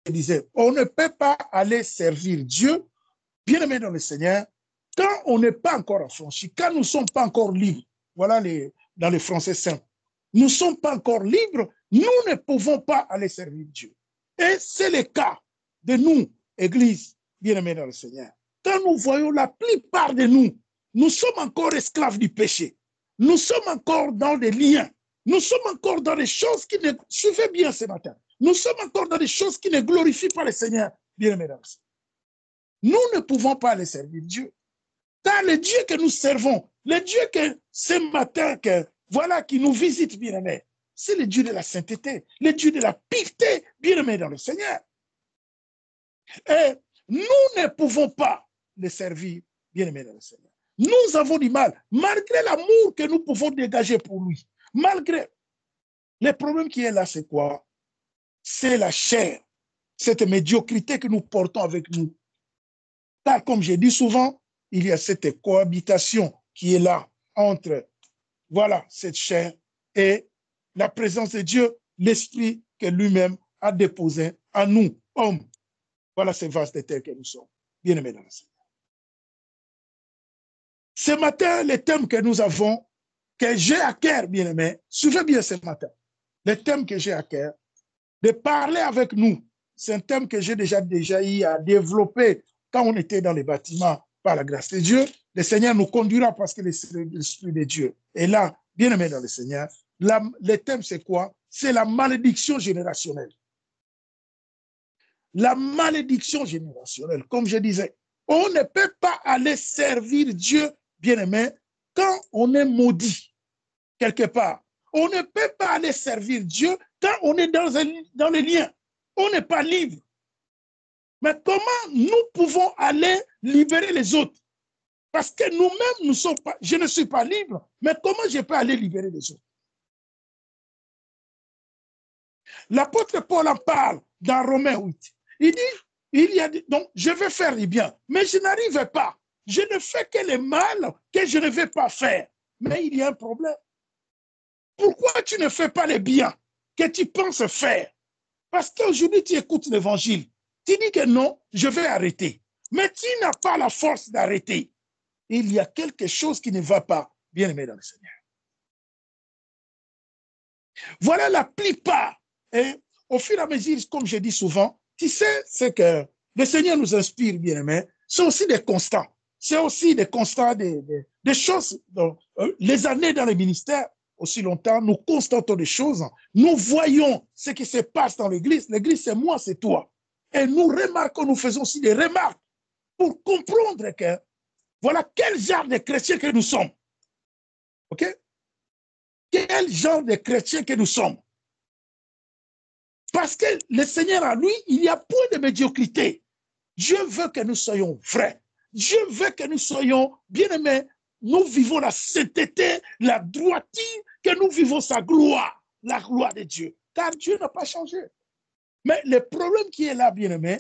disais, on ne peut pas aller servir Dieu, bien-aimé dans le Seigneur, quand on n'est pas encore affranchi, quand nous ne sommes pas encore libres. Voilà dans les français simples. Nous ne sommes pas encore libres, nous ne pouvons pas aller servir Dieu. Et c'est le cas de nous, Église, bien-aimée dans le Seigneur. Quand nous voyons la plupart de nous, nous sommes encore esclaves du péché. Nous sommes encore dans des liens. Nous sommes encore dans des choses qui ne... Suivez bien ce matin. Nous sommes encore dans des choses qui ne glorifient pas le Seigneur, bien-aimés dans le Seigneur. Nous ne pouvons pas aller servir Dieu. Car le Dieu que nous servons, le Dieu que ce matin, voilà, qui nous visite, bien-aimés, c'est le Dieu de la sainteté, le Dieu de la pureté, bien-aimés dans le Seigneur. Et nous ne pouvons pas le servir, bien-aimés dans le Seigneur. Nous avons du mal, malgré l'amour que nous pouvons dégager pour lui, malgré. Le problème qui est là, c'est quoi? C'est la chair, cette médiocrité que nous portons avec nous. Car comme j'ai dit souvent, il y a cette cohabitation qui est là entre, voilà, cette chair et la présence de Dieu, l'esprit que lui-même a déposé en nous, hommes. Voilà ces vases de terre que nous sommes, bien-aimés dans le Seigneur. Ce matin, le thème que nous avons, que j'ai à cœur, bien-aimés, suivez bien ce matin, le thème que j'ai à cœur, de parler avec nous, c'est un thème que j'ai déjà eu à développer quand on était dans les bâtiments par la grâce de Dieu. Le Seigneur nous conduira parce que l'Esprit de Dieu est là, bien-aimé dans le Seigneur. Le thème, c'est quoi? C'est la malédiction générationnelle. La malédiction générationnelle, comme je disais, on ne peut pas aller servir Dieu, bien-aimé, quand on est maudit, quelque part. On ne peut pas aller servir Dieu quand on est dans les liens. On n'est pas libre. Mais comment nous pouvons aller libérer les autres? Parce que nous-mêmes, nous sommes pas, je ne suis pas libre, mais comment je peux aller libérer les autres? L'apôtre Paul en parle dans Romains 8. Il dit, donc je vais faire le bien, mais je n'arrive pas. Je ne fais que le mal que je ne vais pas faire. Mais il y a un problème. Pourquoi tu ne fais pas le bien que tu penses faire? Parce qu'aujourd'hui, tu écoutes l'évangile. Tu dis que non, je vais arrêter. Mais tu n'as pas la force d'arrêter. Il y a quelque chose qui ne va pas, bien aimé dans le Seigneur. Voilà la plupart. Et au fur et à mesure, comme je dis souvent, tu sais, c'est que le Seigneur nous inspire, bien aimé. C'est aussi des constants. C'est aussi des constats, des choses. Donc, les années dans le ministère, aussi longtemps, nous constatons des choses. Nous voyons ce qui se passe dans l'Église. L'Église, c'est moi, c'est toi. Et nous remarquons, nous faisons aussi des remarques pour comprendre que voilà quel genre de chrétiens que nous sommes. OK? Quel genre de chrétiens que nous sommes. Parce que le Seigneur en lui, il y a point de médiocrité. Dieu veut que nous soyons vrais. Dieu veut que nous soyons bien-aimés. Nous vivons la sainteté, la droiture, que nous vivons sa gloire, la gloire de Dieu. Car Dieu n'a pas changé. Mais le problème qui est là, bien-aimé,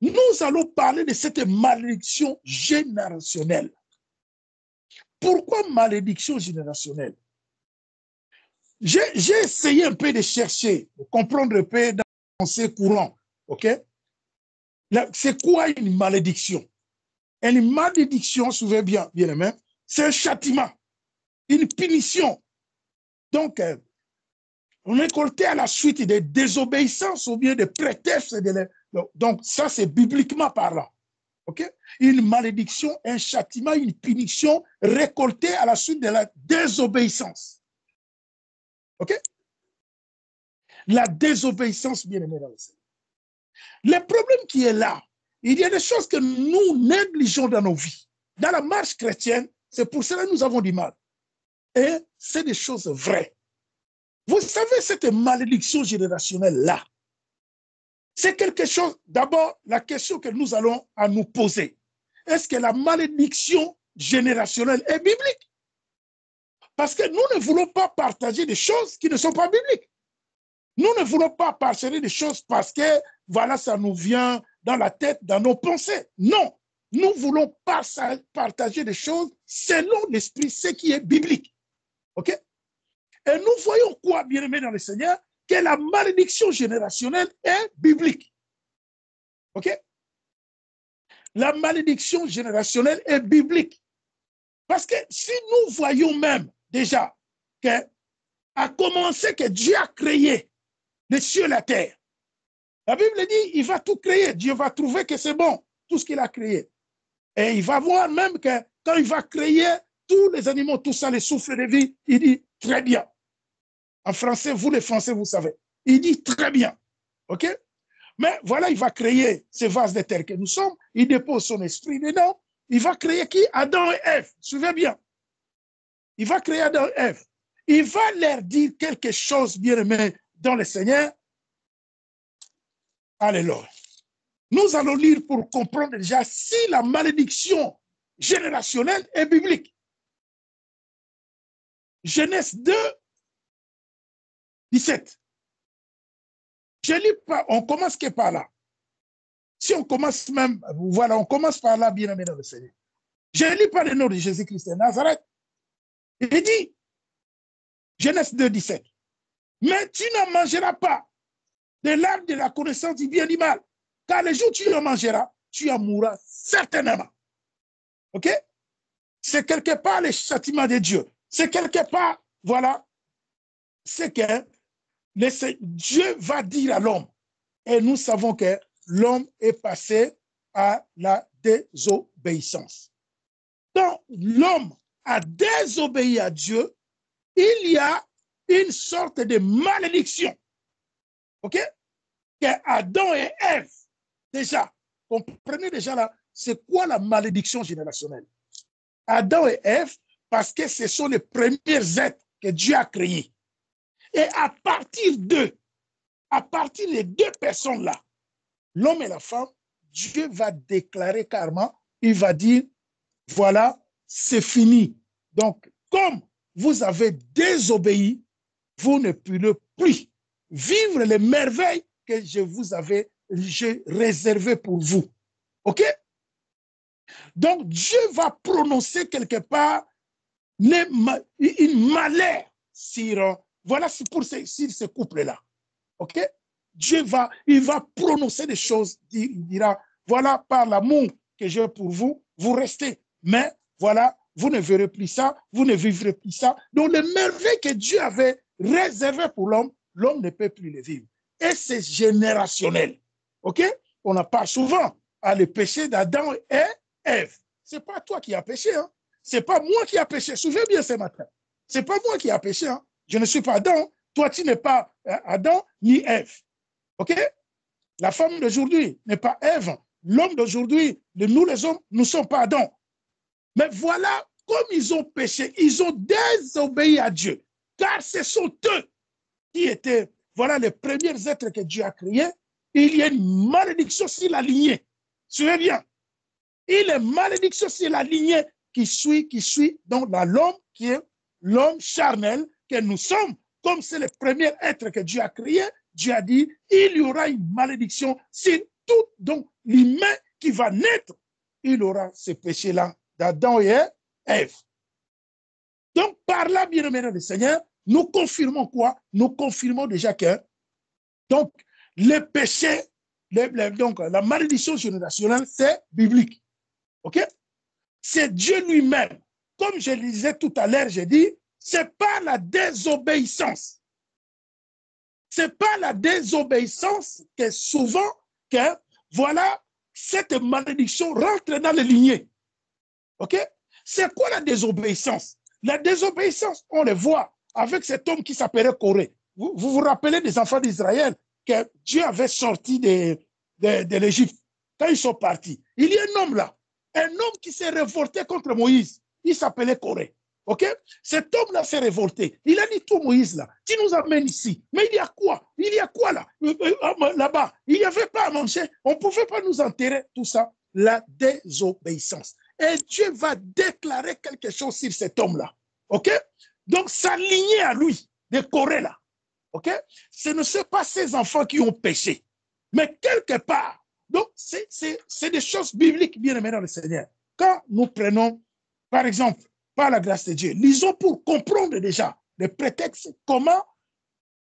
nous allons parler de cette malédiction générationnelle. Pourquoi malédiction générationnelle? J'ai essayé un peu de chercher, de comprendre un peu dans ces courants. OK? C'est quoi une malédiction? Une malédiction, souvenez bien, bien aimé, c'est un châtiment, une punition. Donc, on est récolté à la suite des désobéissances ou bien des prétextes. Donc, ça, c'est bibliquement parlant. Okay? Une malédiction, un châtiment, une punition récoltée à la suite de la désobéissance. OK? La désobéissance, bien aimé dans le Seigneur. Le problème qui est là, il y a des choses que nous négligeons dans nos vies. Dans la marche chrétienne, c'est pour cela que nous avons du mal. Et c'est des choses vraies. Vous savez, cette malédiction générationnelle-là, c'est quelque chose, d'abord, la question que nous allons à nous poser. Est-ce que la malédiction générationnelle est biblique? Parce que nous ne voulons pas partager des choses qui ne sont pas bibliques. Nous ne voulons pas partager des choses parce que, voilà, ça nous vient dans la tête, dans nos pensées. Non, nous voulons partager des choses selon l'esprit, ce qui est biblique. OK? Et nous voyons quoi, bien-aimés dans le Seigneur? que la malédiction générationnelle est biblique. OK? La malédiction générationnelle est biblique. Parce que si nous voyons même déjà que, à commencer que Dieu a créé les cieux et la terre, la Bible dit il va tout créer. Dieu va trouver que c'est bon, tout ce qu'il a créé. Et il va voir même que quand il va créer tous les animaux, tout ça, les souffles de vie, il dit très bien. En français, vous les Français, vous savez. Il dit très bien. OK? Mais voilà, il va créer ces vases de terre que nous sommes. Il dépose son esprit dedans. Il va créer qui? Adam et Ève. Suivez bien. Il va créer Adam et Ève. Il va leur dire quelque chose, bien aimé, dans le Seigneur. Alléluia. Nous allons lire pour comprendre déjà si la malédiction générationnelle est biblique. Genèse 2, 17. Je lis pas, on commence que par là. Si on commence même, voilà, on commence par là, bien aimé dans le Seigneur. Je ne lis pas le nom de Jésus-Christ de Nazareth. Il dit, Genèse 2, 17. Mais tu n'en mangeras pas de l'arbre de la connaissance du bien et du mal. Car le jour où tu en mangeras, tu en mourras certainement. OK? C'est quelque part le châtiment de Dieu. C'est quelque part, voilà, c'est que Dieu va dire à l'homme. Et nous savons que l'homme est passé à la désobéissance. Quand l'homme a désobéi à Dieu, il y a une sorte de malédiction. OK? Que Adam et Ève, déjà, comprenez déjà là, c'est quoi la malédiction générationnelle? Adam et Ève, parce que ce sont les premiers êtres que Dieu a créés. Et à partir d'eux, à partir des deux personnes-là, l'homme et la femme, Dieu va déclarer carrément, il va dire, voilà, c'est fini. Donc, comme vous avez désobéi, vous ne pourrez plus vivre les merveilles que je vous avais réservées pour vous. OK? Donc, Dieu va prononcer quelque part une malheur sur, voilà, pour sur ce couple-là. OK? Dieu il va prononcer des choses. Il dira, voilà, par l'amour que j'ai pour vous, vous restez. Mais, voilà, vous ne verrez plus ça, vous ne vivrez plus ça. Donc, les merveilles que Dieu avait réservées pour l'homme, l'homme ne peut plus les vivre. Et c'est générationnel. OK? On en parle souvent à le péché d'Adam et Ève. Ce n'est pas toi qui as péché, hein? Ce n'est pas moi qui ai péché. Souvenez bien ce matin. Ce n'est pas moi qui ai péché, hein? Je ne suis pas Adam. Toi, tu n'es pas Adam ni Ève. OK? La femme d'aujourd'hui n'est pas Ève. L'homme d'aujourd'hui, nous les hommes, nous ne sommes pas Adam. Mais voilà, comme ils ont péché, ils ont désobéi à Dieu. Car ce sont eux qui étaient, voilà, les premiers êtres que Dieu a créés. Il y a une malédiction sur la lignée. Suivez bien. Il y a une malédiction sur la lignée qui suit donc l'homme qui est l'homme charnel que nous sommes. Comme c'est le premier être que Dieu a créé, Dieu a dit, il y aura une malédiction sur tout, donc l'humain qui va naître, il aura ce péché-là d'Adam et Ève. Donc, par là, bien aimé le Seigneur, nous confirmons quoi? Nous confirmons déjà que, donc, le péché, donc, la malédiction générationnelle, c'est biblique. OK? C'est Dieu lui-même. Comme je le disais tout à l'heure, j'ai dit, c'est pas la désobéissance. C'est pas la désobéissance que souvent, que, voilà, cette malédiction rentre dans les lignées. OK? C'est quoi la désobéissance? La désobéissance, on le voit avec cet homme qui s'appelait Corée. Vous vous rappelez des enfants d'Israël que Dieu avait sorti de l'Égypte quand ils sont partis. Il y a un homme là, un homme qui s'est révolté contre Moïse. Il s'appelait Corée. OK? Cet homme-là s'est révolté. Il a dit tout Moïse là, tu nous amènes ici. Mais il y a quoi? Il y a quoi là? Là-bas, il n'y avait pas à manger. On ne pouvait pas nous enterrer. Tout ça, la désobéissance. Et Dieu va déclarer quelque chose sur cet homme-là. OK? Donc, s'aligner à lui, de Corée là. OK? Ce ne sont pas ces enfants qui ont péché. Mais quelque part, donc, c'est des choses bibliques bien aimées dans le Seigneur. Quand nous prenons, par exemple, par la grâce de Dieu, lisons pour comprendre déjà les prétextes, comment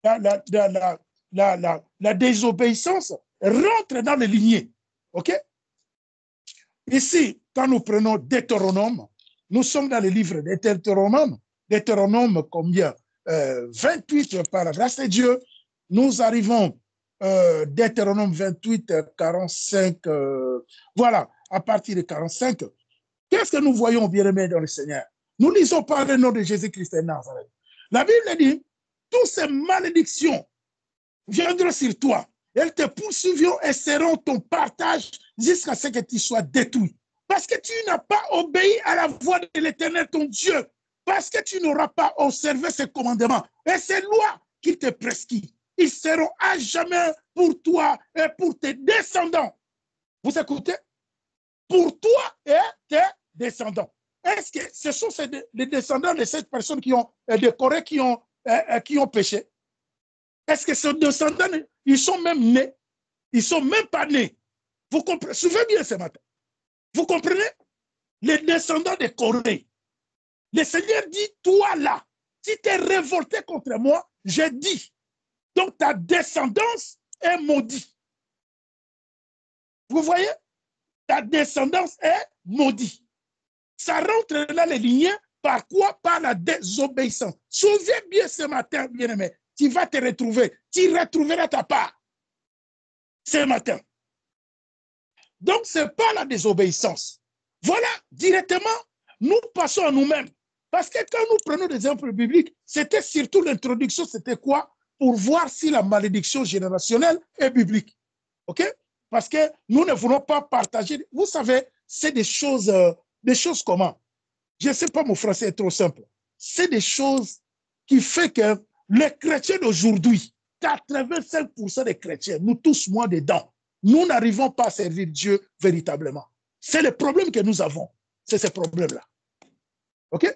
la désobéissance rentre dans les lignées. OK? Ici, quand nous prenons Deutéronome, nous sommes dans le livre de Deutéronome. Deutéronome combien? 28 par la grâce de Dieu. Nous arrivons Deutéronome 28, 45. Voilà, à partir de 45. Qu'est-ce que nous voyons, bien-aimés dans le Seigneur? Nous lisons par le nom de Jésus-Christ de Nazareth. La Bible dit, toutes ces malédictions viendront sur toi. Elles te poursuivront et seront ton partage jusqu'à ce que tu sois détruit. Parce que tu n'as pas obéi à la voix de l'Éternel, ton Dieu. Parce que tu n'auras pas observé ses commandements et ses lois qu'il te prescrit. Ils seront à jamais pour toi et pour tes descendants. Vous écoutez? Pour toi et tes descendants. Est-ce que ce sont les descendants de cette personne qui ont décoré, qui ont péché? Est-ce que ces descendants, ils sont même nés? Ils ne sont même pas nés. Vous comprenez? Suivez bien ce matin. Vous comprenez? Les descendants de Corée. Le Seigneur dit, toi là, si tu es révolté contre moi, j'ai dit. Donc ta descendance est maudite. Vous voyez? Ta descendance est maudite. Ça rentre dans les lignes par quoi? Par la désobéissance. Souviens bien ce matin, bien-aimé. Tu vas te retrouver. Tu retrouveras ta part ce matin. Donc, ce n'est pas la désobéissance. Voilà, directement, nous passons à nous-mêmes. Parce que quand nous prenons des exemples bibliques, c'était surtout l'introduction, c'était quoi? Pour voir si la malédiction générationnelle est biblique. OK? Parce que nous ne voulons pas partager. Vous savez, c'est des choses comment? Je ne sais pas, mon français est trop simple. C'est des choses qui font que les chrétiens d'aujourd'hui, 85% des chrétiens, nous tous moins dedans, nous n'arrivons pas à servir Dieu véritablement. C'est le problème que nous avons. C'est ce problème-là. OK?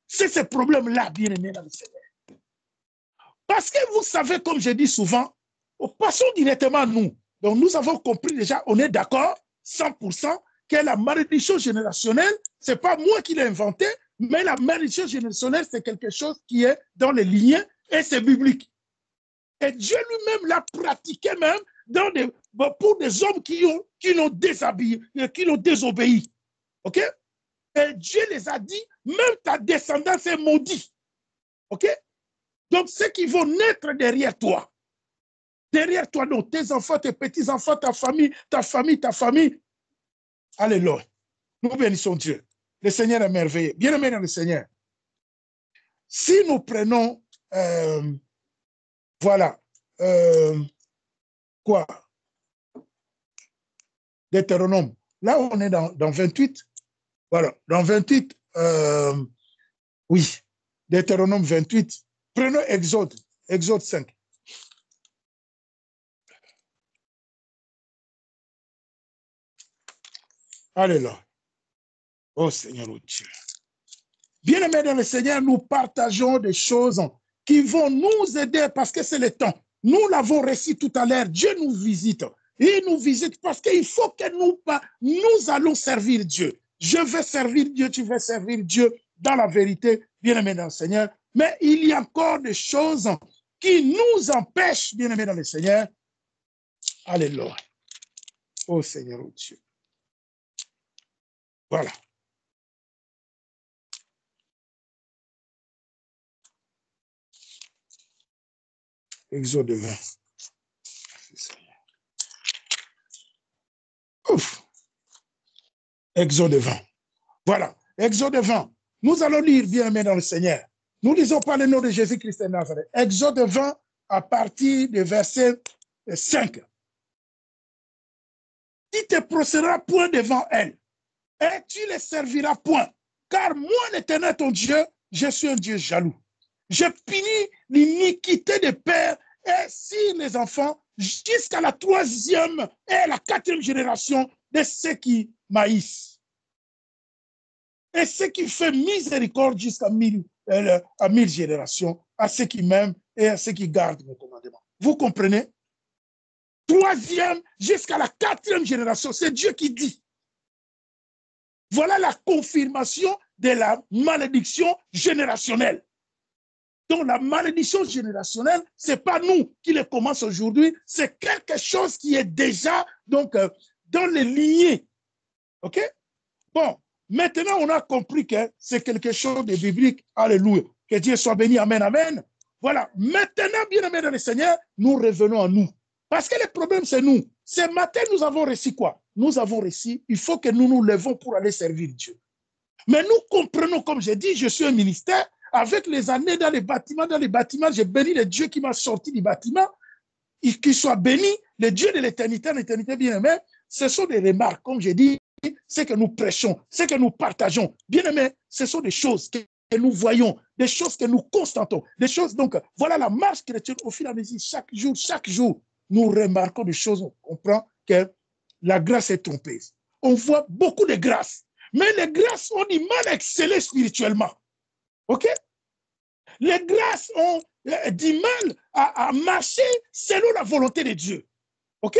C'est ce problème-là, bien-aimé dans le Seigneur. Parce que vous savez, comme je dis souvent, passons directement à nous. Donc nous avons compris déjà, on est d'accord, 100%, que la malédiction générationnelle, ce n'est pas moi qui l'ai inventé, mais la malédiction générationnelle, c'est quelque chose qui est dans les lignes et c'est biblique. Et Dieu lui-même l'a pratiqué même pour des hommes qui l'ont déshabillé, qui l'ont désobéi. OK? Et Dieu les a dit, même ta descendance est maudite. OK? Donc, ceux qui vont naître derrière toi, donc tes enfants, tes petits-enfants, ta famille, alléluia. Nous bénissons Dieu. Le Seigneur est merveilleux. Bien-aimé dans le Seigneur. Si nous prenons, voilà, quoi? Deutéronome. Là, on est dans 28. Voilà, dans 28, oui, Deutéronome 28. Prenons Exode 5. Alléluia. Oh Seigneur, oh Dieu. Bien-aimés dans le Seigneur, nous partageons des choses qui vont nous aider parce que c'est le temps. Nous l'avons reçu tout à l'heure. Dieu nous visite. Il nous visite parce qu'il faut que nous allons servir Dieu. Je vais servir Dieu, tu veux servir Dieu dans la vérité, bien-aimés dans le Seigneur. Mais il y a encore des choses qui nous empêchent, bien-aimés dans le Seigneur. Alléluia. Oh Seigneur, oh Dieu. Voilà. Exode 20. Ouf. Exode 20. Voilà. Exode 20. Nous allons lire, bien-aimés dans le Seigneur. Nous lisons par le nom de Jésus-Christ de Nazareth. Exode 20 à partir du verset 5. Tu te procéderas point devant elle, et tu les serviras point. Car moi, l'Éternel, ton Dieu, je suis un Dieu jaloux. Je punis l'iniquité des pères et sur les enfants jusqu'à la 3e et la 4e génération de ceux qui maïssent. Et ceux qui font miséricorde jusqu'à 1000 générations, à ceux qui m'aiment et à ceux qui gardent mes commandements. Vous comprenez? 3e jusqu'à la 4e génération, c'est Dieu qui dit. Voilà la confirmation de la malédiction générationnelle. Donc la malédiction générationnelle, ce n'est pas nous qui le commence aujourd'hui, c'est quelque chose qui est déjà donc, dans les lignées. OK? Bon, maintenant on a compris que c'est quelque chose de biblique. Alléluia. Que Dieu soit béni. Amen, amen. Voilà. Maintenant, bien aimé dans le Seigneur, nous revenons à nous. Parce que le problème, c'est nous. Ce matin, nous avons réussi quoi? Nous avons réussi. Il faut que nous nous levons pour aller servir Dieu. Mais nous comprenons, comme j'ai dit, je suis un ministère. Avec les années dans les bâtiments, j'ai béni le Dieu qui m'a sorti du bâtiment. Qu'il soit béni, le Dieu de l'éternité, l'éternité bien-aimé. Ce sont des remarques, comme j'ai dit, ce que nous prêchons, ce que nous partageons. Bien-aimé, ce sont des choses que nous voyons, des choses que nous constatons, des choses, donc, voilà la marche chrétienne au fil et à mesure, chaque jour, nous remarquons des choses, on comprend que la grâce est trompeuse. On voit beaucoup de grâces, mais les grâces ont du mal à exceller spirituellement. OK? Les grâces ont du mal à marcher selon la volonté de Dieu. OK?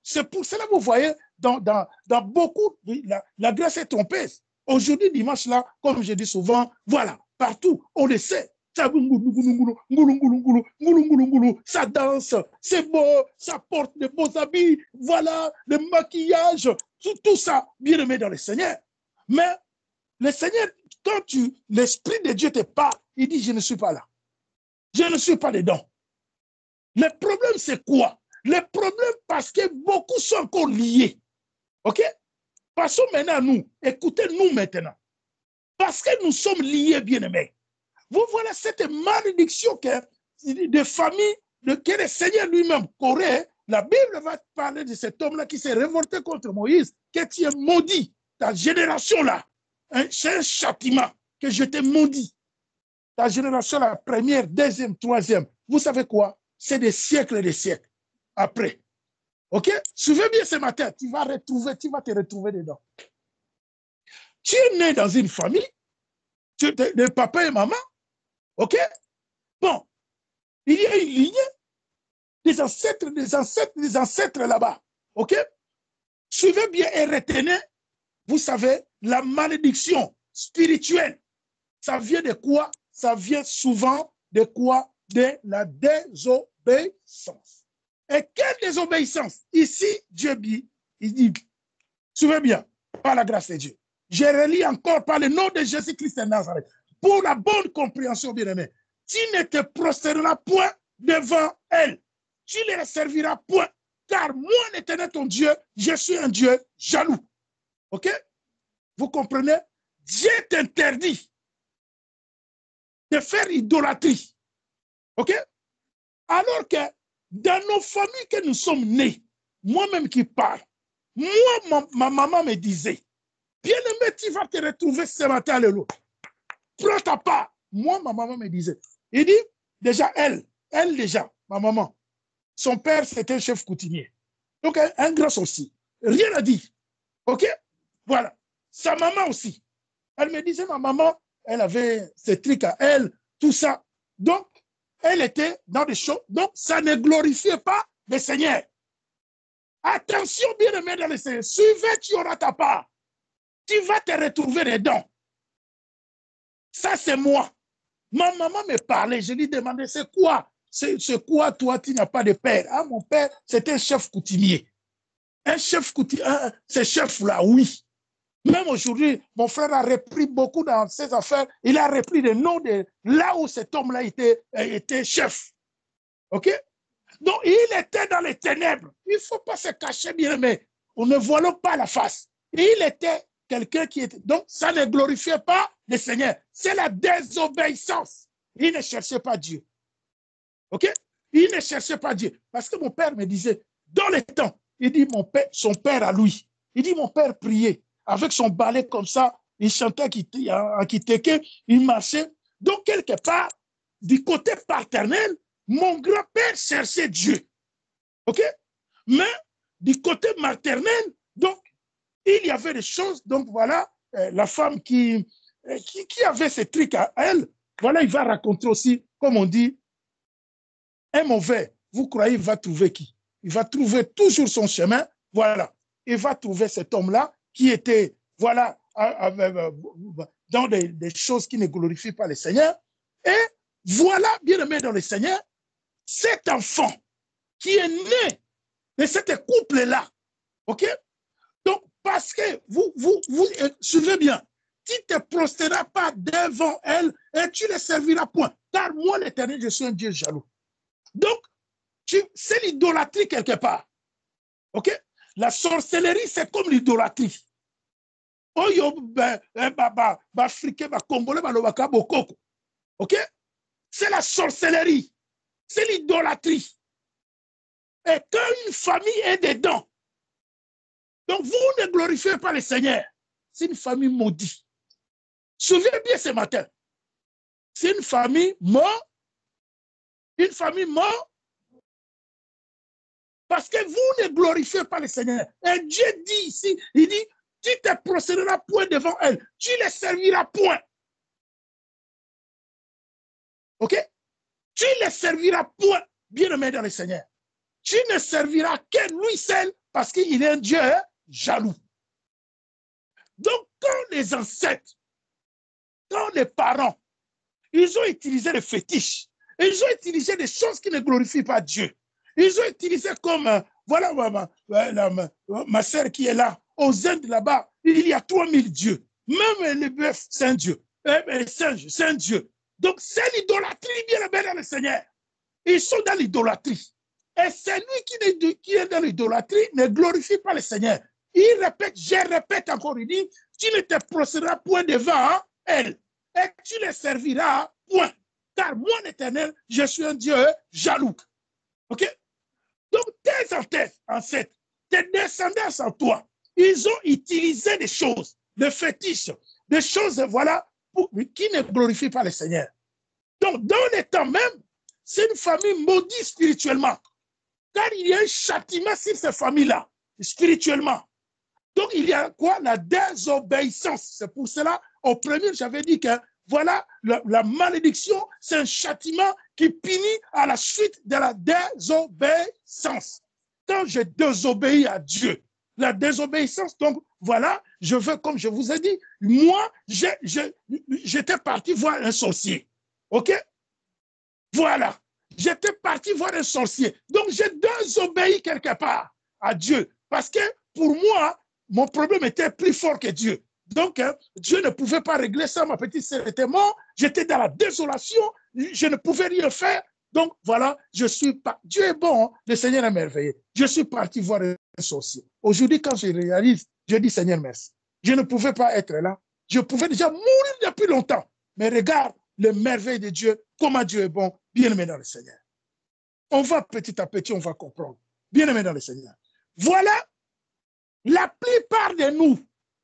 C'est pour cela que vous voyez, dans beaucoup, la grâce est trompeuse. Aujourd'hui, dimanche, là, comme je dis souvent, voilà, partout, on le sait. Ça danse, c'est beau, ça porte de beaux habits, voilà, le maquillage, tout ça, bien aimé dans le Seigneur. Mais le Seigneur, quand l'Esprit de Dieu te parle, il dit, je ne suis pas là. Je ne suis pas dedans. Le problème, c'est quoi? Le problème, parce que beaucoup sont encore liés. OK? Passons maintenant à nous. Écoutez-nous maintenant. Parce que nous sommes liés, bien-aimés. Vous voilà cette malédiction de famille que le Seigneur lui-même corrige. La Bible va parler de cet homme-là qui s'est révolté contre Moïse, que tu es maudit. Ta génération-là, hein, c'est un châtiment que je t'ai maudit. Ta génération, la première, deuxième, troisième. Vous savez quoi? C'est des siècles et des siècles après. OK? Suivez bien ce matin, tu vas te retrouver dedans. Tu es né dans une famille, de papa et maman, OK? Bon, il y a une lignée des ancêtres là-bas, OK? Suivez bien et retenez, vous savez, la malédiction spirituelle, ça vient de quoi? Ça vient souvent de quoi? De la désobéissance. Et quelle désobéissance? Ici, Dieu dit, il dit, suivez bien, par la grâce de Dieu. Je relis encore par le nom de Jésus-Christ de Nazareth. Pour la bonne compréhension, bien-aimé, tu ne te prosterneras point devant elle. Tu ne les serviras point, car moi, l'Éternel, ton Dieu, je suis un Dieu jaloux. OK? Vous comprenez? Dieu t'interdit de faire idolâtrie. OK? Alors que dans nos familles que nous sommes nés, moi-même qui parle, moi, ma maman me disait, bien-aimé, tu vas te retrouver ce matin à l'autre. Prends ta part. Moi, ma maman me disait, il dit, déjà, elle déjà, ma maman, son père, c'était un chef coutumier. Donc, un grand sorcier. Rien à dire. OK? Voilà. Sa maman aussi. Elle me disait, ma maman, elle avait ses trucs à elle, tout ça. Donc, elle était dans des choses. Donc, ça ne glorifiait pas le Seigneur. Attention, bien-aimé dans le Seigneur. Suivez, tu auras ta part. Tu vas te retrouver dedans. Ça, c'est moi. Ma maman me parlait. Je lui demandais, c'est quoi? C'est quoi, toi, tu n'as pas de père? Ah, mon père, c'était un chef coutumier. Un chef coutumier, ce chef-là, oui. Même aujourd'hui, mon frère a repris beaucoup dans ses affaires. Il a repris le nom de là où cet homme-là était chef. OK? Donc, il était dans les ténèbres. Il ne faut pas se cacher, bien, mais on ne voit pas la face. Et il était quelqu'un qui était... Donc, ça ne glorifiait pas le Seigneur. C'est la désobéissance. Il ne cherchait pas Dieu. OK? Il ne cherchait pas Dieu. Parce que mon père me disait, dans les temps, il dit son père à lui. Il dit, mon père priait avec son balai comme ça. Il chantait en kiteke, il marchait. Donc, quelque part, du côté paternel, mon grand-père cherchait Dieu. OK? Mais du côté maternel, donc, il y avait des choses. Donc, voilà, la femme qui avait ces trucs à elle, voilà, il va raconter aussi, comme on dit, un mauvais, vous croyez, il va trouver qui? Il va trouver toujours son chemin. Voilà. Il va trouver cet homme-là qui était, voilà, dans des choses qui ne glorifient pas le Seigneur. Et voilà, bien-aimé dans le Seigneur, cet enfant qui est né de cette couple-là, ok? Donc, parce que vous suivez bien, tu ne te prosterneras pas devant elle et tu ne les serviras point. Car moi, l'Éternel, je suis un Dieu jaloux. Donc, c'est l'idolâtrie quelque part. Ok? La sorcellerie, c'est comme l'idolâtrie. Oyo, africain, congolais, ok? C'est la sorcellerie. C'est l'idolâtrie. Et quand une famille est dedans, donc vous ne glorifiez pas le Seigneur. C'est une famille maudite. Souvenez bien ce matin. C'est une famille morte. Une famille morte. Parce que vous ne glorifiez pas le Seigneur. Et Dieu dit ici, il dit, tu ne te procéderas point devant elle. Tu ne les serviras point. OK? Tu ne les serviras point, bien-aimé dans le Seigneur. Tu ne serviras que lui seul parce qu'il est un Dieu jaloux. Donc, quand les ancêtres, quand les parents, ils ont utilisé les fétiches, ils ont utilisé des choses qui ne glorifient pas Dieu. Ils ont utilisé comme, voilà ma sœur qui est là, aux Indes là-bas, il y a 3000 dieux. Même le bœuf, c'est un Dieu. Les singes, c'est un Dieu. Donc, c'est l'idolâtrie, bien dans le Seigneur. Ils sont dans l'idolâtrie. Et celui qui est dans l'idolâtrie ne glorifie pas le Seigneur. Il répète, je répète encore, il dit, tu ne te procéderas point devant elle. Et tu les serviras point. Car moi, l'Éternel, je suis un Dieu jaloux. OK? Donc, tes ancêtres, tes descendants en toi, ils ont utilisé des choses, des fétiches, des choses, voilà, qui ne glorifient pas le Seigneur. Donc, dans les temps même, c'est une famille maudite spirituellement. Car il y a un châtiment sur ces familles-là, spirituellement. Donc, il y a quoi? La désobéissance. C'est pour cela, au premier, j'avais dit que, voilà, la malédiction, c'est un châtiment qui punit à la suite de la désobéissance. Quand je désobéis à Dieu, la désobéissance, donc, voilà, je veux, comme je vous ai dit, moi, j'étais parti voir un sorcier. OK? Voilà. J'étais parti voir un sorcier. Donc, j'ai désobéi quelque part à Dieu. Parce que pour moi, mon problème était plus fort que Dieu. Donc, Dieu ne pouvait pas régler ça. Ma petite sœur était morte. J'étais dans la désolation. Je ne pouvais rien faire. Donc, voilà, je suis pas. Dieu est bon. Hein? Le Seigneur est merveilleux. Je suis parti voir un sorcier. Aujourd'hui, quand je réalise, je dis Seigneur, merci. Je ne pouvais pas être là. Je pouvais déjà mourir depuis longtemps. Mais regarde le merveille de Dieu, comment Dieu est bon, bien-aimé dans le Seigneur. On va petit à petit, on va comprendre. Bien-aimé dans le Seigneur. Voilà, la plupart de nous,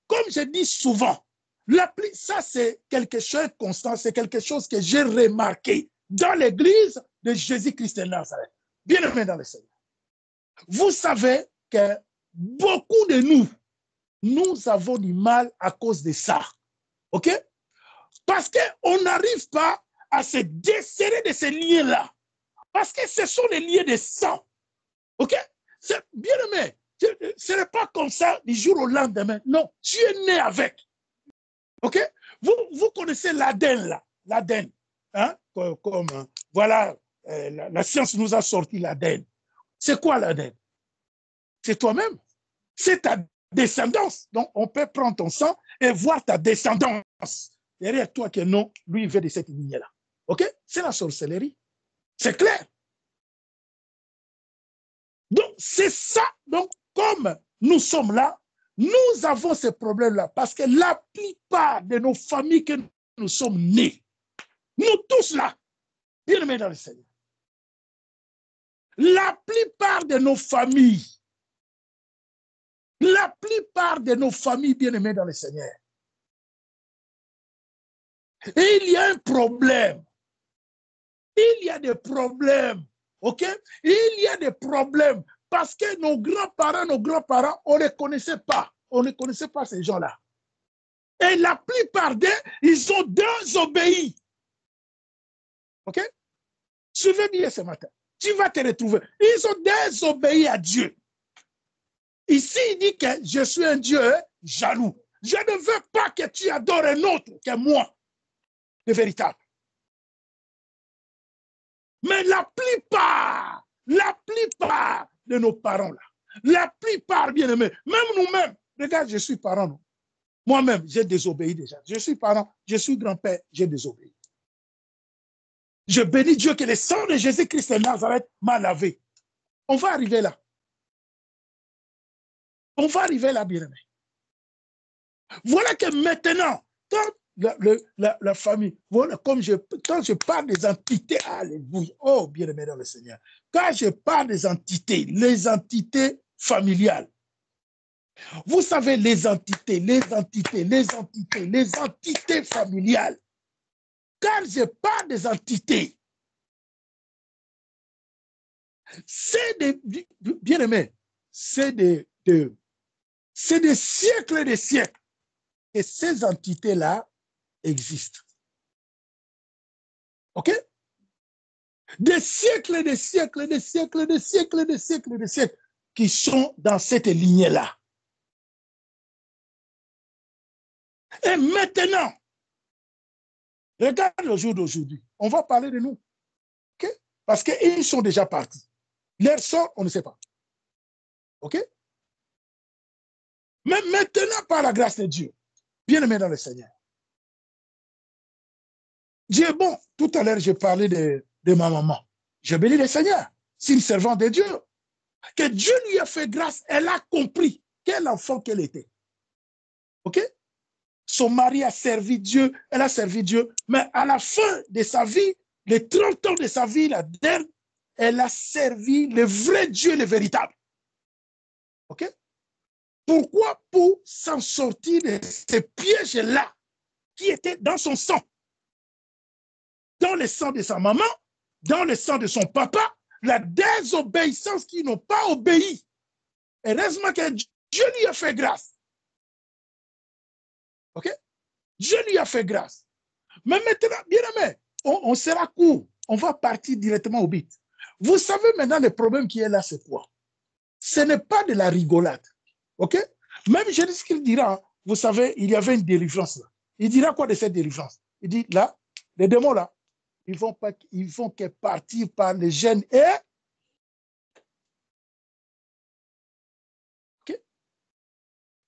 comme je dis souvent, ça c'est quelque chose de constant, c'est quelque chose que j'ai remarqué dans l'église de Jésus-Christ de Nazareth. Bien-aimé dans le Seigneur. Vous savez que beaucoup de nous avons du mal à cause de ça. OK? Parce qu'on n'arrive pas à se desserrer de ces liens-là. Parce que ce sont les liens de sang. OK? Bien aimé, ce n'est pas comme ça du jour au lendemain. Non, tu es né avec. OK? Vous connaissez l'ADN, là. L'ADN. Hein? Comme voilà, la science nous a sorti l'ADN. C'est quoi l'ADN? C'est toi-même. C'est ta descendance. Donc, on peut prendre ton sang et voir ta descendance. Derrière toi que non, lui, il veut de cette lignée-là. OK? C'est la sorcellerie. C'est clair. Donc, c'est ça. Donc, comme nous sommes là, nous avons ces problèmes-là parce que la plupart de nos familles que nous sommes nés, nous tous là, bien aimés dans le Seigneur, la plupart de nos familles, bien aimés dans le Seigneur, et il y a un problème. Il y a des problèmes. OK? Il y a des problèmes parce que nos grands-parents, on ne connaissait pas. On ne connaissait pas ces gens-là. Et la plupart d'eux, ils ont désobéi. OK? Suivez bien ce matin. Tu vas te retrouver. Ils ont désobéi à Dieu. Ici, il dit que je suis un Dieu jaloux. Je ne veux pas que tu adores un autre que moi, le véritable. Mais la plupart de nos parents, là, la plupart, bien aimés, même nous-mêmes, regarde, je suis parent, non? Moi-même, j'ai désobéi déjà. Je suis parent, je suis grand-père, j'ai désobéi. Je bénis Dieu que le sang de Jésus-Christ de Nazareth m'a lavé. On va arriver là. On va arriver là, bien-aimé. Voilà que maintenant, quand la famille, voilà, quand je parle des entités, alléluia, oh bien-aimé dans le Seigneur, quand je parle des entités, les entités familiales, vous savez, les entités familiales, quand je parle des entités, c'est des, bien-aimé, c'est des siècles et des siècles que ces entités-là existent. OK? Des siècles, des siècles, des siècles, des siècles, des siècles, des siècles qui sont dans cette lignée-là. Et maintenant, regarde le jour d'aujourd'hui. On va parler de nous. Okay? Parce qu'ils sont déjà partis. Leur sort, on ne sait pas. OK? Mais maintenant, par la grâce de Dieu, bien aimé dans le Seigneur, Dieu est bon. Tout à l'heure, j'ai parlé de ma maman. Je bénis le Seigneur. C'est une servante de Dieu. Que Dieu lui a fait grâce. Elle a compris quel enfant qu'elle était. OK? Son mari a servi Dieu, elle a servi Dieu, mais à la fin de sa vie, les 30 ans de sa vie, la dernière, elle a servi le vrai Dieu, le véritable. OK? Pourquoi? Pour s'en sortir de ces pièges-là qui étaient dans son sang. Dans le sang de sa maman, dans le sang de son papa, la désobéissance qui n'ont pas obéi. Heureusement que Dieu lui a fait grâce. OK? Dieu lui a fait grâce. Mais maintenant, bien aimé, on sera court. On va partir directement au but. Vous savez maintenant le problème qui est là, c'est quoi? Ce n'est pas de la rigolade. OK? Même Jésus, ce qu'il dira, vous savez, il y avait une délivrance là. Il dira quoi de cette délivrance? Il dit là, les démons là, ils vont que partir par les gènes et. OK?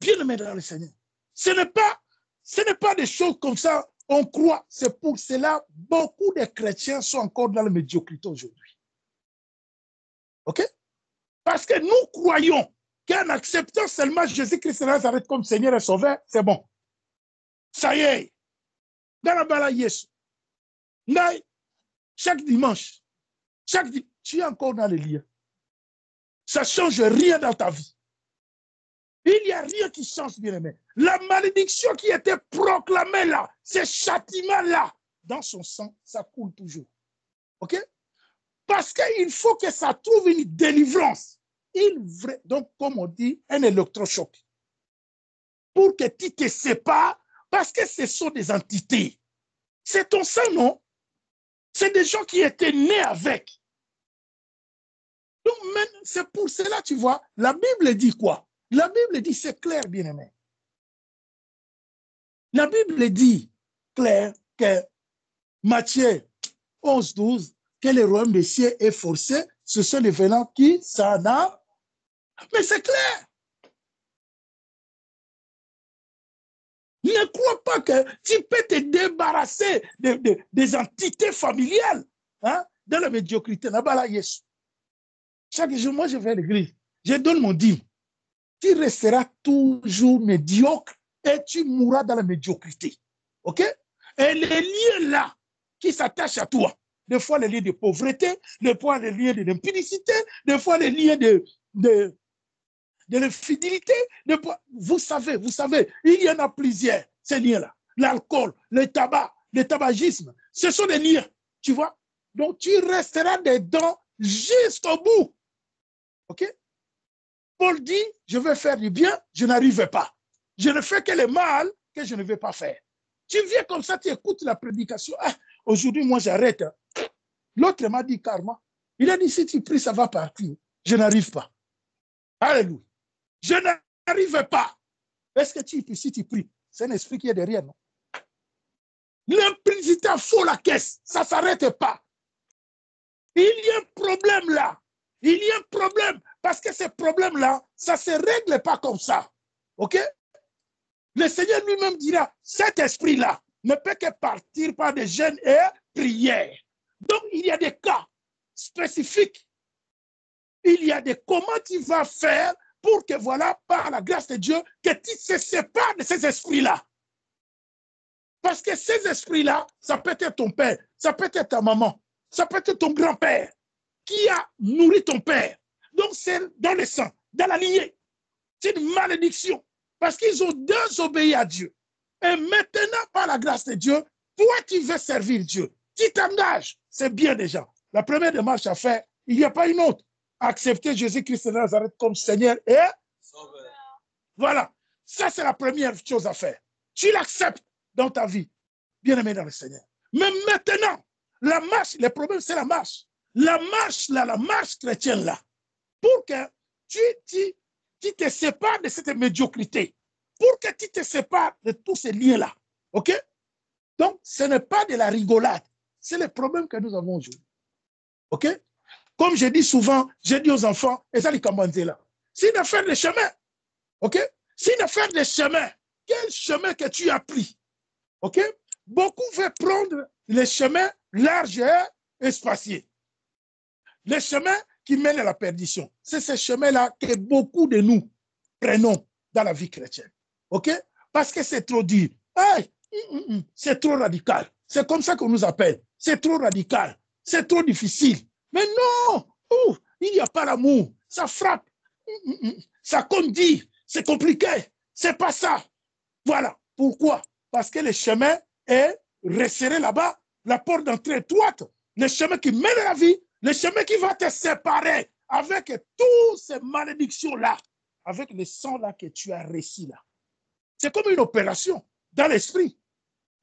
Bien aimé dans le Seigneur. Ce n'est pas des choses comme ça, on croit. C'est pour cela beaucoup de chrétiens sont encore dans la médiocrité aujourd'hui. OK? Parce que nous croyons qu'en acceptant seulement Jésus-Christ de Nazareth comme Seigneur et Sauveur, c'est bon. Ça y est. Dans la bala Yesu. Chaque dimanche, tu es encore dans les liens. Ça ne change rien dans ta vie. Il n'y a rien qui change, bien aimé. La malédiction qui était proclamée là, ce châtiment-là, dans son sang, ça coule toujours. OK? Parce qu'il faut que ça trouve une délivrance. Donc, comme on dit, un électrochoc. Pour que tu te sépares, parce que ce sont des entités. C'est ton sang, non? C'est des gens qui étaient nés avec. Donc, c'est pour cela, tu vois, la Bible dit quoi? La Bible dit, c'est clair, bien-aimé. La Bible dit, clair, que Matthieu 11, 12, que le royaume des cieux est forcé, ce sont les venants qui s'en ont. Mais c'est clair. Ne crois pas que tu peux te débarrasser des entités familiales hein, dans la médiocrité. Chaque jour, moi, je vais à l'église. Je donne mon dîme. Tu resteras toujours médiocre et tu mourras dans la médiocrité. OK? Et les liens là qui s'attachent à toi, des fois les liens de pauvreté, des fois les liens de l'impudicité, des fois les liens de l'infidélité, vous savez, il y en a plusieurs, ces liens-là. L'alcool, le tabac, le tabagisme, ce sont des liens, tu vois? Donc tu resteras dedans jusqu'au bout. OK? Paul dit, je veux faire du bien, je n'arrive pas. Je ne fais que le mal que je ne vais pas faire. Tu viens comme ça, tu écoutes la prédication. Ah, aujourd'hui, moi, j'arrête. L'autre m'a dit karma. Il a dit, si tu pries, ça va partir. Je n'arrive pas. Alléluia. Je n'arrive pas. Est-ce que si tu pries, c'est un esprit qui est derrière, non? L'impudicité fout la caisse. Ça ne s'arrête pas. Il y a un problème là. Il y a un problème. Parce que ce problème-là, ça ne se règle pas comme ça. OK? Le Seigneur lui-même dira, cet esprit-là ne peut que partir par des jeûnes et prières. Donc, il y a des cas spécifiques. Il y a des comment tu vas faire pour que, voilà, par la grâce de Dieu, que tu te sépares de ces esprits-là. Parce que ces esprits-là, ça peut être ton père, ça peut être ta maman, ça peut être ton grand-père qui a nourri ton père. Donc, c'est dans le sang, dans la lignée. C'est une malédiction. Parce qu'ils ont désobéi à Dieu. Et maintenant, par la grâce de Dieu, toi, tu veux servir Dieu. Tu t'engages. C'est bien déjà. La première démarche à faire, il n'y a pas une autre. Accepter Jésus-Christ de Nazareth comme Seigneur et Sauveur. Voilà. Ça, c'est la première chose à faire. Tu l'acceptes dans ta vie. Bien-aimé dans le Seigneur. Mais maintenant, la marche, le problème, c'est la marche. La marche, là, la marche chrétienne, là, pour que tu te sépares de cette médiocrité, pour que tu te sépares de tous ces liens-là. OK? Donc, ce n'est pas de la rigolade. C'est le problème que nous avons aujourd'hui. OK? Comme je dis souvent, je dis aux enfants, et ça, les commentaires là, c'est une affaire de chemin. OK? C'est une affaire de chemin. Quel chemin que tu as pris? OK? Beaucoup veulent prendre les chemins larges et espaciés. Les chemins qui mènent à la perdition. C'est ce chemin-là que beaucoup de nous prenons dans la vie chrétienne. OK? Parce que c'est trop dur. Hey, c'est trop radical. C'est comme ça qu'on nous appelle. C'est trop radical. C'est trop difficile. Mais non! Il n'y a pas l'amour. Ça frappe. Ça condit. C'est compliqué. C'est pas ça. Voilà. Pourquoi? Parce que le chemin est resserré là-bas. La porte d'entrée étroite. Le chemin qui mène à la vie. Le chemin qui va te séparer avec toutes ces malédictions-là, avec le sang-là que tu as reçu là. C'est comme une opération dans l'esprit.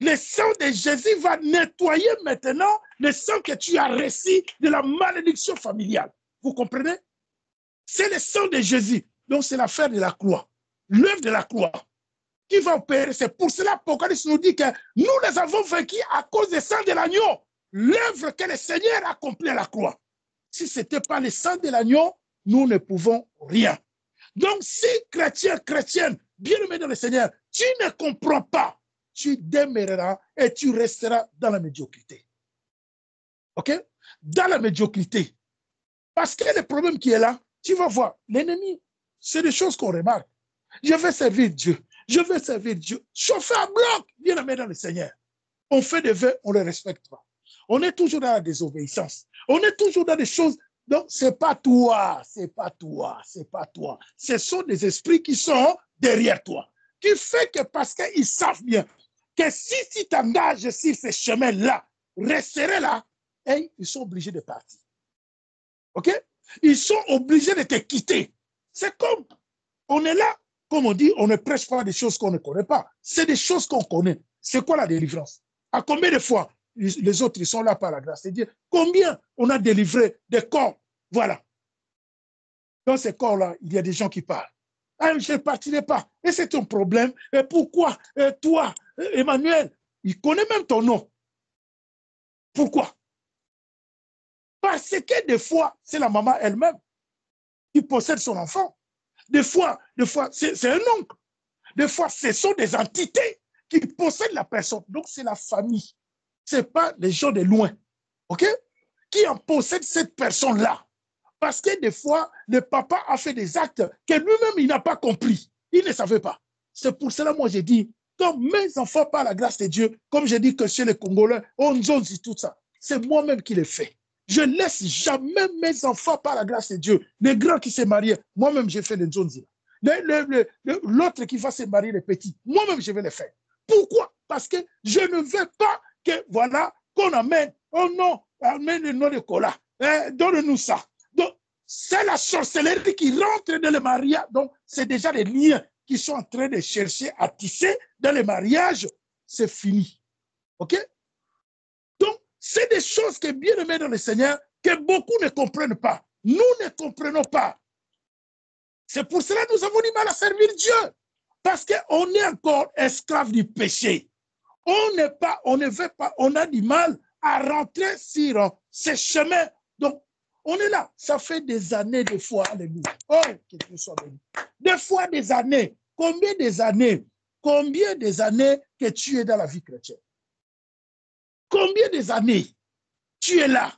Le sang de Jésus va nettoyer maintenant le sang que tu as reçu de la malédiction familiale. Vous comprenez? C'est le sang de Jésus. Donc, c'est l'affaire de la croix. L'œuvre de la croix qui va opérer. C'est pour cela qu'Apocalypse nous dit que nous les avons vaincus à cause du sang de l'agneau. L'œuvre que le Seigneur a accomplie à la croix. Si ce n'était pas le sang de l'agneau, nous ne pouvons rien. Donc, si chrétien, chrétienne, bien-aimé dans le Seigneur, tu ne comprends pas, tu demeureras et tu resteras dans la médiocrité. OK? Dans la médiocrité. Parce que le problème qui est là, tu vas voir, l'ennemi, c'est des choses qu'on remarque. Je vais servir Dieu. Je vais servir Dieu. Chauffer à bloc, bien-aimé dans le Seigneur. On fait des vœux, on ne les respecte pas. On est toujours dans la désobéissance. On est toujours dans des choses. Donc, ce n'est pas toi, c'est pas toi, c'est pas toi. Ce sont des esprits qui sont derrière toi. Qui fait que parce qu'ils savent bien que si tu t'engages sur ce chemin-là, resterai là, et ils sont obligés de partir. OK? Ils sont obligés de te quitter. C'est comme, on est là, comme on dit, on ne prêche pas des choses qu'on ne connaît pas. C'est des choses qu'on connaît. C'est quoi la délivrance? À combien de fois les autres, ils sont là par la grâce de Dieu? Combien on a délivré des corps? Voilà. Dans ces corps-là, il y a des gens qui parlent. Ah, je ne partirai pas. Et c'est ton problème. Et pourquoi? Et toi, Emmanuel, il connaît même ton nom. Pourquoi? Parce que des fois, c'est la maman elle-même qui possède son enfant. Des fois c'est un oncle. Des fois, ce sont des entités qui possèdent la personne. Donc, c'est la famille. Ce n'est pas les gens de loin. OK? Qui en possèdent cette personne-là. Parce que des fois, le papa a fait des actes que lui-même, il n'a pas compris. Il ne savait pas. C'est pour cela, moi, j'ai dit, quand mes enfants, par la grâce de Dieu, comme j'ai dit que chez les Congolais, on dit tout ça, c'est moi-même qui le fais. Je ne laisse jamais mes enfants, par la grâce de Dieu, les grands qui s'est mariés, moi-même, j'ai fait les Nzonzi. L'autre qui va se marier, les petits, moi-même, je vais le faire. Pourquoi? Parce que je ne veux pas que, voilà, qu'on amène, oh non, amène le nom de Kola, donne-nous ça. Donc, c'est la sorcellerie qui rentre dans le mariage. Donc, c'est déjà les liens qui sont en train de chercher à tisser dans le mariage. C'est fini. OK? Donc, c'est des choses que bien aimées dans le Seigneur, que beaucoup ne comprennent pas. Nous ne comprenons pas. C'est pour cela que nous avons du mal à servir Dieu. Parce qu'on est encore esclave du péché. On ne veut pas, on a du mal à rentrer sur ce chemin Donc, on est là. Ça fait des années, des fois. Alléluia. Oh, que Dieu soit béni. Des fois, des années. Combien des années que tu es dans la vie chrétienne? Combien des années tu es là,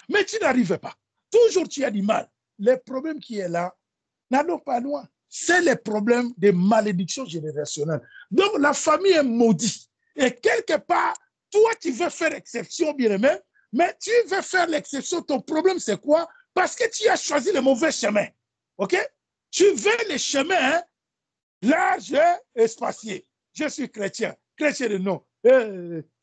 mais tu n'arrives pas. Toujours tu as du mal. Les problèmes qui est là n'allons pas loin. C'est les problèmes de malédiction générationnelle. Donc la famille est maudite. Et quelque part, toi tu veux faire exception, bien aimé, mais tu veux faire l'exception. Ton problème c'est quoi? Parce que tu as choisi le mauvais chemin. OK? Tu veux le chemin large et espacieux. Je suis chrétien. Chrétien de nom.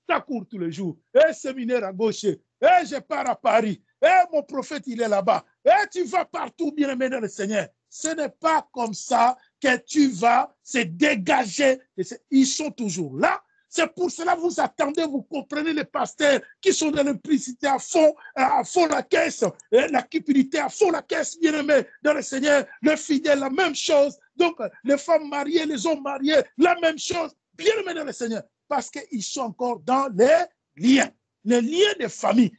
Ça court tous les jours. Séminaire à gauche. Je pars à Paris. Mon prophète, il est là-bas. Tu vas partout, bien aimé dans le Seigneur. Ce n'est pas comme ça que tu vas se dégager. Ils sont toujours là. C'est pour cela que vous attendez, vous comprenez les pasteurs qui sont dans l'implicité à fond la caisse, la cupidité à fond la caisse, bien aimé dans le Seigneur, le fidèle, la même chose. Donc, les femmes mariées, les hommes mariés, la même chose, bien aimé dans le Seigneur, parce qu'ils sont encore dans les liens de famille,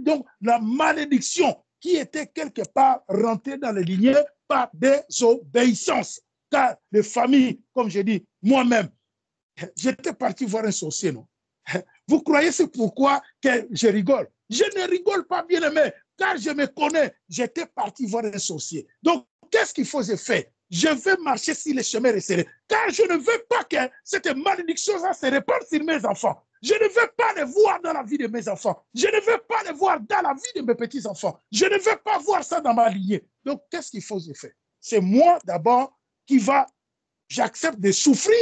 donc la malédiction qui était quelque part rentrée dans les lignées par désobéissance. Car les familles, comme je dis, moi-même, j'étais parti voir un sorcier, non? Vous croyez c'est pourquoi que je rigole? Je ne rigole pas, bien aimé, car je me connais. J'étais parti voir un sorcier. Donc, qu'est-ce qu'il faut que je fasse? Je vais marcher sur les chemins resserrés, car je ne veux pas que cette malédiction se répande sur mes enfants. Je ne veux pas les voir dans la vie de mes enfants. Je ne veux pas les voir dans la vie de mes petits-enfants. Je ne veux pas voir ça dans ma lignée. Donc, qu'est-ce qu'il faut que je fasse? C'est moi d'abord qui j'accepte de souffrir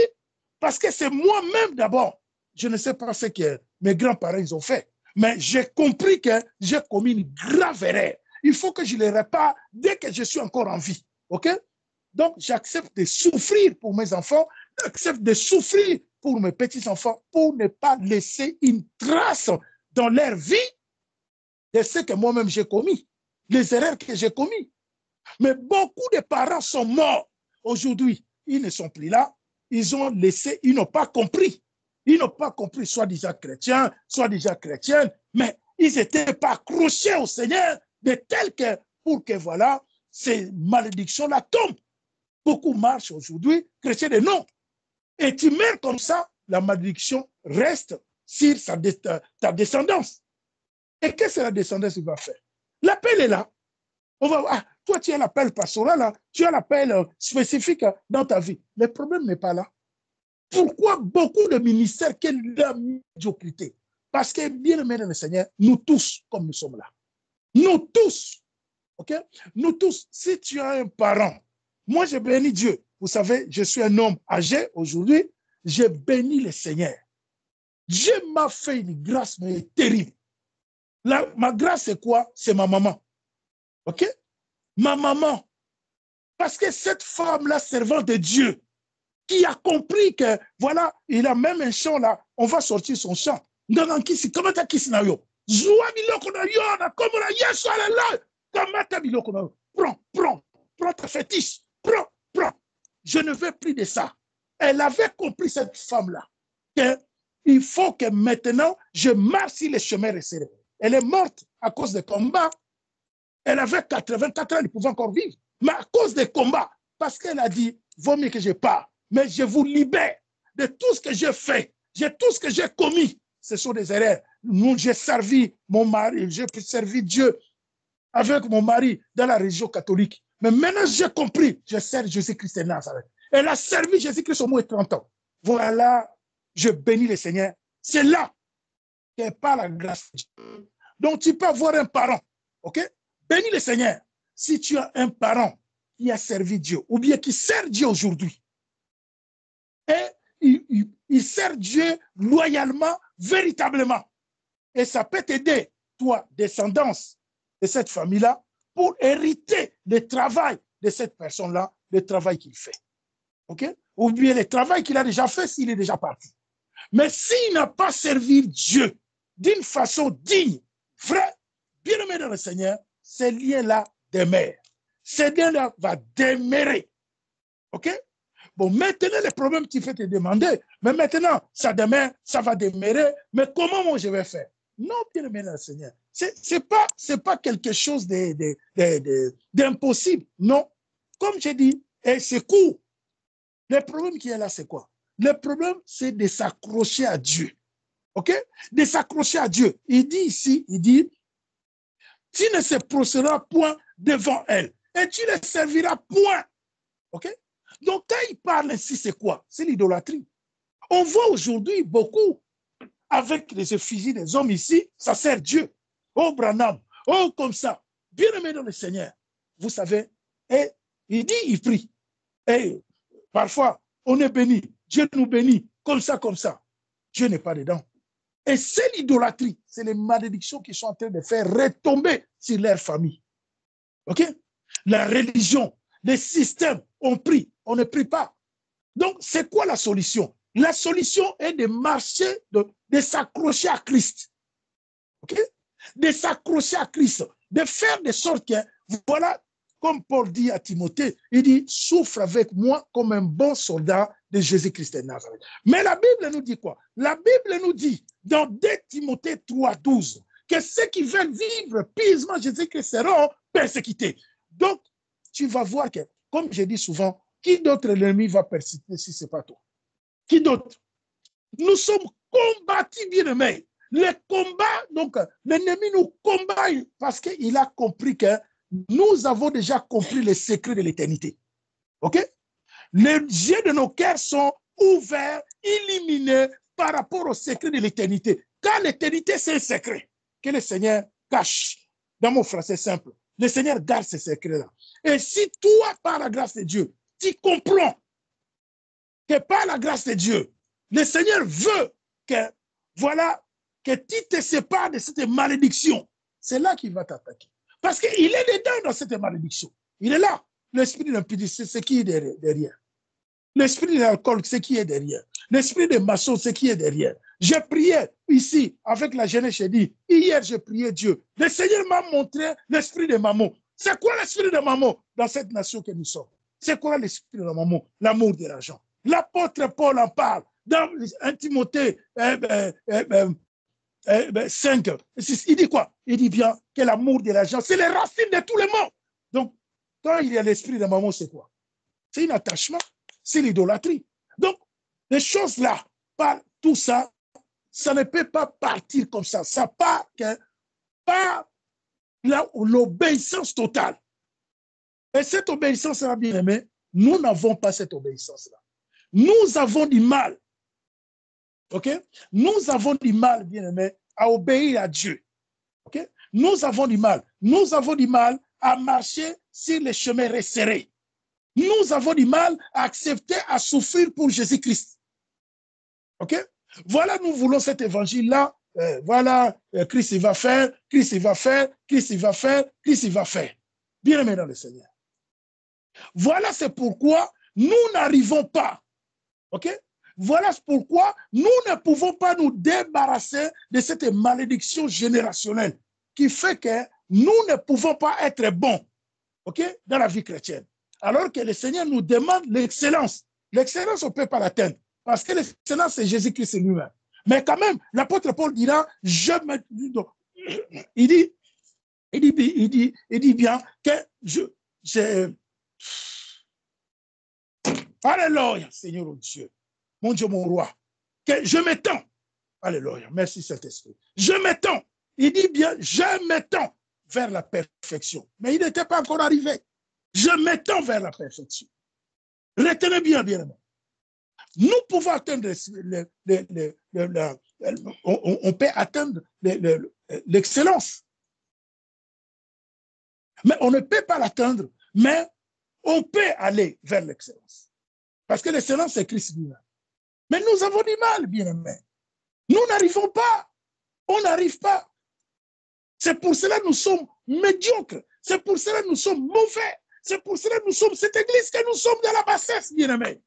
parce que c'est moi-même d'abord. Je ne sais pas ce que mes grands-parents ont fait, mais j'ai compris que j'ai commis une grave erreur. Il faut que je les répare dès que je suis encore en vie. OK? Donc, j'accepte de souffrir pour mes enfants, j'accepte de souffrir pour mes petits-enfants pour ne pas laisser une trace dans leur vie de ce que moi-même j'ai commis, les erreurs que j'ai commises. Mais beaucoup de parents sont morts aujourd'hui. Ils ne sont plus là. Ils ont laissé, ils n'ont pas compris. Ils n'ont pas compris, soit déjà chrétiens, soit déjà chrétiennes, mais ils n'étaient pas accrochés au Seigneur de tel que, pour que voilà, ces malédictions-là tombent. Beaucoup marchent aujourd'hui, chrétiens de non. Et tu meurs comme ça, la malédiction reste sur ta descendance. Et qu'est-ce que la descendance va faire? L'appel est là. On va voir, toi tu as l'appel pastoral, là, tu as l'appel spécifique dans ta vie. Le problème n'est pas là. Pourquoi beaucoup de ministères, quelle la médiocrité? Parce que, bien aimé dans le Seigneur, nous tous, comme nous sommes là, nous tous, ok? Nous tous, si tu as un parent, moi je bénis Dieu. Vous savez, je suis un homme âgé aujourd'hui, je bénis le Seigneur. Dieu m'a fait une grâce mais terrible. Ma grâce, c'est quoi? C'est ma maman. Ok? Ma maman. Parce que cette femme-là, servante de Dieu, qui a compris que, voilà, il a même un chant là, on va sortir son chant. Comment tu as prends ta fétiche, prends. Je ne veux plus de ça. Elle avait compris, cette femme-là, qu'il faut que maintenant, je marche sur les chemins resserrés. Elle est morte à cause des combats. Elle avait 84 ans, elle pouvait encore vivre. Mais à cause des combats, parce qu'elle a dit, vaut mieux que je parte, mais je vous libère de tout ce que j'ai fait, tout ce que j'ai commis. Ce sont des erreurs. Nous, j'ai servi mon mari, j'ai servi Dieu avec mon mari dans la religion catholique. Mais maintenant, j'ai compris, je sers Jésus-Christ de Nazareth. Elle a servi Jésus-Christ au moins 30 ans. Voilà, je bénis le Seigneur. C'est là qu'elle parle la grâce de Dieu. Donc, tu peux avoir un parent, ok? Bénis le Seigneur. Si tu as un parent qui a servi Dieu, ou bien qui sert Dieu aujourd'hui, et il sert Dieu loyalement, véritablement, et ça peut t'aider, toi, descendance de cette famille-là, pour hériter le travail de cette personne-là, le travail qu'il fait. OK? Ou bien le travail qu'il a déjà fait s'il est déjà parti. Mais s'il n'a pas servi Dieu d'une façon digne, vraie, bien aimé dans le Seigneur, ces liens-là demeurent. Ces liens-là vont demeurer. OK? Bon, maintenant, le problème, tu fais te demander, mais maintenant, ça demeure, ça va demeurer, mais comment moi je vais faire? Non, bien-aimé dans le Seigneur. C'est pas quelque chose d'impossible. Non. Comme j'ai dit, c'est court. Le problème qui est là, c'est quoi? Le problème, c'est de s'accrocher à Dieu. OK? De s'accrocher à Dieu. Il dit ici, il dit, tu ne se prosterneras point devant elle et tu ne serviras point. OK? Donc, quand il parle ici, c'est quoi? C'est l'idolâtrie. On voit aujourd'hui beaucoup avec les effigies des hommes ici, ça sert Dieu. Oh, Branham, oh, comme ça. Bien aimé dans le Seigneur. Vous savez, et il dit, il prie. Et parfois, on est béni. Dieu nous bénit, comme ça, comme ça. Dieu n'est pas dedans. Et c'est l'idolâtrie, c'est les malédictions qui sont en train de faire retomber sur leur famille. OK? La religion, les systèmes, on prie, on ne prie pas. Donc, c'est quoi la solution? La solution est de marcher, de s'accrocher à Christ. OK? De s'accrocher à Christ, de faire de sorte que, voilà, comme Paul dit à Timothée, il dit, souffre avec moi comme un bon soldat de Jésus-Christ de Nazareth. Mais la Bible nous dit quoi? La Bible nous dit, dans 2 Timothée 3,12, que ceux qui veulent vivre pieusement Jésus-Christ seront persécutés. Donc, tu vas voir que, comme je dis souvent, qui d'autre l'ennemi va persécuter si ce n'est pas toi? Qui d'autre? Nous sommes combattus, bien-aimés. Le combat, donc, l'ennemi nous combat parce qu'il a compris que nous avons déjà compris les secrets de l'éternité. OK? Les yeux de nos cœurs sont ouverts, illuminés par rapport aux secrets de l'éternité. Car l'éternité, c'est un secret que le Seigneur cache. Dans mon français simple, le Seigneur garde ces secrets-là. Et si toi, par la grâce de Dieu, tu comprends que par la grâce de Dieu, le Seigneur veut que, voilà, que tu te sépares de cette malédiction, c'est là qu'il va t'attaquer. Parce qu'il est dedans dans cette malédiction. Il est là. L'esprit d'impudicité, c'est qui est derrière. L'esprit de l'alcool, c'est qui est derrière. L'esprit de maçon, c'est qui est derrière. J'ai prié ici avec la jeunesse, j'ai dit, hier j'ai prié Dieu. Le Seigneur m'a montré l'esprit de maman. C'est quoi l'esprit de maman dans cette nation que nous sommes? C'est quoi l'esprit de maman? L'amour de l'argent. L'apôtre Paul en parle dans 1 Timothée 5. Il dit quoi? Il dit bien que l'amour de l'argent, c'est les racines de tous les maux. Donc, quand il y a l'esprit de maman, c'est quoi? C'est un attachement, c'est l'idolâtrie. Donc, les choses là, par tout ça, ça ne peut pas partir comme ça. Ça part que par l'obéissance totale. Et cette obéissance-là, bien aimé, nous n'avons pas cette obéissance-là. Nous avons du mal, ok? Nous avons du mal, bien aimé, à obéir à Dieu, ok? Nous avons du mal. Nous avons du mal à marcher sur les chemins resserrés. Nous avons du mal à accepter, à souffrir pour Jésus-Christ. Ok? Voilà, nous voulons cet évangile-là. Voilà, Christ il va faire, Christ il va faire, Christ il va faire, Christ il va faire. Bien aimé dans le Seigneur. Voilà, c'est pourquoi nous n'arrivons pas. Ok? Voilà pourquoi nous ne pouvons pas nous débarrasser de cette malédiction générationnelle qui fait que nous ne pouvons pas être bons, ok, dans la vie chrétienne. Alors que le Seigneur nous demande l'excellence. L'excellence, on ne peut pas l'atteindre parce que l'excellence, c'est Jésus-Christ lui-même. Mais quand même, l'apôtre Paul dira, il dit bien que Alléluia, Seigneur mon Dieu, mon Dieu, mon roi, que je m'étends. Alléluia, merci Saint-Esprit. Je m'étends. Il dit bien, je m'étends vers la perfection. Mais il n'était pas encore arrivé. Je m'étends vers la perfection. Retenez bien, bien aimé. Nous pouvons atteindre, on peut atteindre l'excellence. Mais on ne peut pas l'atteindre, mais on peut aller vers l'excellence. Parce que l'excellence, c'est Christ lui-même. Mais nous avons du mal, bien aimé. Nous n'arrivons pas. On n'arrive pas. C'est pour cela que nous sommes médiocres. C'est pour cela que nous sommes mauvais. C'est pour cela que nous sommes cette église que nous sommes dans la bassesse, bien aimé.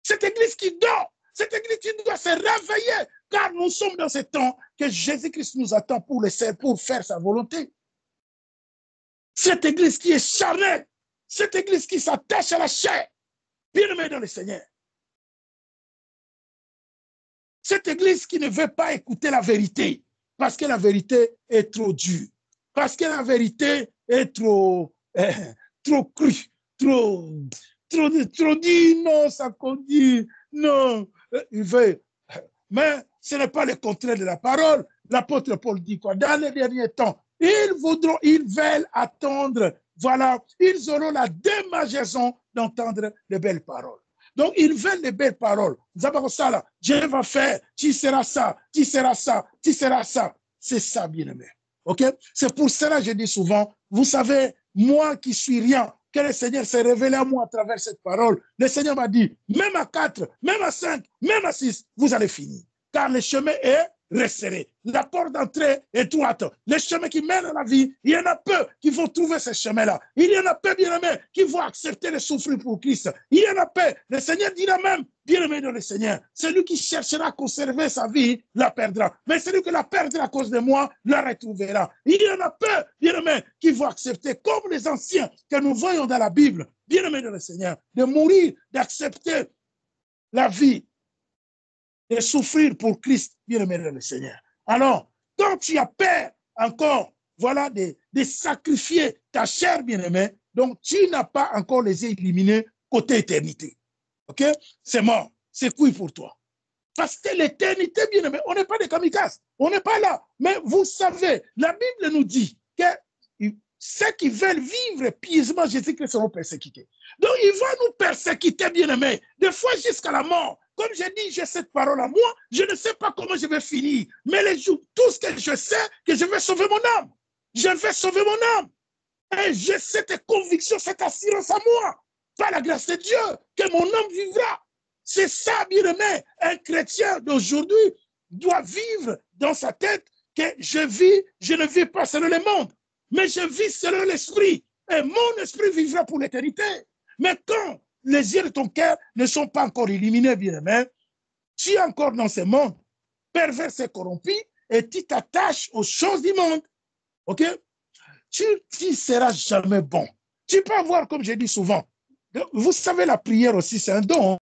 Cette église qui dort, cette église qui doit se réveiller, car nous sommes dans ce temps que Jésus-Christ nous attend pour faire sa volonté. Cette église qui est charnelle, cette église qui s'attache à la chair, bien aimé dans le Seigneur. Cette église qui ne veut pas écouter la vérité, Parce que la vérité est trop dure. Parce que la vérité est trop crue, trop dit, non, ça dit, non. Il veut. Mais ce n'est pas le contraire de la parole. L'apôtre Paul dit quoi? Dans les derniers temps, ils veulent attendre, voilà, ils auront la démangeaison d'entendre les belles paroles. Donc, ils veulent les belles paroles. Ça, là, Dieu va faire, tu seras ça, tu seras ça, tu seras ça. C'est ça, bien-aimé. OK? C'est pour cela que je dis souvent, vous savez, moi qui suis rien, que le Seigneur s'est révélé à moi à travers cette parole. Le Seigneur m'a dit, même à 4, même à 5, même à 6, vous allez finir. Car le chemin est resserré. La porte d'entrée est étroite. Les chemins qui mènent à la vie, il y en a peu qui vont trouver ce chemin-là. Il y en a peu, bien-aimés, qui vont accepter de souffrir pour Christ. Il y en a peu. Le Seigneur dira même, bien-aimé dans le Seigneur, celui qui cherchera à conserver sa vie, la perdra. Mais celui qui la perdra à cause de moi, la retrouvera. Il y en a peu, bien-aimés, qui vont accepter, comme les anciens que nous voyons dans la Bible, bien-aimé dans le Seigneur, de mourir, d'accepter la vie, de souffrir pour Christ, bien-aimé dans le Seigneur. Alors, quand tu as peur encore, voilà, de sacrifier ta chair, bien-aimé, donc tu n'as pas encore les yeux illuminés côté éternité. OK? C'est mort. C'est cuit pour toi. Parce que l'éternité, bien-aimé, on n'est pas des kamikazes. On n'est pas là. Mais vous savez, la Bible nous dit que ceux qui veulent vivre pieusement Jésus-Christ seront persécutés. Donc, il va nous persécuter, bien-aimé, des fois jusqu'à la mort. Comme j'ai dit, j'ai cette parole à moi, je ne sais pas comment je vais finir. Mais les jours, tout ce que je sais, que je vais sauver mon âme. Je vais sauver mon âme. Et j'ai cette conviction, cette assurance à moi, par la grâce de Dieu, que mon âme vivra. C'est ça, bien-aimé. Un chrétien d'aujourd'hui doit vivre dans sa tête que je ne vis pas selon le monde, mais je vis selon l'esprit. Et mon esprit vivra pour l'éternité. Mais quand les yeux de ton cœur ne sont pas encore illuminés, bien-aimé, tu es encore dans ce monde pervers et corrompu et tu t'attaches aux choses du monde. OK? Tu ne seras jamais bon. Tu peux avoir, comme je dis souvent, vous savez, la prière aussi, c'est un don.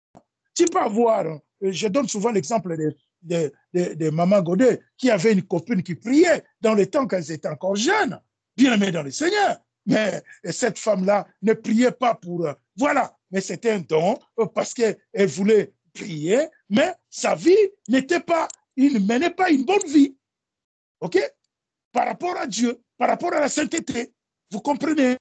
Tu peux avoir, je donne souvent l'exemple de Maman Godet, qui avait une copine qui priait dans le temps qu'elles étaient encore jeunes, bien aimées dans le Seigneur. Mais cette femme-là ne priait pas pour... voilà, mais c'était un don parce qu'elle voulait prier, mais sa vie n'était pas, il ne menait pas une bonne vie. OK? Par rapport à Dieu, par rapport à la sainteté. Vous comprenez?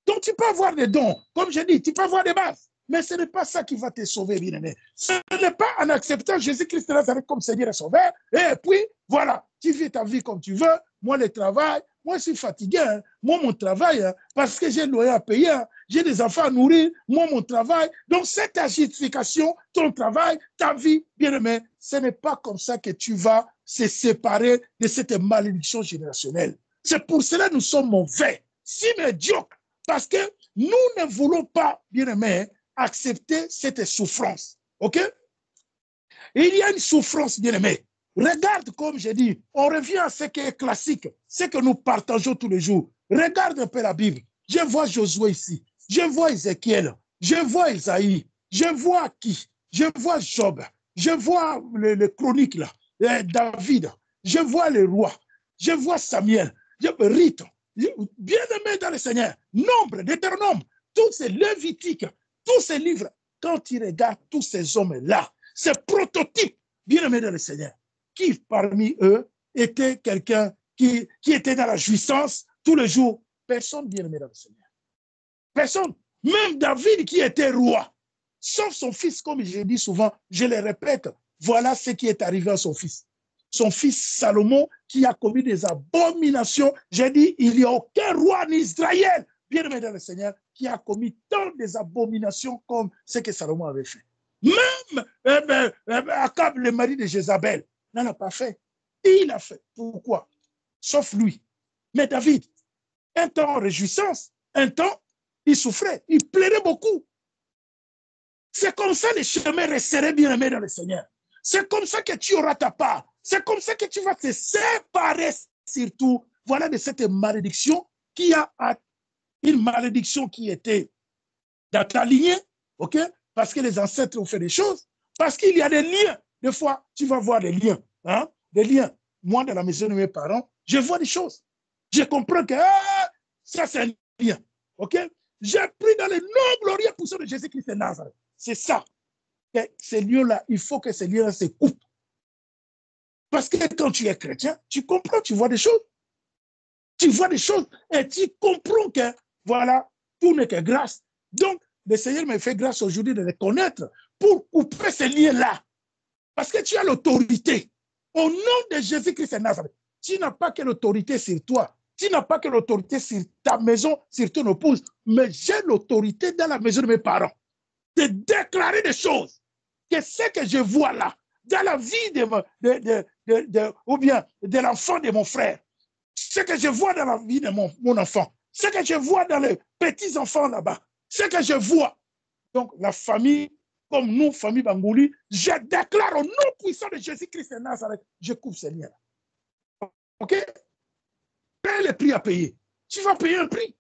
Donc, tu peux avoir des dons. Comme je dis, tu peux avoir des bases. Mais ce n'est pas ça qui va te sauver, bien-aimé. Ce n'est pas en acceptant Jésus-Christ de Nazareth comme Seigneur et Sauveur. Et puis, voilà, tu vis ta vie comme tu veux. Moi, le travail, moi, je suis fatigué. Hein. Moi, mon travail, hein, parce que j'ai le loyer à payer. Hein. J'ai des enfants à nourrir. Moi, mon travail. Donc, cette agitation, ton travail, ta vie, bien-aimé, ce n'est pas comme ça que tu vas se séparer de cette malédiction générationnelle. C'est pour cela que nous sommes mauvais, si médiocres. Parce que nous ne voulons pas, bien-aimés, accepter cette souffrance. OK? Il y a une souffrance, bien-aimé. Regarde, comme j'ai dit, on revient à ce qui est classique, ce que nous partageons tous les jours. Regarde un peu la Bible. Je vois Josué ici. Je vois Ézéchiel. Je vois Isaïe. Je vois qui? Je vois Job. Je vois les chroniques, là. David. Je vois les rois. Je vois Samuel. Rite. Bien-aimé dans le Seigneur. Nombre, Deutéronome. Tous ces Lévitiques. Tous ces livres. Quand tu regardes tous ces hommes-là, ces prototypes, bien-aimés dans le Seigneur, qui parmi eux était quelqu'un qui était dans la jouissance tous les jours? Personne, bien-aimé dans le Seigneur. Personne. Même David qui était roi, sauf son fils, comme je dis souvent, je le répète, voilà ce qui est arrivé à son fils. Son fils Salomon qui a commis des abominations. J'ai dit, il n'y a aucun roi en Israël, bien-aimé dans le Seigneur, qui a commis tant des abominations comme ce que Salomon avait fait. Même Akab, le mari de Jézabel, n'en a pas fait. Et il a fait. Pourquoi? Sauf lui. Mais David, un temps en réjouissance, un temps, il souffrait, il plairait beaucoup. C'est comme ça les chemins resteraient bien-aimés dans le Seigneur. C'est comme ça que tu auras ta part. C'est comme ça que tu vas te séparer surtout, voilà, de cette malédiction qui a une malédiction qui était dans ta lignée, ok? Parce que les ancêtres ont fait des choses, parce qu'il y a des liens. Des fois, tu vas voir des liens, hein? Des liens. moi, dans la maison de mes parents, je vois des choses. Je comprends que ça, c'est un lien. OK? J'ai pris dans les noms glorieux puissants de Jésus-Christ de Nazareth. C'est ça. Et ces lieux-là, il faut que ces lieux-là se coupent. Parce que quand tu es chrétien, tu comprends, tu vois des choses. Tu vois des choses et tu comprends que, voilà, tout n'est que grâce. Donc, le Seigneur me fait grâce aujourd'hui de les connaître pour couper ces liens-là. Parce que tu as l'autorité. Au nom de Jésus-Christ de Nazareth, tu n'as pas que l'autorité sur toi. Tu n'as pas que l'autorité sur ta maison, sur ton épouse. Mais j'ai l'autorité dans la maison de mes parents. De déclarer des choses. Que ce que je vois là, dans la vie ou bien de l'enfant de mon frère, ce que je vois dans la vie de mon enfant, ce que je vois dans les petits-enfants là-bas, ce que je vois. Donc, la famille, comme nous, famille Bangouli, je déclare au nom puissant de Jésus-Christ de Nazareth, je coupe ces liens-là. OK? Quel est le prix à payer? Tu vas payer un prix.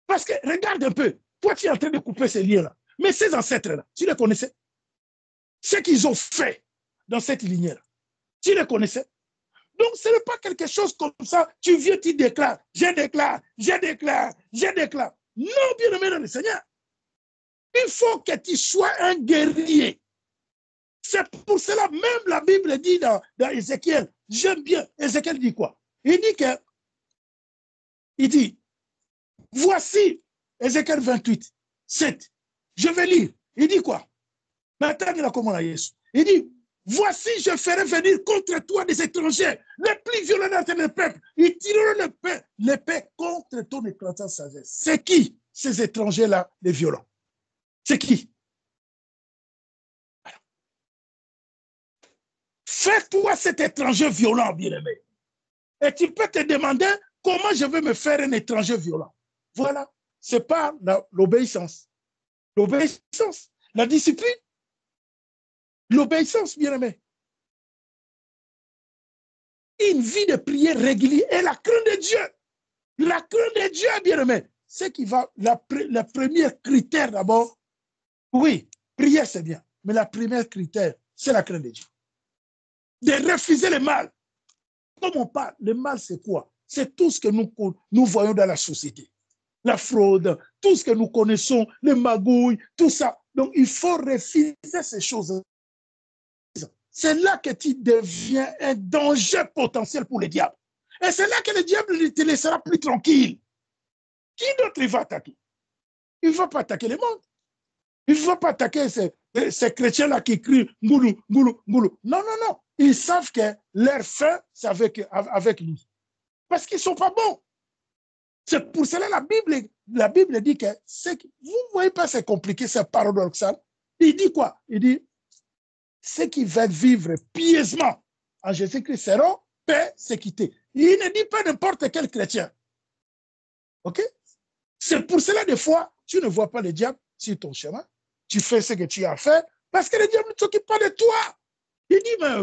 Parce que, regarde un peu, toi, tu es en train de couper ces liens-là. Mais ces ancêtres-là, tu les connaissais? Ce qu'ils ont fait dans cette lignée-là, tu les connaissais? Donc, ce n'est pas quelque chose comme ça, tu viens, tu déclares, je déclare, je déclare, je déclare. Non, bien-aimé dans le Seigneur. Il faut que tu sois un guerrier. C'est pour cela, même la Bible dit dans Ézéchiel, j'aime bien, Ézéchiel dit quoi? Il dit, voici, Ézéchiel 28, 7, je vais lire. Il dit quoi? Maintenant, il a comment la Jésus. Il dit, voici, je ferai venir contre toi des étrangers, les plus violents d'entre les peuples. Ils tireront l'épée contre ton éclatante sagesse. C'est qui, ces étrangers-là, les violents? C'est qui? Fais-toi cet étranger violent, bien-aimé. Et tu peux te demander comment je vais me faire un étranger violent. Voilà, c'est pas l'obéissance. L'obéissance, la discipline, l'obéissance, bien-aimé. Une vie de prière régulière et la crainte de Dieu. La crainte de Dieu, bien-aimé. C'est qui va, le premier critère d'abord, oui, prière c'est bien, mais la première critère, c'est la crainte de Dieu. De refuser le mal. Comme on parle, le mal c'est quoi? C'est tout ce que nous voyons dans la société. La fraude, tout ce que nous connaissons, les magouilles, tout ça. Donc il faut refuser ces choses. C'est là que tu deviens un danger potentiel pour le diable. Et c'est là que le diable ne te laissera plus tranquille. Qui d'autre il va attaquer? Il ne va pas attaquer le monde. Il ne va pas attaquer ces chrétiens-là qui crient Ngoulou, Ngoulou, Ngoulou. Non, non, non. Ils savent que leur fin, c'est avec lui. Parce qu'ils ne sont pas bons. C'est pour cela la Bible dit que vous ne voyez pas, c'est compliqué, c'est paradoxal. Il dit quoi? Il dit ceux qui veulent vivre pieusement en Jésus-Christ seront paix, sécurité. Il ne dit pas n'importe quel chrétien. OK? C'est pour cela, des fois, tu ne vois pas le diable sur ton chemin. Tu fais ce que tu as fait parce que le diable ne s'occupe pas de toi. Il dit, mais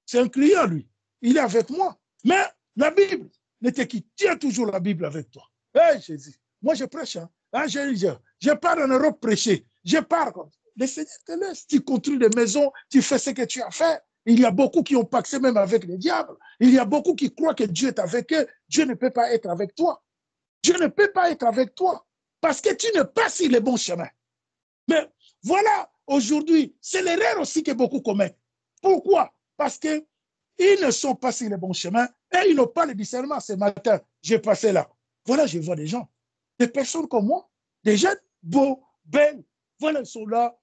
c'est un client, lui. Il est avec moi. Mais la Bible ne te quitte. Tu as toujours la Bible avec toi. Hé, Jésus, moi je prêche. Hein? Je pars en Europe prêcher. Je pars. Le Seigneur te laisse. Tu construis des maisons, tu fais ce que tu as fait. Il y a beaucoup qui ont pacté même avec le diable. Il y a beaucoup qui croient que Dieu est avec eux. Dieu ne peut pas être avec toi. Dieu ne peut pas être avec toi parce que tu n'es pas sur le bon chemin. Mais voilà, aujourd'hui, c'est l'erreur aussi que beaucoup commettent. Pourquoi? Parce qu'ils ne sont pas sur le bon chemin et ils n'ont pas le discernement. Ce matin, j'ai passé là. Voilà, je vois des gens, des personnes comme moi, des jeunes beaux, belles. Voilà, ils sont là.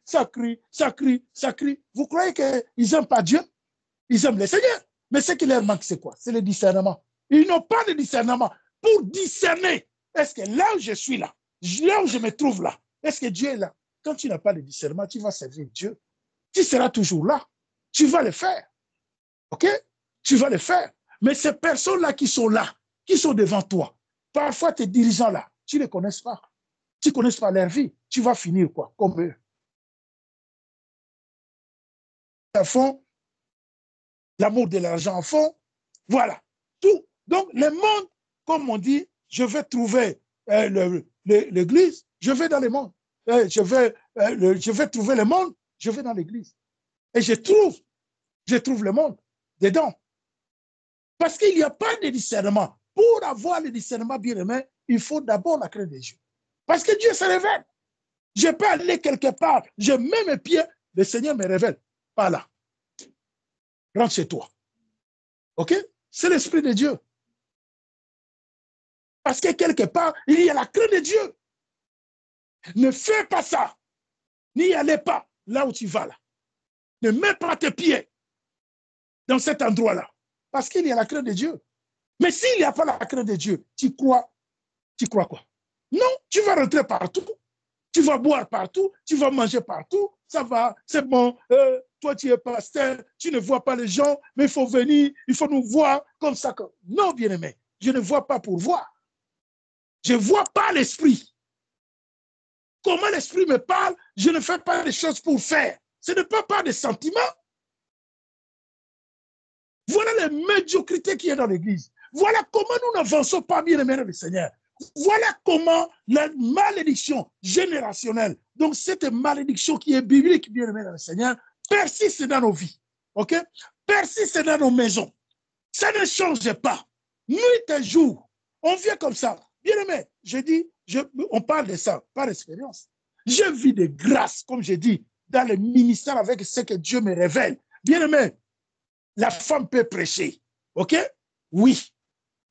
Ça crie, ça crie, ça crie. Vous croyez qu'ils n'aiment pas Dieu? Ils aiment le Seigneur. Mais ce qui leur manque, c'est quoi? C'est le discernement. Ils n'ont pas de discernement pour discerner. Est-ce que là où je suis là où je me trouve là, est-ce que Dieu est là? Quand tu n'as pas de discernement, tu vas servir Dieu. Tu seras toujours là. Tu vas le faire. OK? Tu vas le faire. Mais ces personnes-là qui sont devant toi, parfois tes dirigeants là, tu ne les connais pas. Tu ne connais pas leur vie. Tu vas finir quoi? Comme eux. À fond, l'amour de l'argent en fond. Voilà. Tout. Donc, le monde, comme on dit, je vais trouver l'église, je vais dans le monde. Je vais trouver le monde, je vais dans l'église. Et je trouve je trouve le monde dedans. Parce qu'il n'y a pas de discernement. Pour avoir le discernement bien aimé, il faut d'abord la crainte de Dieu. Parce que Dieu se révèle. Je peux aller quelque part, je mets mes pieds, le Seigneur me révèle. Pas là. Rentre chez toi. OK? C'est l'Esprit de Dieu. Parce que quelque part, il y a la crainte de Dieu. Ne fais pas ça. N'y allez pas là où tu vas là. Ne mets pas tes pieds dans cet endroit-là. Parce qu'il y a la crainte de Dieu. Mais s'il n'y a pas la crainte de Dieu, tu crois quoi? Non, tu vas rentrer partout. Tu vas boire partout, tu vas manger partout, ça va, c'est bon, toi tu es pasteur, tu ne vois pas les gens, mais il faut venir, il faut nous voir comme ça. Non, bien-aimé, je ne vois pas pour voir. Je ne vois pas l'esprit. Comment l'esprit me parle, je ne fais pas les choses pour faire. Ce n'est pas des sentiments. Voilà la médiocrité qui est dans l'église. Voilà comment nous n'avançons pas, bien-aimé dans le Seigneur. Voilà comment la malédiction générationnelle, donc cette malédiction qui est biblique, bien aimé dans le Seigneur, persiste dans nos vies, ok? Persiste dans nos maisons. Ça ne change pas. Nuit et jour, on vient comme ça. Bien aimé, je dis, on parle de ça par expérience. Je vis de grâce, comme je dis, dans le ministère avec ce que Dieu me révèle. Bien aimé, la femme peut prêcher, ok? Oui.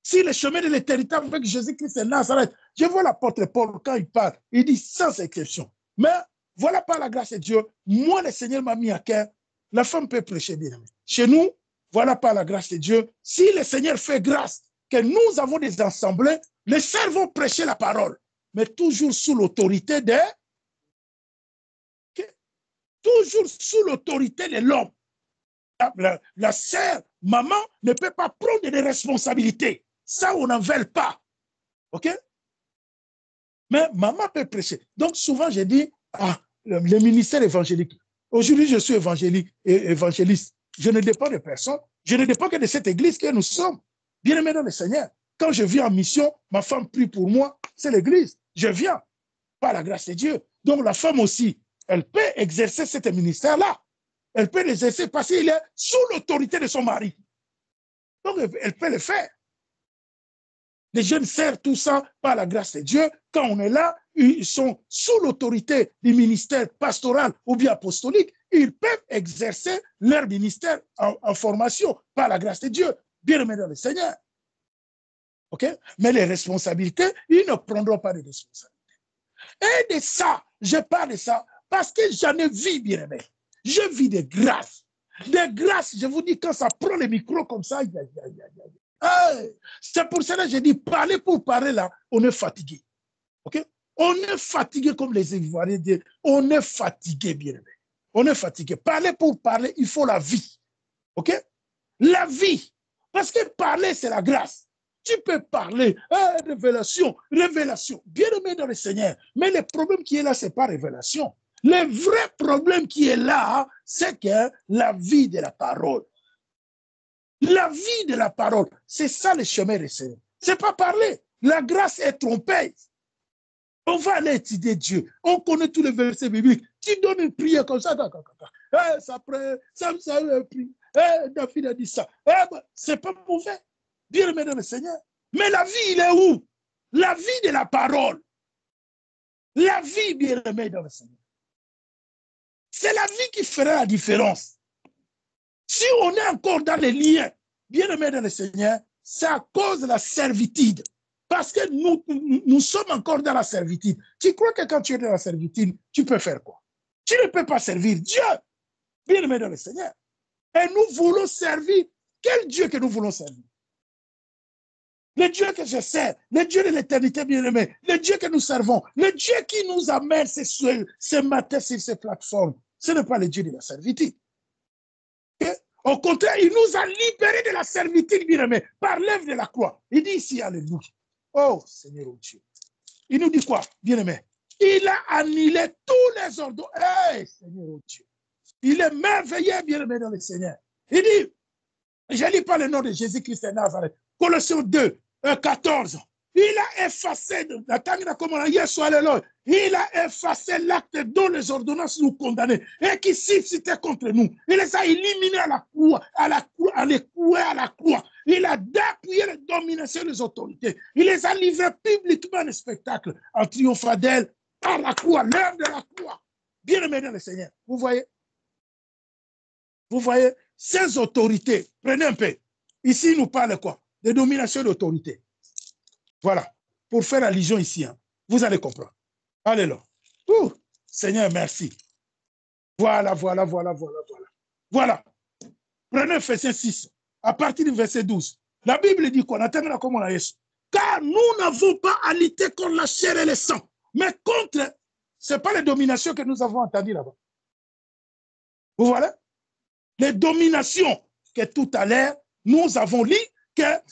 Si le chemin de l'éternité avec Jésus-Christ est Nazareth, je vois l'apôtre Paul quand il parle, il dit sans exception. Mais voilà par la grâce de Dieu, moi le Seigneur m'a mis à cœur, la femme peut prêcher bien aimé. Chez nous, voilà par la grâce de Dieu, si le Seigneur fait grâce, que nous avons des assemblées, les sœurs vont prêcher la parole, mais toujours sous l'autorité de... Toujours sous l'autorité de l'homme. La sœur, maman, ne peut pas prendre des responsabilités. Ça, on n'en veut pas. OK? Mais maman peut prêcher. Donc, souvent, j'ai dit, le ministère évangélique. Aujourd'hui, je suis évangéliste. Je ne dépends de personne. Je ne dépends que de cette église que nous sommes. Bien aimés dans le Seigneur. Quand je viens en mission, ma femme prie pour moi. C'est l'église. Je viens par la grâce de Dieu. Donc, la femme aussi, elle peut exercer ce ministère-là. Elle peut l'exercer parce qu'il est sous l'autorité de son mari. Donc, elle peut le faire. Les jeunes servent tout ça par la grâce de Dieu. Quand on est là, ils sont sous l'autorité du ministère pastoral ou bien apostolique. Ils peuvent exercer leur ministère en formation par la grâce de Dieu. Bien aimé dans le Seigneur. OK? Mais les responsabilités, ils ne prendront pas de responsabilités. Et de ça, je parle de ça parce que j'en ai vu, bien aimé. Je vis de grâce. De grâce, je vous dis, quand ça prend le micro comme ça, c'est pour cela que j'ai dit, parler pour parler là, on est fatigué. OK? On est fatigué comme les Ivoiriens disent. On est fatigué, bien aimé. On est fatigué. Parler pour parler, il faut la vie. OK? La vie. Parce que parler, c'est la grâce. Tu peux parler, révélation, révélation. Bien aimé dans le Seigneur. Mais le problème qui est là, ce n'est pas révélation. Le vrai problème qui est là, c'est que la vie de la parole. La vie de la parole, c'est ça le chemin du Seigneur. Ce n'est pas parler. La grâce est trompeuse. On va aller étudier Dieu. On connaît tous les versets bibliques. Tu donnes une prière comme ça. Ça prend, ça prie. David a dit ça. C'est pas mauvais. Bien aimé dans le Seigneur. Mais la vie, il est où? La vie de la parole. La vie, bien aimé dans le Seigneur. C'est la vie qui fera la différence. Si on est encore dans les liens, bien aimé dans le Seigneur, c'est à cause de la servitude. Parce que nous sommes encore dans la servitude. Tu crois que quand tu es dans la servitude, tu peux faire quoi? Tu ne peux pas servir Dieu, bien aimé dans le Seigneur. Et nous voulons servir. Quel Dieu que nous voulons servir? Le Dieu que je sers, le Dieu de l'éternité bien-aimé, le Dieu que nous servons, le Dieu qui nous amène ce matin sur ces plateformes, ce n'est pas le Dieu de la servitude. Au contraire, il nous a libérés de la servitude, bien-aimé, par l'œuvre de la croix. Il dit ici, alléluia. Oh, Seigneur oh Dieu. Il nous dit quoi, bien-aimé? Il a annulé tous les ordres. Hey, Seigneur oh Dieu. Il est merveilleux, bien-aimé dans le Seigneur. Il dit, je ne lis pas le nom de Jésus-Christ de Nazareth. Colossiens 2, 14. Il a effacé, il a effacé l'acte dont les ordonnances nous condamnaient et qui suscitait contre nous. Il les a éliminés à la croix, à la croix. Il a dépouillé les dominations des autorités. Il les a livrés publiquement en spectacle en triomphant d'elles par la croix, l'heure de la croix. Bien-aimé dans le Seigneur, vous voyez? Vous voyez, ces autorités, prenez un peu. Ici, il nous parle quoi? De domination d'autorité. Voilà. Pour faire allusion ici, hein, vous allez comprendre. Alléluia. Seigneur, merci. Voilà. Voilà. Prenez verset 6. À partir du verset 12. La Bible dit quoi? Car nous n'avons pas à lutter contre la chair et le sang, mais contre, ce n'est pas les dominations que nous avons entendues là-bas. Vous voyez? Les dominations que tout à l'heure, nous avons lu,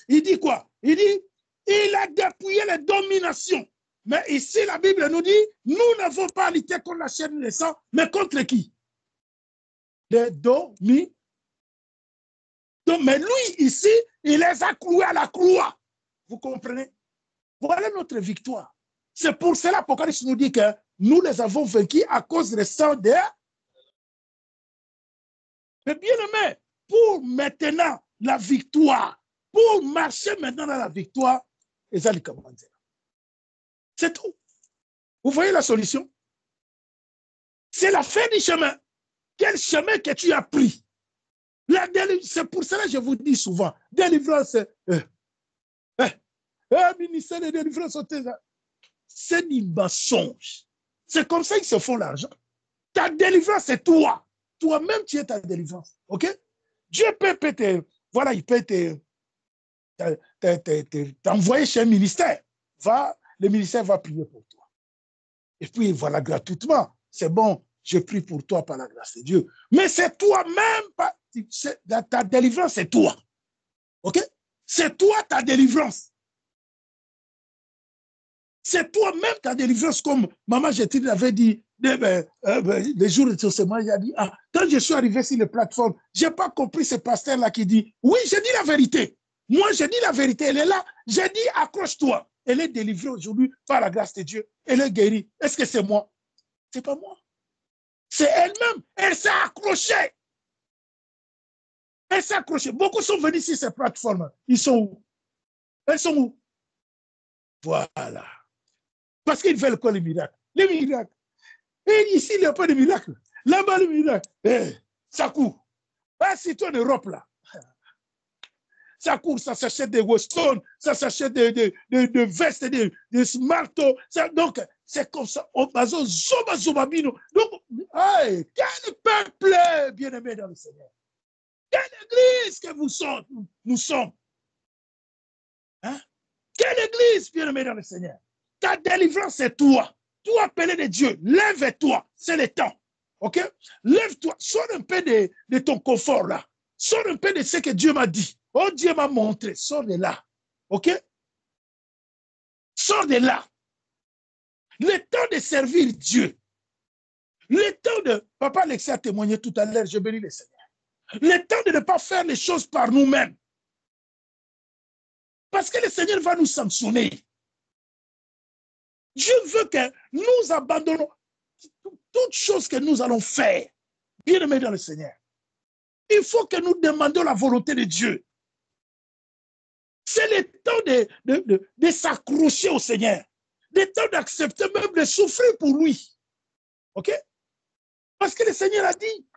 il dit quoi? Il dit, il a dépouillé les dominations. Mais ici, la Bible nous dit, nous n'avons pas à lutter contre la chair et le sang, mais contre qui? Les dominations. Mais lui, ici, il les a cloués à la croix. Vous comprenez? Voilà notre victoire. C'est pour cela l'Apocalypse nous dit que nous les avons vaincus à cause du sang de... Mais bien aimé, pour maintenant la victoire, pour marcher maintenant dans la victoire, c'est tout. Vous voyez la solution? C'est la fin du chemin. Quel chemin que tu as pris? C'est pour cela que je vous dis souvent, délivrance, ministère de délivrance, c'est du mensonge. C'est comme ça qu'ils se font l'argent. Ta délivrance, c'est toi. Toi-même, tu es ta délivrance. OK? Dieu peut voilà, il peut t'envoyer chez un ministère. Le ministère va prier pour toi. Et puis, voilà, gratuitement. C'est bon, je prie pour toi par la grâce de Dieu. Mais c'est toi-même, ta délivrance, c'est toi. OK? C'est toi ta délivrance. C'est toi-même ta délivrance, comme Maman Gétine avait dit les jours de ce mois, il a dit, quand je suis arrivé sur les plateformes, je n'ai pas compris ce pasteur-là qui dit, oui, j'ai dit la vérité. Moi, j'ai dit la vérité, elle est là. J'ai dit, accroche-toi. Elle est délivrée aujourd'hui par la grâce de Dieu. Elle est guérie. Est-ce que c'est moi? Ce n'est pas moi. C'est elle-même. Elle s'est accrochée. Elle s'est accrochée. Beaucoup sont venus sur ces plateformes. Ils sont où? Elles sont où? Voilà. Parce qu'ils veulent quoi, les miracles? Les miracles. Et ici, il n'y a pas de miracle. Là-bas, le miracle. Ça court. Si toi en Europe, là. Ça court, ça s'achète des Weston, ça s'achète des vestes, des marteaux. Donc, c'est comme ça. Donc, quel peuple bien-aimé dans le Seigneur. Quelle église que nous sommes. Hein? Quelle église bien-aimé dans le Seigneur. Ta délivrance, c'est toi. Toi, appelé de Dieu, lève-toi, c'est le temps. OK? Lève-toi, sors un peu de ton confort là. Sors un peu de ce que Dieu m'a dit. Oh, Dieu m'a montré, sors de là. OK? Sors de là. Le temps de servir Dieu. Le temps de... Papa Alexis a témoigné tout à l'heure, je bénis le Seigneur. Le temps de ne pas faire les choses par nous-mêmes. Parce que le Seigneur va nous sanctionner. Dieu veut que nous abandonnons toutes choses que nous allons faire, bien aimés dans le Seigneur. Il faut que nous demandions la volonté de Dieu. C'est le temps de s'accrocher au Seigneur. Le temps d'accepter même de souffrir pour lui. OK? Parce que le Seigneur a dit,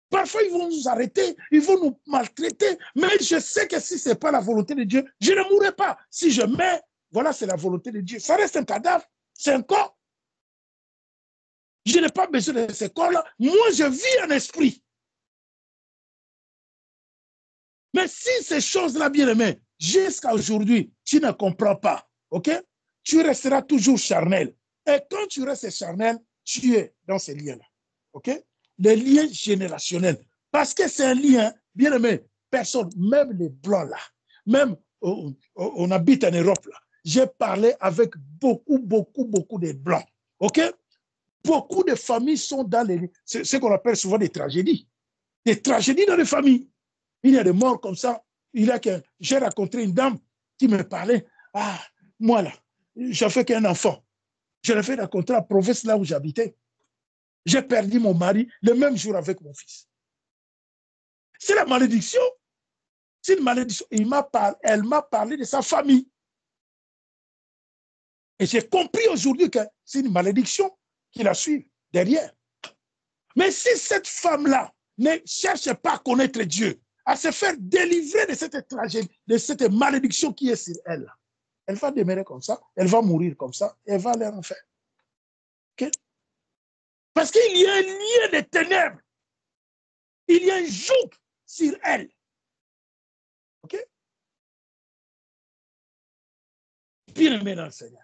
parfois ils vont nous arrêter, ils vont nous maltraiter, mais je sais que si ce n'est pas la volonté de Dieu, je ne mourrai pas. Si je meurs, voilà, c'est la volonté de Dieu. Ça reste un cadavre, c'est un corps. Je n'ai pas besoin de ce corps-là. Moi, je vis en esprit. Mais si ces choses-là, bien aimé, jusqu'à aujourd'hui, tu ne comprends pas, OK? Tu resteras toujours charnel. Et quand tu restes charnel, tu es dans ces liens-là, OK? Les liens générationnels. Parce que c'est un lien, bien aimé, personne, même les blancs là, même on habite en Europe là, j'ai parlé avec beaucoup de blancs, OK? Beaucoup de familles sont dans ce qu'on appelle souvent des tragédies. Des tragédies dans les familles. Il y a des morts comme ça. J'ai rencontré une dame qui me parlait. moi là, j'avais qu'un enfant. Je l'ai fait un contrat à province là où j'habitais. J'ai perdu mon mari le même jour avec mon fils. C'est la malédiction. C'est une malédiction. Elle m'a parlé de sa famille. Et j'ai compris aujourd'hui que c'est une malédiction qui la suit derrière. Mais si cette femme-là ne cherche pas à connaître Dieu, à se faire délivrer de cette tragédie, de cette malédiction qui est sur elle, elle va demeurer comme ça, elle va mourir comme ça, et elle va aller en enfer. Okay? Parce qu'il y a un lien de ténèbres. Il y a un joug sur elle. OK? Bien-aimé dans le Seigneur.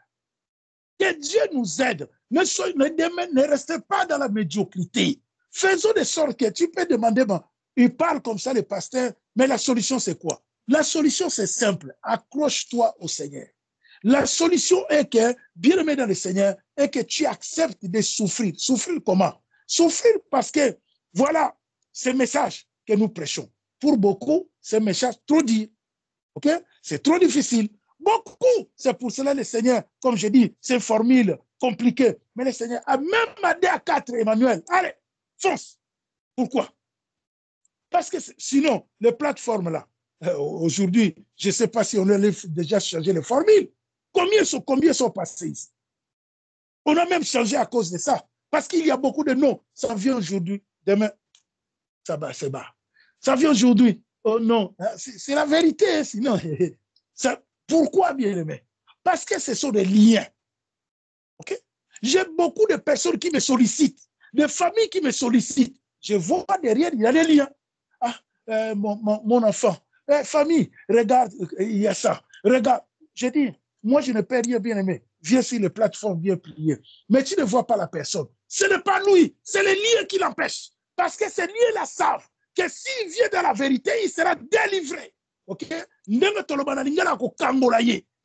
Que Dieu nous aide. Ne restez pas dans la médiocrité. Faisons de sorte que tu peux demander, bon, il parle comme ça, le pasteur, mais la solution, c'est quoi? La solution, c'est simple. Accroche-toi au Seigneur. La solution est que, bien-aimé dans le Seigneur, est que tu acceptes de souffrir. Souffrir comment? Souffrir parce que, voilà, ce message que nous prêchons. Pour beaucoup, c'est un message trop dur. OK? C'est trop difficile. Beaucoup. C'est pour cela le Seigneur, comme je dis, c'est une formule compliquée. Mais le Seigneur a même aidé à 4, Emmanuel. Allez, fonce. Pourquoi? Parce que sinon, les plateformes là, aujourd'hui, je ne sais pas si on a déjà changé les formules. Combien sont passés ici? On a même changé à cause de ça. Parce qu'il y a beaucoup de noms. Ça vient aujourd'hui, demain, ça va, c'est bas. Ça vient aujourd'hui. Oh non, c'est la vérité. Sinon, ça, pourquoi bien aimé? Parce que ce sont des liens. Okay? J'ai beaucoup de personnes qui me sollicitent, des familles qui me sollicitent. Je vois derrière, il y a des liens. Ah, mon enfant, famille, regarde, il y a ça. Regarde, je dis, moi je ne peux rien bien aimer. Viens sur les plateformes, viens prier. Mais tu ne vois pas la personne. Ce n'est pas lui, c'est les liens qui l'empêchent. Parce que ces liens-là savent que s'il vient dans la vérité, il sera délivré. Ok?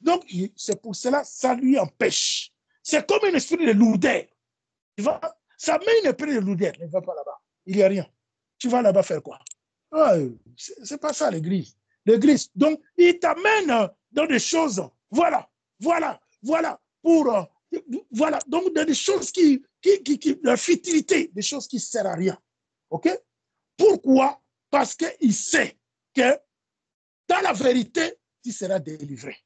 Donc, c'est pour cela, ça lui empêche. C'est comme un esprit de lourdeur. Tu vois? Ça met une esprit de lourdeur. Ne va pas là-bas. Il n'y a rien. Tu vas là-bas faire quoi? Ah, c'est pas ça l'église. L'église, donc, il t'amène dans des choses. Voilà. Pour, voilà. Donc, dans des choses la futilité, des choses qui ne servent à rien. OK? Pourquoi? Parce qu'il sait que dans la vérité, tu seras délivré.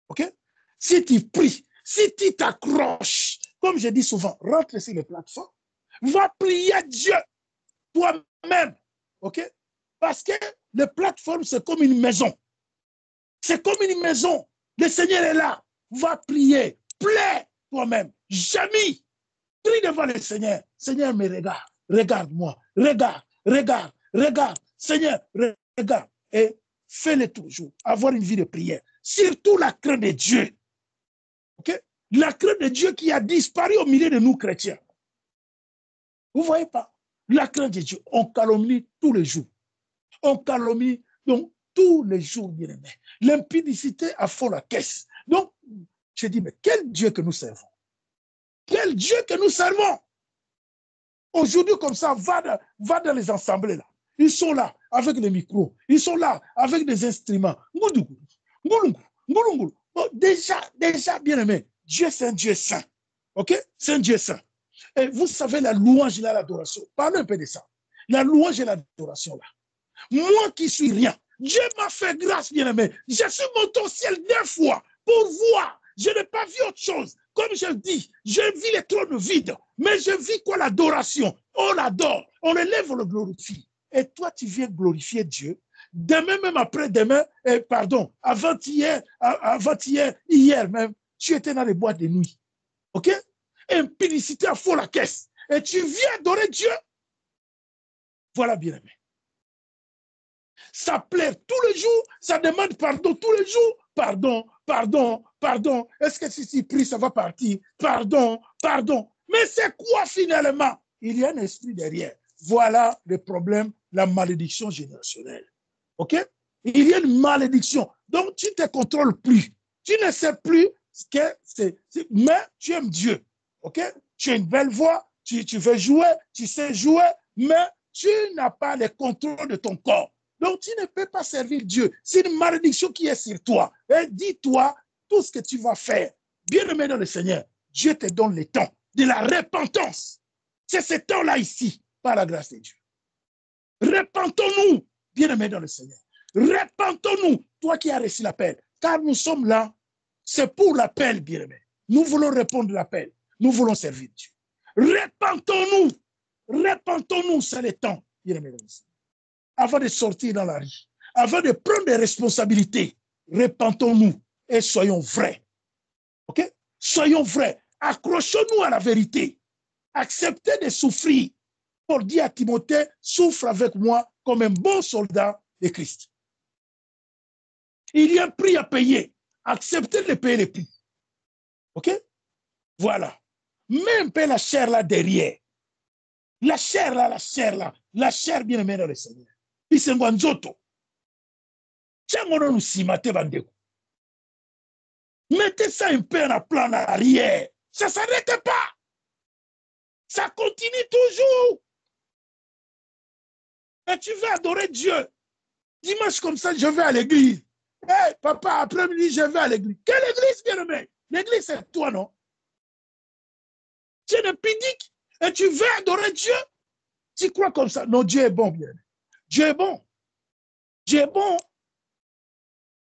OK? Si tu pries, si tu t'accroches, comme je dis souvent, rentre sur les plateformes, va prier Dieu toi-même. OK? Parce que les plateformes, c'est comme une maison. C'est comme une maison. Le Seigneur est là. Va prier. Plaît toi-même. Jamais. Prie devant le Seigneur. Seigneur, me regarde. Regarde-moi. Regarde. Seigneur, regarde. Et fais-le toujours. Avoir une vie de prière. Surtout la crainte de Dieu. OK? La crainte de Dieu qui a disparu au milieu de nous chrétiens. Vous ne voyez pas? La crainte de Dieu. On calomnie tous les jours. On calomnie donc tous les jours, bien aimé. L'impudicité a fond la caisse. Donc, je dis, mais quel Dieu que nous servons? Quel Dieu que nous servons? Aujourd'hui, comme ça, va dans les assemblées là. Ils sont là avec les micros. Ils sont là avec des instruments. Bon, déjà, bien aimé, Dieu c'est un Dieu saint. OK? C'est un Dieu saint. Et vous savez, la louange et l'adoration. Parlez un peu de ça. La louange et l'adoration là. Moi qui suis rien, Dieu m'a fait grâce, bien-aimé. Je suis monté au ciel 2 fois pour voir. Je n'ai pas vu autre chose. Comme je le dis, je vis les trônes vides. Mais je vis quoi? L'adoration. On l'adore. On l'élève, on le glorifie. Et toi, tu viens glorifier Dieu. Demain, même après-demain, avant-hier, hier même, tu étais dans les boîtes de nuit. OK? Impudicité à fond la caisse. Et tu viens adorer Dieu. Voilà, bien-aimé. Ça plaît tous les jours, ça demande pardon tous les jours. Pardon. Est-ce que si tu pries, ça va partir? Pardon. Mais c'est quoi finalement? Il y a un esprit derrière. Voilà le problème, la malédiction générationnelle. OK? Il y a une malédiction. Donc, tu ne te contrôles plus. Tu ne sais plus ce que c'est. Mais tu aimes Dieu. OK? Tu as une belle voix, tu veux jouer, tu sais jouer, mais tu n'as pas le contrôle de ton corps. Donc, tu ne peux pas servir Dieu. C'est une malédiction qui est sur toi. Et dis-toi, tout ce que tu vas faire, bien-aimé dans le Seigneur, Dieu te donne le temps de la repentance. C'est ce temps-là ici, par la grâce de Dieu. Repentons-nous, bien-aimé dans le Seigneur. Repentons-nous, toi qui as reçu l'appel, car nous sommes là, c'est pour l'appel, bien-aimé. Nous voulons répondre à l'appel, nous voulons servir Dieu. Repentons-nous, repentons-nous, c'est le temps, bien-aimé dans le Seigneur. Avant de sortir dans la rue, avant de prendre des responsabilités, repentons-nous et soyons vrais. Ok? Soyons vrais. Accrochons-nous à la vérité. Acceptez de souffrir. Paul dit à Timothée, souffre avec moi comme un bon soldat de Christ. Il y a un prix à payer. Acceptez de payer le prix. Ok? Voilà. Mets un peu la chair là derrière. La chair là, la chair là. La chair bien aimée dans le Seigneur. Isengwanzoto. Tiens-moi nous si maté bandeko. Mettez ça un peu en plan en arrière. Ça ne s'arrête pas. Ça continue toujours. Et tu veux adorer Dieu. Dimanche comme ça, je vais à l'église. Hey, papa, après-midi, je vais à l'église. Quelle église, bien-aimé? L'église, c'est toi, non? Tu es pudique et tu veux adorer Dieu. Tu crois comme ça? Non, Dieu est bon, bien. Dieu est bon. Dieu est bon.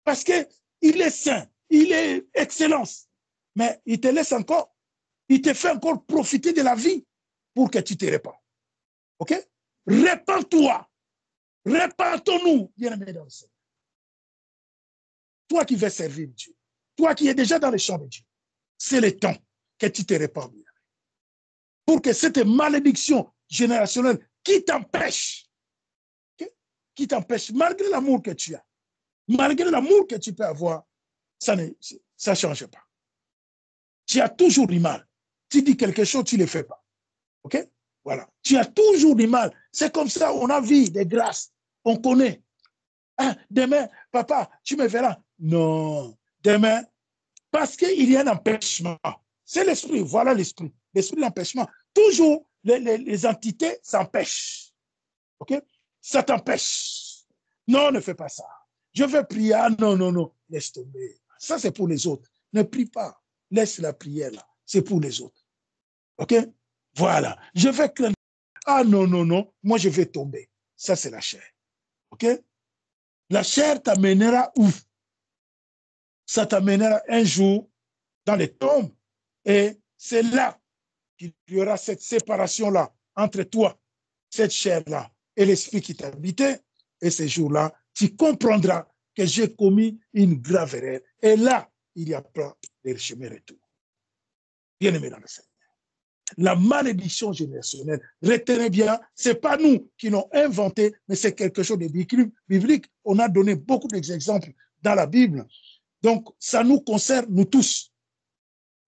Parce qu'il est saint. Il est excellence. Mais il te laisse encore. Il te fait encore profiter de la vie pour que tu te répands. OK? Répands-toi. Répentons-nous, bien-aimés dans le Seigneur. Toi qui veux servir Dieu. Toi qui es déjà dans le champ de Dieu. C'est le temps que tu te répands bien. Pour que cette malédiction générationnelle qui t'empêche, okay, qui t'empêche, malgré l'amour que tu as, malgré l'amour que tu peux avoir, ça ne change pas. Tu as toujours du mal. Tu dis quelque chose, tu ne le fais pas. OK? Voilà. Tu as toujours du mal. C'est comme ça, on a vu des grâces. On connaît. Ah, demain, papa, tu me verras. Non. Demain, parce qu'il y a un empêchement. C'est l'esprit. Voilà l'esprit. L'esprit d'empêchement. Toujours, les entités s'empêchent. OK? Ça t'empêche. Non, ne fais pas ça. Je vais prier. Ah, non, non, non. Laisse tomber. Ça, c'est pour les autres. Ne prie pas. Laisse la prière là. C'est pour les autres. OK? Voilà. Je vais craindre. Ah, non, non, non. Moi, je vais tomber. Ça, c'est la chair. OK? La chair t'amènera où? Ça t'amènera un jour dans les tombes. Et c'est là qu'il y aura cette séparation-là entre toi, cette chair-là, et l'esprit qui t'habitait. Et ce jour-là, tu comprendras que j'ai commis une grave erreur. Et là, il n'y a pas de chemin retour. Bien-aimé dans le Seigneur. La malédiction générationnelle, retenez bien, ce n'est pas nous qui l'avons inventé, mais c'est quelque chose de biblique. On a donné beaucoup d'exemples dans la Bible. Donc, ça nous concerne, nous tous.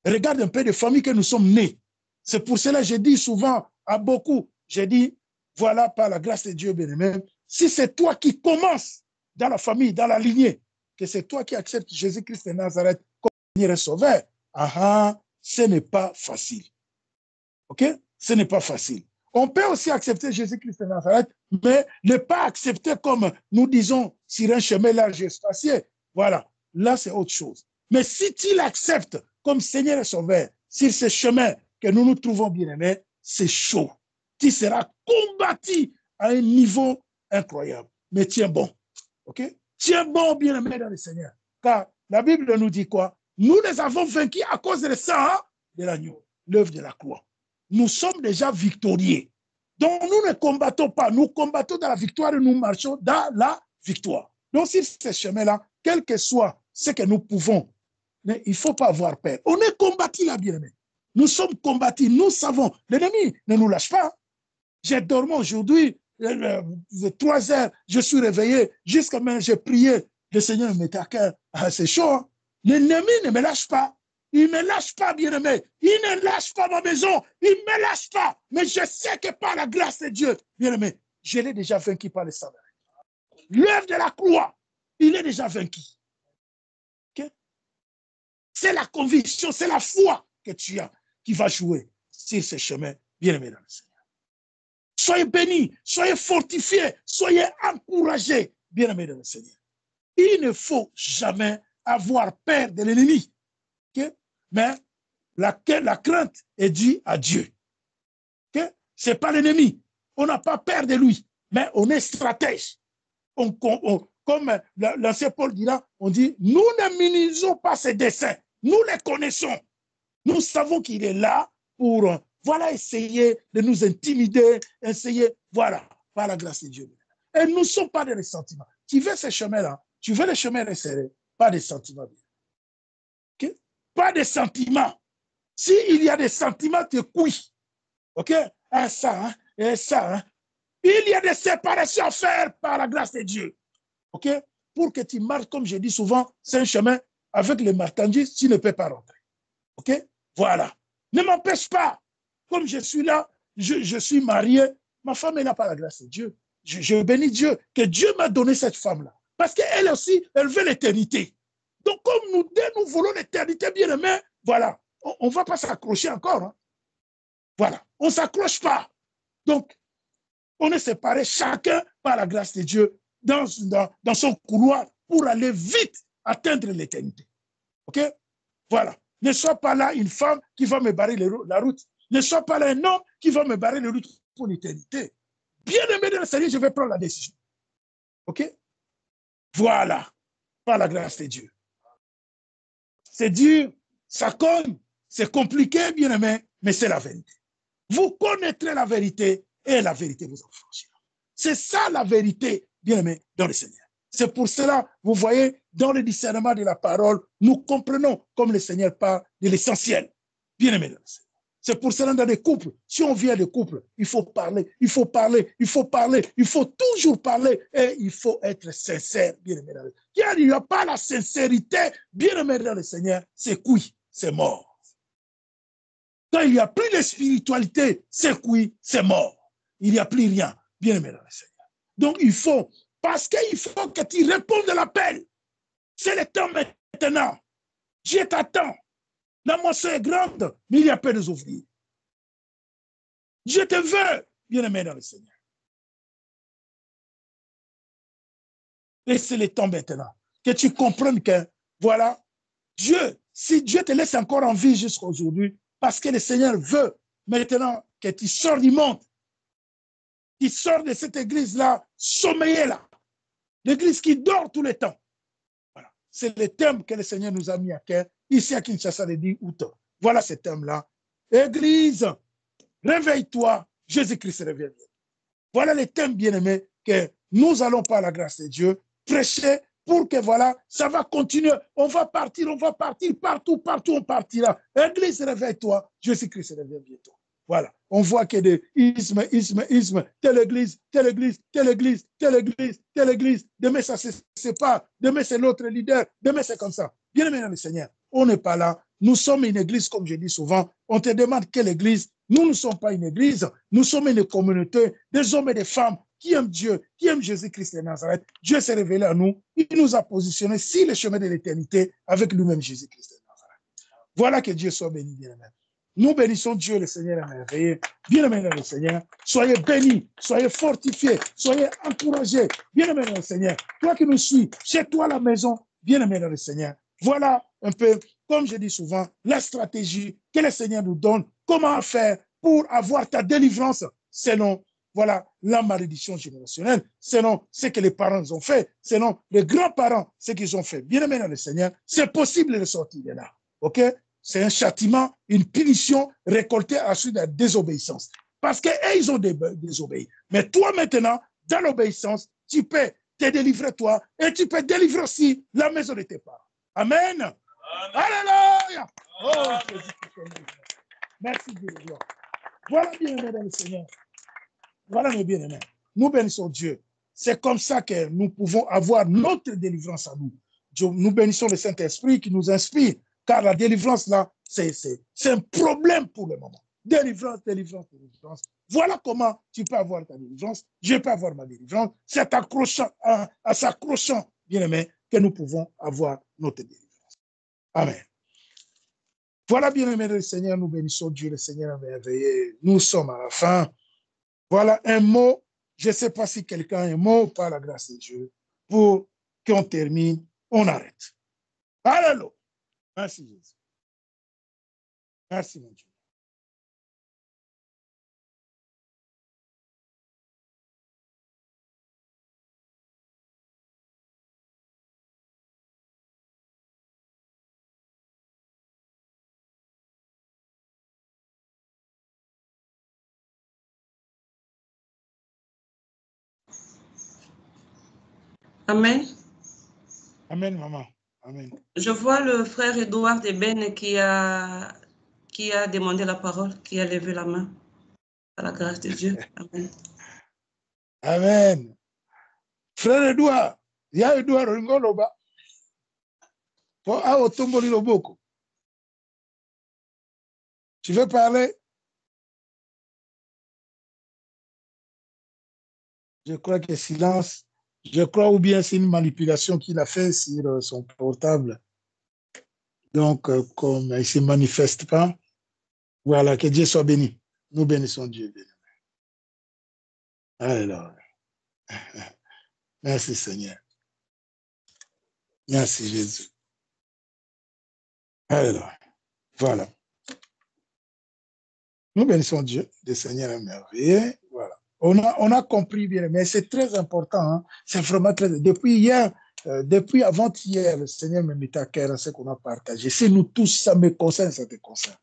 Regarde un peu de famille que nous sommes nés. C'est pour cela que je dis souvent à beaucoup, je dis, voilà, par la grâce de Dieu bien-aimé, si c'est toi qui commences dans la famille, dans la lignée, que c'est toi qui acceptes Jésus-Christ de Nazareth comme Seigneur et Sauveur, ce n'est pas facile. OK? Ce n'est pas facile. On peut aussi accepter Jésus-Christ de Nazareth, mais ne pas accepter comme nous disons sur un chemin large et spacieux. Voilà, là c'est autre chose. Mais si tu l'acceptes comme Seigneur et Sauveur sur ce chemin que nous nous trouvons bien-aimés, c'est chaud. Tu seras combattu à un niveau incroyable. Mais tiens bon. OK? Tiens bon, bien-aimé dans le Seigneur. Car la Bible nous dit quoi? Nous les avons vaincus à cause du sang de l'agneau, l'œuvre de la croix. Nous sommes déjà victorieux. Donc, nous ne combattons pas. Nous combattons dans la victoire et nous marchons dans la victoire. Donc, sur ce chemin-là, quel que soit ce que nous pouvons, mais il ne faut pas avoir peur. On est combattu là, bien-aimé. Nous sommes combattus. Nous savons. L'ennemi ne nous lâche pas. J'ai dormi aujourd'hui, 3 heures, je suis réveillé. Jusqu'à maintenant, j'ai prié. Le Seigneur me met à cœur. Ah, c'est chaud. L'ennemi ne me lâche pas. Il ne me lâche pas, bien-aimé. Il ne lâche pas ma maison. Il ne me lâche pas. Mais je sais que par la grâce de Dieu, bien-aimé, je l'ai déjà vaincu par le sang. L'œuvre de la croix, il est déjà vaincu. Okay? C'est la conviction, c'est la foi que tu as qui va jouer sur ce chemin, bien-aimé dans le Seigneur. Soyez bénis, soyez fortifiés, soyez encouragés, bien-aimés dans le Seigneur. Il ne faut jamais avoir peur de l'ennemi. Okay? Mais la crainte est due à Dieu. Okay? Ce n'est pas l'ennemi. On n'a pas peur de lui, mais on est stratège. Comme l'ancien Paul dira, on dit, nous ne minimisons pas ses desseins. Nous les connaissons. Nous savons qu'il est là pour, voilà, essayer de nous intimider, essayer, voilà, par la grâce de Dieu. Et nous ne sommes pas des ressentiments. Tu veux ces chemins-là, tu veux les chemins resserrés, pas des sentiments. Okay? Pas des sentiments. S'il y a des sentiments, tu es couilles. OK? Et ça, hein? Et ça, hein? Il y a des séparations à faire par la grâce de Dieu. OK? Pour que tu marches, comme je dis souvent, c'est un chemin avec les marchandises, tu ne peux pas rentrer. OK? Voilà. Ne m'empêche pas. Comme je suis là, je suis marié, ma femme est là par la grâce de Dieu. Je bénis Dieu que Dieu m'a donné cette femme-là. Parce qu'elle aussi, elle veut l'éternité. Donc, comme nous voulons l'éternité, bien aimé, voilà, on ne va pas s'accrocher encore. Hein. Voilà, on ne s'accroche pas. Donc, on est séparés chacun par la grâce de Dieu dans son couloir pour aller vite atteindre l'éternité. OK? Voilà. Ne sois pas là une femme qui va me barrer la route. Ne sois pas là un homme qui va me barrer la route pour l'éternité. Bien aimé dans le Seigneur, je vais prendre la décision. OK? Voilà. Par la grâce de Dieu. C'est dur, ça cogne, c'est compliqué, bien aimé, mais c'est la vérité. Vous connaîtrez la vérité et la vérité vous affranchira. C'est ça la vérité, bien aimé, dans le Seigneur. C'est pour cela, vous voyez, dans le discernement de la parole, nous comprenons comme le Seigneur parle de l'essentiel. Bien aimé dans le Seigneur. C'est pour cela, dans les couples, si on vient de couples, il faut parler, il faut parler, il faut parler, il faut toujours parler et il faut être sincère, bien aimé dans le Seigneur. Car il n'y a pas la sincérité, bien aimé dans le Seigneur, c'est couille, c'est mort. Quand il n'y a plus de spiritualité, c'est couille, c'est mort. Il n'y a plus rien, bien aimé dans le Seigneur. Donc il faut, parce qu'il faut que tu répondes à l'appel. C'est le temps maintenant. Dieu t'attend. La moisson est grande, mais il y a peu d'ouvriers. Dieu te veut, bien-aimé dans le Seigneur. Et c'est le temps maintenant que tu comprennes que, voilà, Dieu, si Dieu te laisse encore en vie jusqu'à aujourd'hui, parce que le Seigneur veut maintenant que tu sors du monde, tu sors de cette église-là, sommeillée là, l'église qui dort tout le temps. Voilà. C'est le thème que le Seigneur nous a mis à cœur, ici à Kinshasa, le 10 août. Voilà ce thème-là. Église, réveille-toi, Jésus-Christ revient. Voilà le thème bien-aimé que nous allons par la grâce de Dieu prêcher pour que voilà, ça va continuer. On va partir partout, on partira. Église, réveille-toi, Jésus-Christ revient bientôt. Voilà, on voit que des ismes, telle église, telle église, telle église, telle église, telle église. Demain, ça se sépare. Demain, c'est l'autre leader. Demain, c'est comme ça. Bien-aimé dans le Seigneur, on n'est pas là. Nous sommes une église, comme je dis souvent. On te demande quelle église. Nous ne sommes pas une église. Nous sommes une communauté des hommes et des femmes qui aiment Dieu, qui aiment Jésus-Christ de Nazareth. Dieu s'est révélé à nous. Il nous a positionnés sur le chemin de l'éternité avec lui-même Jésus-Christ de Nazareth. Voilà, que Dieu soit béni, bien-aimé. Nous bénissons Dieu, le Seigneur est merveilleux. Bien-aimé dans le Seigneur, soyez bénis, soyez fortifiés, soyez encouragés. Bien-aimé dans le Seigneur, toi qui nous suis, chez toi à la maison, bien-aimé dans le Seigneur. Voilà un peu, comme je dis souvent, la stratégie que le Seigneur nous donne, comment faire pour avoir ta délivrance selon, voilà, la malédiction générationnelle, selon ce que les parents ont fait, selon les grands-parents, ce qu'ils ont fait. Bien-aimé dans le Seigneur, c'est possible de sortir de là. OK? C'est un châtiment, une punition récoltée à la suite de la désobéissance. Parce qu'ils ont désobéi. Mais toi maintenant, dans l'obéissance, tu peux te délivrer toi et tu peux délivrer aussi la maison de tes parents. Amen. Amen. Alléluia. Oh, Jésus. Merci Dieu. Voilà, bien-aimés dans le Seigneur. Voilà, mes bien-aimés. Nous bénissons Dieu. C'est comme ça que nous pouvons avoir notre délivrance à nous. Nous bénissons le Saint-Esprit qui nous inspire. Car la délivrance, là, c'est un problème pour le moment. Délivrance. Voilà comment tu peux avoir ta délivrance. Je peux avoir ma délivrance. C'est à s'accrochant, bien-aimé, que nous pouvons avoir notre délivrance. Amen. Voilà, bien-aimé le Seigneur, nous bénissons Dieu, le Seigneur est merveilleux. Nous sommes à la fin. Voilà un mot. Je ne sais pas si quelqu'un a un mot par la grâce de Dieu pour qu'on termine. On arrête. Alléluia. Merci Jésus. Merci mon Dieu. Amen. Amen, maman. Amen. Je vois le frère Edouard Eben qui a demandé la parole, qui a levé la main. À la grâce de Dieu. Amen. Amen. Frère Edouard, il y a Edouard Ringoloba. Tu veux parler? Je crois que silence. Je crois ou bien c'est une manipulation qu'il a fait sur son portable. Donc, comme il ne se manifeste pas, voilà, que Dieu soit béni. Nous bénissons Dieu. Alors, merci Seigneur. Merci Jésus. Alors, voilà. Nous bénissons Dieu, le Seigneur est merveilleux. Voilà. On a compris bien, mais c'est très important. Hein? C'est vraiment très. Depuis hier, depuis avant-hier, le Seigneur me met à cœur à ce qu'on a partagé. C'est nous tous, ça me concerne, ça te concerne.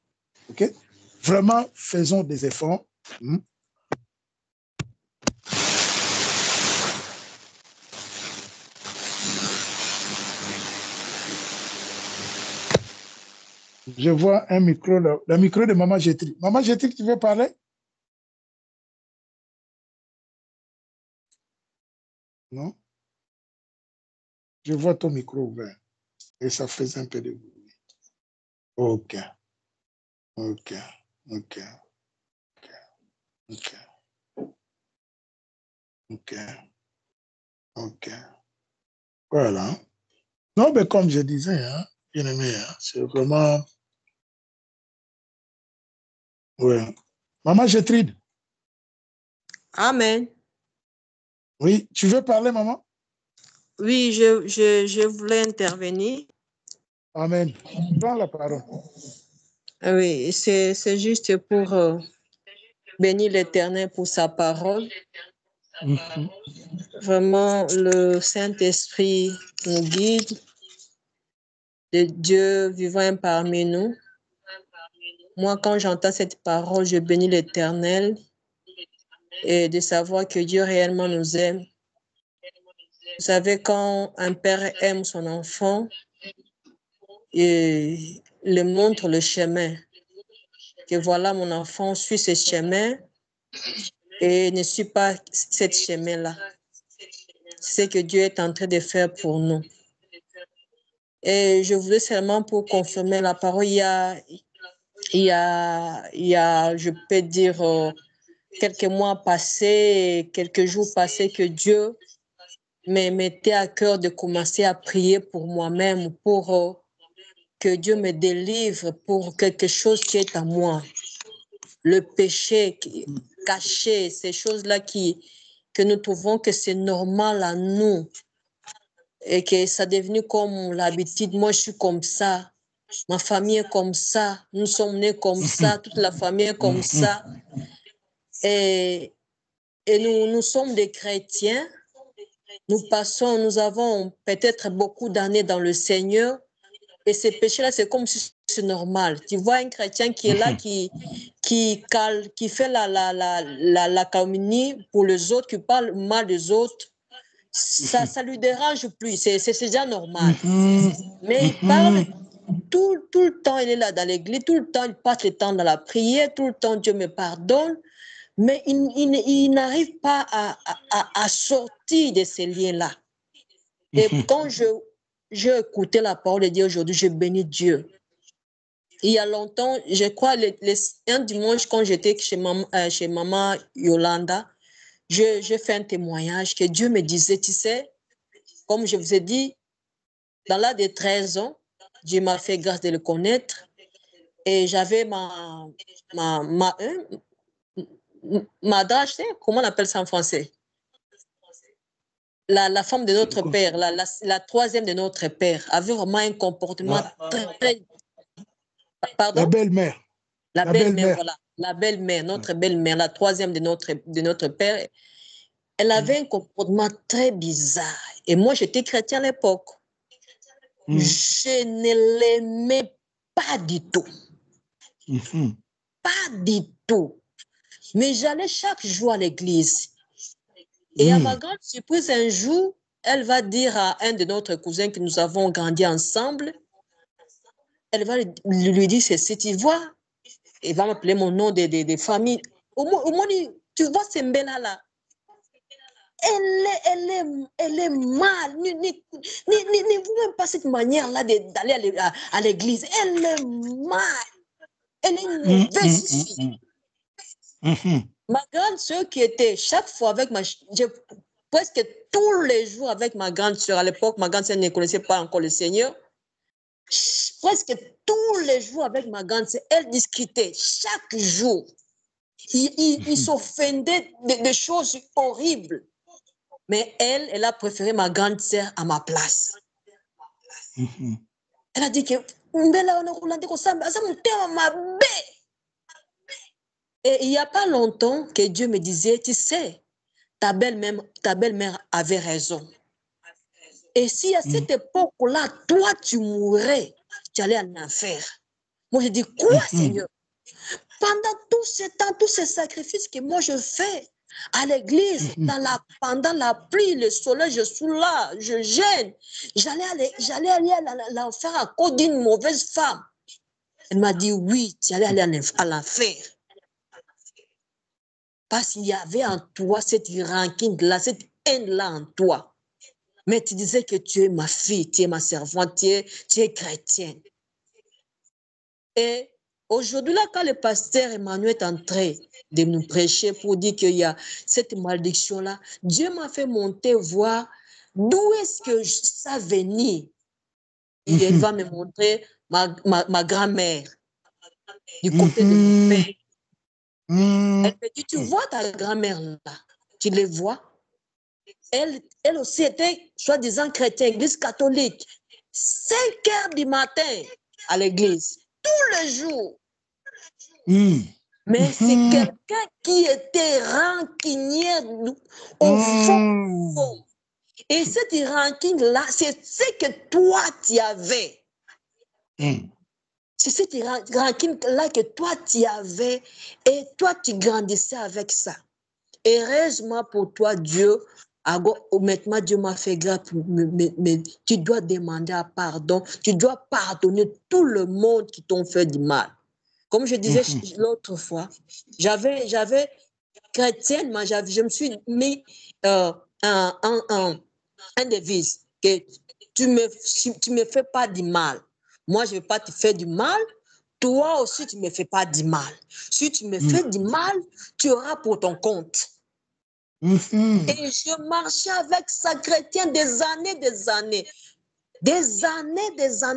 OK? Vraiment, faisons des efforts. Je vois un micro, le micro de Maman Gétri. Maman Gétri, tu veux parler? Non? Je vois ton micro ouvert et ça fait un peu de bruit. OK. OK. OK. OK. OK. OK. Voilà. Non, mais comme je disais, hein, bien aimé, hein, c'est vraiment. Ouais. Maman Gétrude. Amen. Oui, tu veux parler, maman? Oui, je voulais intervenir. Amen. Prends la parole. Oui, c'est juste pour bénir l'Éternel pour sa parole. Vraiment, le Saint-Esprit nous guide, de Dieu vivant parmi nous. Moi, quand j'entends cette parole, je bénis l'Éternel et de savoir que Dieu réellement nous aime. Vous savez, quand un père aime son enfant, il le montre le chemin. Que voilà, mon enfant suit ce chemin et ne suit pas ce chemin-là. C'est ce que Dieu est en train de faire pour nous. Et je voulais seulement pour confirmer la parole, il y a je peux dire, quelques mois passés, quelques jours passés que Dieu me mettait à cœur de commencer à prier pour moi-même, pour que Dieu me délivre pour quelque chose qui est à moi. Le péché caché, ces choses-là que nous trouvons que c'est normal à nous et que ça est devenu comme l'habitude. Moi, je suis comme ça. Ma famille est comme ça. Nous sommes nés comme ça. Toute la famille est comme ça. Et nous sommes des chrétiens. Nous avons peut-être beaucoup d'années dans le Seigneur. Et ces péchés-là, c'est comme si c'est normal. Tu vois un chrétien qui est là, qui fait la calomnie pour les autres, qui parle mal des autres, ça lui dérange plus. C'est déjà normal. Mais il parle tout le temps, il est là dans l'église, tout le temps, il passe le temps dans la prière, tout le temps, Dieu me pardonne. Mais il n'arrive pas à sortir de ces liens-là. Et quand j'ai écouté la parole de Dieu aujourd'hui, je bénis Dieu. Il y a longtemps, je crois, un dimanche, quand j'étais chez maman Yolanda, j'ai fait un témoignage que Dieu me disait, tu sais, comme je vous ai dit, dans l'âge de 13 ans, Dieu m'a fait grâce de le connaître et j'avais ma drage, comment on appelle ça en français? la femme de notre père, la troisième de notre père, avait vraiment un comportement très... Pardon? La belle-mère. La belle-mère, voilà. La belle-mère, notre belle-mère, la troisième de notre père, elle avait un comportement très bizarre. Et moi, j'étais chrétien à l'époque. Je ne l'aimais pas du tout. Pas du tout. Mais j'allais chaque jour à l'église. Et à ma grande surprise, un jour, elle va dire à un de notre cousins que nous avons grandi ensemble, elle va lui dire ceci, tu vois, il va m'appeler mon nom de famille. Au moins, tu vois ces mbela-là, elle est mal. Ne vous même pas cette manière-là d'aller à l'église. Elle est mal. Elle est une mauvaise fille. Ma grande soeur qui était chaque fois avec presque tous les jours avec ma grande soeur. À l'époque, ma grande soeur ne connaissait pas encore le Seigneur. Presque tous les jours avec ma grande soeur, elle discutait chaque jour. Il s'offendait de choses horribles. Mais elle a préféré ma grande sœur à ma place. Elle a dit que et il n'y a pas longtemps que Dieu me disait, tu sais, ta belle-mère avait raison. Et si à cette époque-là, toi, tu mourrais, tu allais en enfer. Moi, je dis, quoi, Seigneur? Pendant tout ce temps, tous ces sacrifices que moi je fais à l'église, pendant la pluie, le soleil, je suis là, je gêne. J'allais aller à l'enfer à cause d'une mauvaise femme. Elle m'a dit, oui, tu allais aller à l'enfer. Parce qu'il y avait en toi cette rancune-là, cette haine-là en toi. Mais tu disais que tu es ma fille, tu es ma servante, tu es chrétienne. Et aujourd'hui, là, quand le pasteur Emmanuel est entré de nous prêcher pour dire qu'il y a cette malédiction-là, Dieu m'a fait monter voir d'où est-ce que ça venait. Il va me montrer ma grand-mère du côté de mon père. Elle me dit, tu vois ta grand-mère là, tu les vois? Elle aussi était, soi-disant chrétienne, église catholique. 5 heures du matin à l'église, tous les jours. Mais c'est quelqu'un qui était rancunier au fond. Et cette rancune-là, c'est ce que toi, tu avais. C'est cette rancune-là que toi, tu avais. Et toi, tu grandissais avec ça. Heureusement pour toi, Dieu, maintenant, Dieu m'a fait grâce, mais tu dois demander pardon. Tu dois pardonner tout le monde qui t'ont fait du mal. Comme je disais l'autre fois, j'avais chrétienne, mais je me suis mis un devise que tu me fais pas du mal. Moi, je ne vais pas te faire du mal. Toi aussi, tu ne me fais pas du mal. Si tu me fais du mal, tu auras pour ton compte. Et je marchais avec ça, chrétien, des années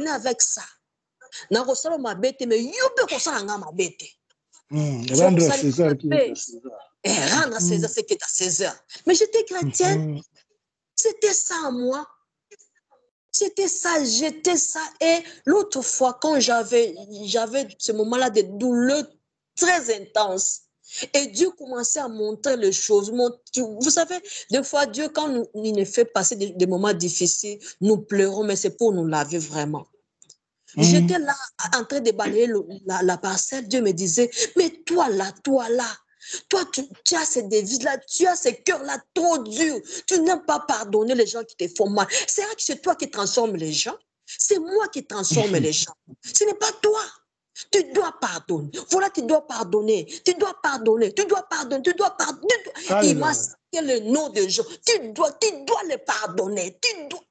avec ça. Nakosala mabete mais yope kosala nga mabete. Rendre à César qui est à César. Rendre à César ce qui est à César. Mais j'étais chrétienne. C'était ça à moi. C'était ça, j'étais ça. Et l'autre fois, quand j'avais ce moment-là de douleur très intense, et Dieu commençait à montrer les choses. Vous savez, des fois, Dieu, quand il nous fait passer des moments difficiles, nous pleurons, mais c'est pour nous laver vraiment. J'étais là, en train de balayer la parcelle. Dieu me disait, mais toi là, toi, tu as ces devises-là, tu as ces cœurs-là trop durs. Tu n'aimes pas pardonner les gens qui te font mal. C'est vrai que c'est toi qui transformes les gens. C'est moi qui transforme les gens. Ce n'est pas toi. Tu dois pardonner. Voilà, tu dois pardonner. Tu dois pardonner. Tu dois pardonner. Tu dois pardonner. Il m'a cité le nom de gens. Tu dois les pardonner. Tu dois.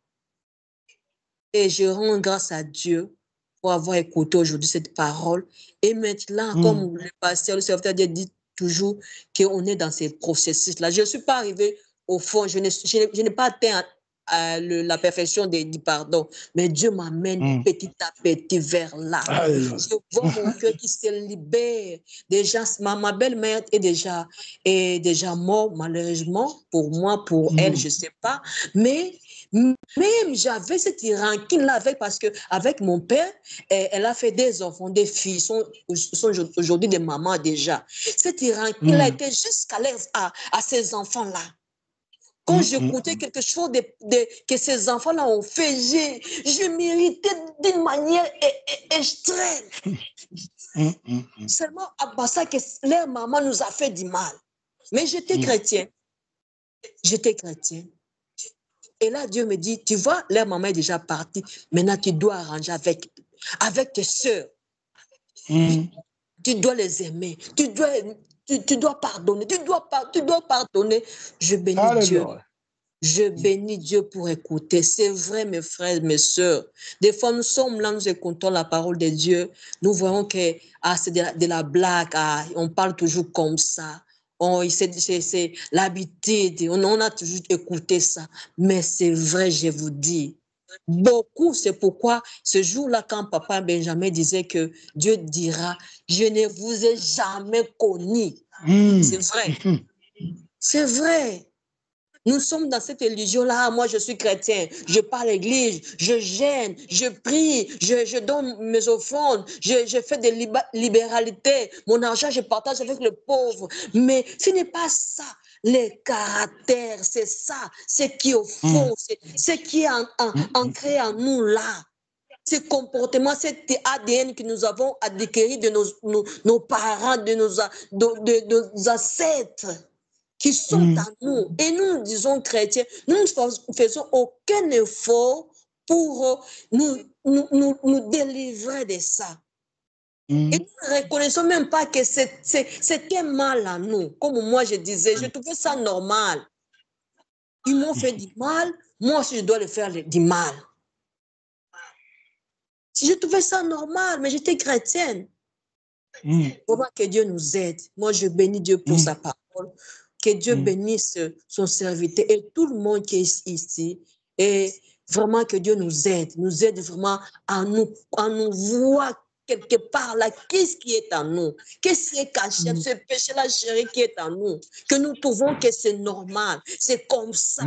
Et je rends grâce à Dieu pour avoir écouté aujourd'hui cette parole. Et maintenant, comme le pasteur, le serviteur dit toujours qu'on est dans ces processus-là. Je ne suis pas arrivée au fond, je n'ai pas atteint la perfection du pardon. Mais Dieu m'amène petit à petit vers là. Je vois mon cœur qui se libère. Déjà, ma belle-mère est déjà morte, malheureusement, pour moi, pour elle, je ne sais pas. Mais même j'avais cette rancune-là parce qu'avec mon père, elle a fait des enfants, des filles, sont aujourd'hui des mamans déjà. Cette rancune-là était jusqu'à ces enfants-là. Quand j'écoutais quelque chose que ces enfants-là ont fait, je m'irritais d'une manière extrême. Seulement à ça que leur maman nous a fait du mal. Mais j'étais chrétien. J'étais chrétien. Et là, Dieu me dit, tu vois, leur maman est déjà partie. Maintenant, tu dois arranger avec tes sœurs. Tu dois les aimer. Tu dois pardonner. Tu dois pardonner. Je bénis Dieu. Je bénis Dieu pour écouter. C'est vrai, mes frères, mes sœurs. Des fois, nous sommes là, nous écoutons la parole de Dieu. Nous voyons que c'est de la blague. On parle toujours comme ça. C'est l'habitude. On a toujours écouté ça. Mais c'est vrai, je vous dis. Beaucoup, c'est pourquoi ce jour-là, quand papa Benjamin disait que Dieu dira, je ne vous ai jamais connu. C'est vrai. C'est vrai. Nous sommes dans cette religion-là. Moi, je suis chrétien. Je pars à l'église. Je gêne. Je prie. Je donne mes offrandes. Je fais des libéralités. Mon argent, je partage avec le pauvre. Mais ce n'est pas ça. Les caractères, c'est ça. Ce qui est au fond. Ce qui est ancré en nous là. Ce comportement, cet ADN que nous avons acquis de nos parents, de nos ancêtres, qui sont à nous. Et nous disons chrétiens, nous ne faisons aucun effort pour nous délivrer de ça. Et nous ne reconnaissons même pas que c'était mal à nous. Comme moi, je disais, je trouvais ça normal. Ils m'ont fait du mal, moi aussi, je dois le faire du mal. Je trouvais ça normal, mais j'étais chrétienne. Comment que Dieu nous aide. Moi, je bénis Dieu pour sa parole. Que Dieu bénisse son serviteur et tout le monde qui est ici. Et vraiment que Dieu nous aide vraiment à nous voir quelque part là, qu'est-ce qui est en nous, qu'est-ce qui est caché, ce péché-là chéri qui est en nous, que nous trouvons que c'est normal, c'est comme ça.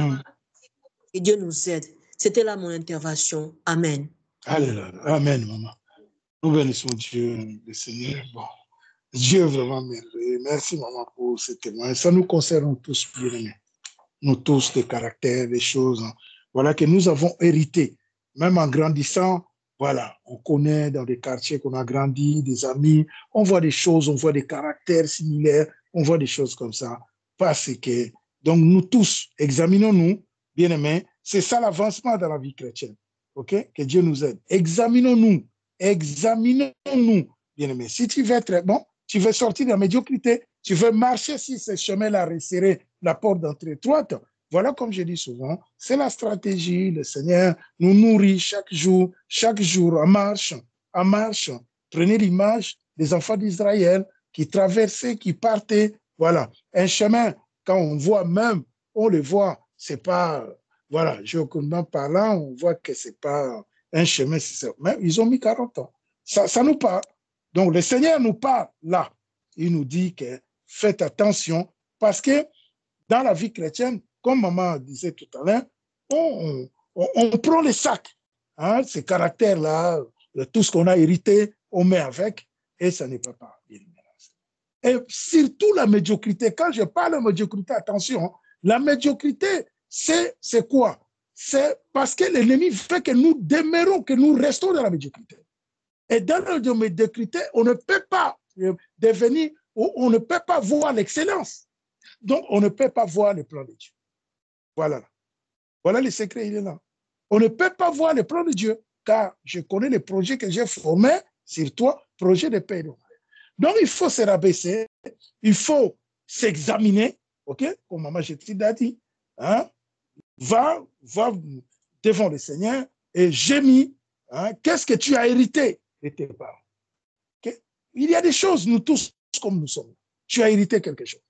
Que Dieu nous aide. C'était là mon intervention. Amen. Alléluia. Amen, maman. Nous bénissons Dieu, le Seigneur. Bon. Dieu vraiment merveilleux. Merci, maman, pour ce témoignage. Ça nous concerne tous, bien aimés. Nous tous, des caractères, des choses, voilà, que nous avons hérité. Même en grandissant, voilà, on connaît dans des quartiers qu'on a grandi, des amis, on voit des choses, on voit des caractères similaires, on voit des choses comme ça. Parce que, donc nous tous, examinons-nous, bien aimés, c'est ça l'avancement dans la vie chrétienne. OK? Que Dieu nous aide. Examinons-nous, bien aimés. Si tu veux être bon, tu veux sortir de la médiocrité, tu veux marcher sur ce chemin-là, resserrer la porte d'entrée étroite. Voilà, comme je dis souvent, c'est la stratégie. Le Seigneur nous nourrit chaque jour en marche. Prenez l'image des enfants d'Israël qui traversaient, qui partaient. Voilà, un chemin, quand on voit même, on le voit, c'est pas, voilà, géographiquement parlant, on voit que c'est pas un chemin, mais ils ont mis 40 ans. Ça nous parle. Donc, le Seigneur nous parle là. Il nous dit que faites attention parce que dans la vie chrétienne, comme maman disait tout à l'heure, on prend les sacs, hein, ces caractères-là, tout ce qu'on a hérité, on met avec et ça n'est pas bien. Et surtout la médiocrité. Quand je parle de médiocrité, attention, la médiocrité, c'est quoi? C'est parce que l'ennemi fait que nous demeurons, que nous restons dans la médiocrité. Et dans la médiocrité, on ne peut pas devenir, on ne peut pas voir l'excellence. Donc, on ne peut pas voir le plan de Dieu. Voilà. Voilà le secret, il est là. On ne peut pas voir le plan de Dieu, car je connais les projets que j'ai formés sur toi, projet de paix. Donc, il faut se rabaisser, il faut s'examiner, ok? Comme maman Gétrude a dit, hein? Va devant le Seigneur et gémis, hein? Qu'est-ce que tu as hérité de tes parents? Okay? Il y a des choses, nous tous, comme nous sommes. Tu as hérité quelque chose.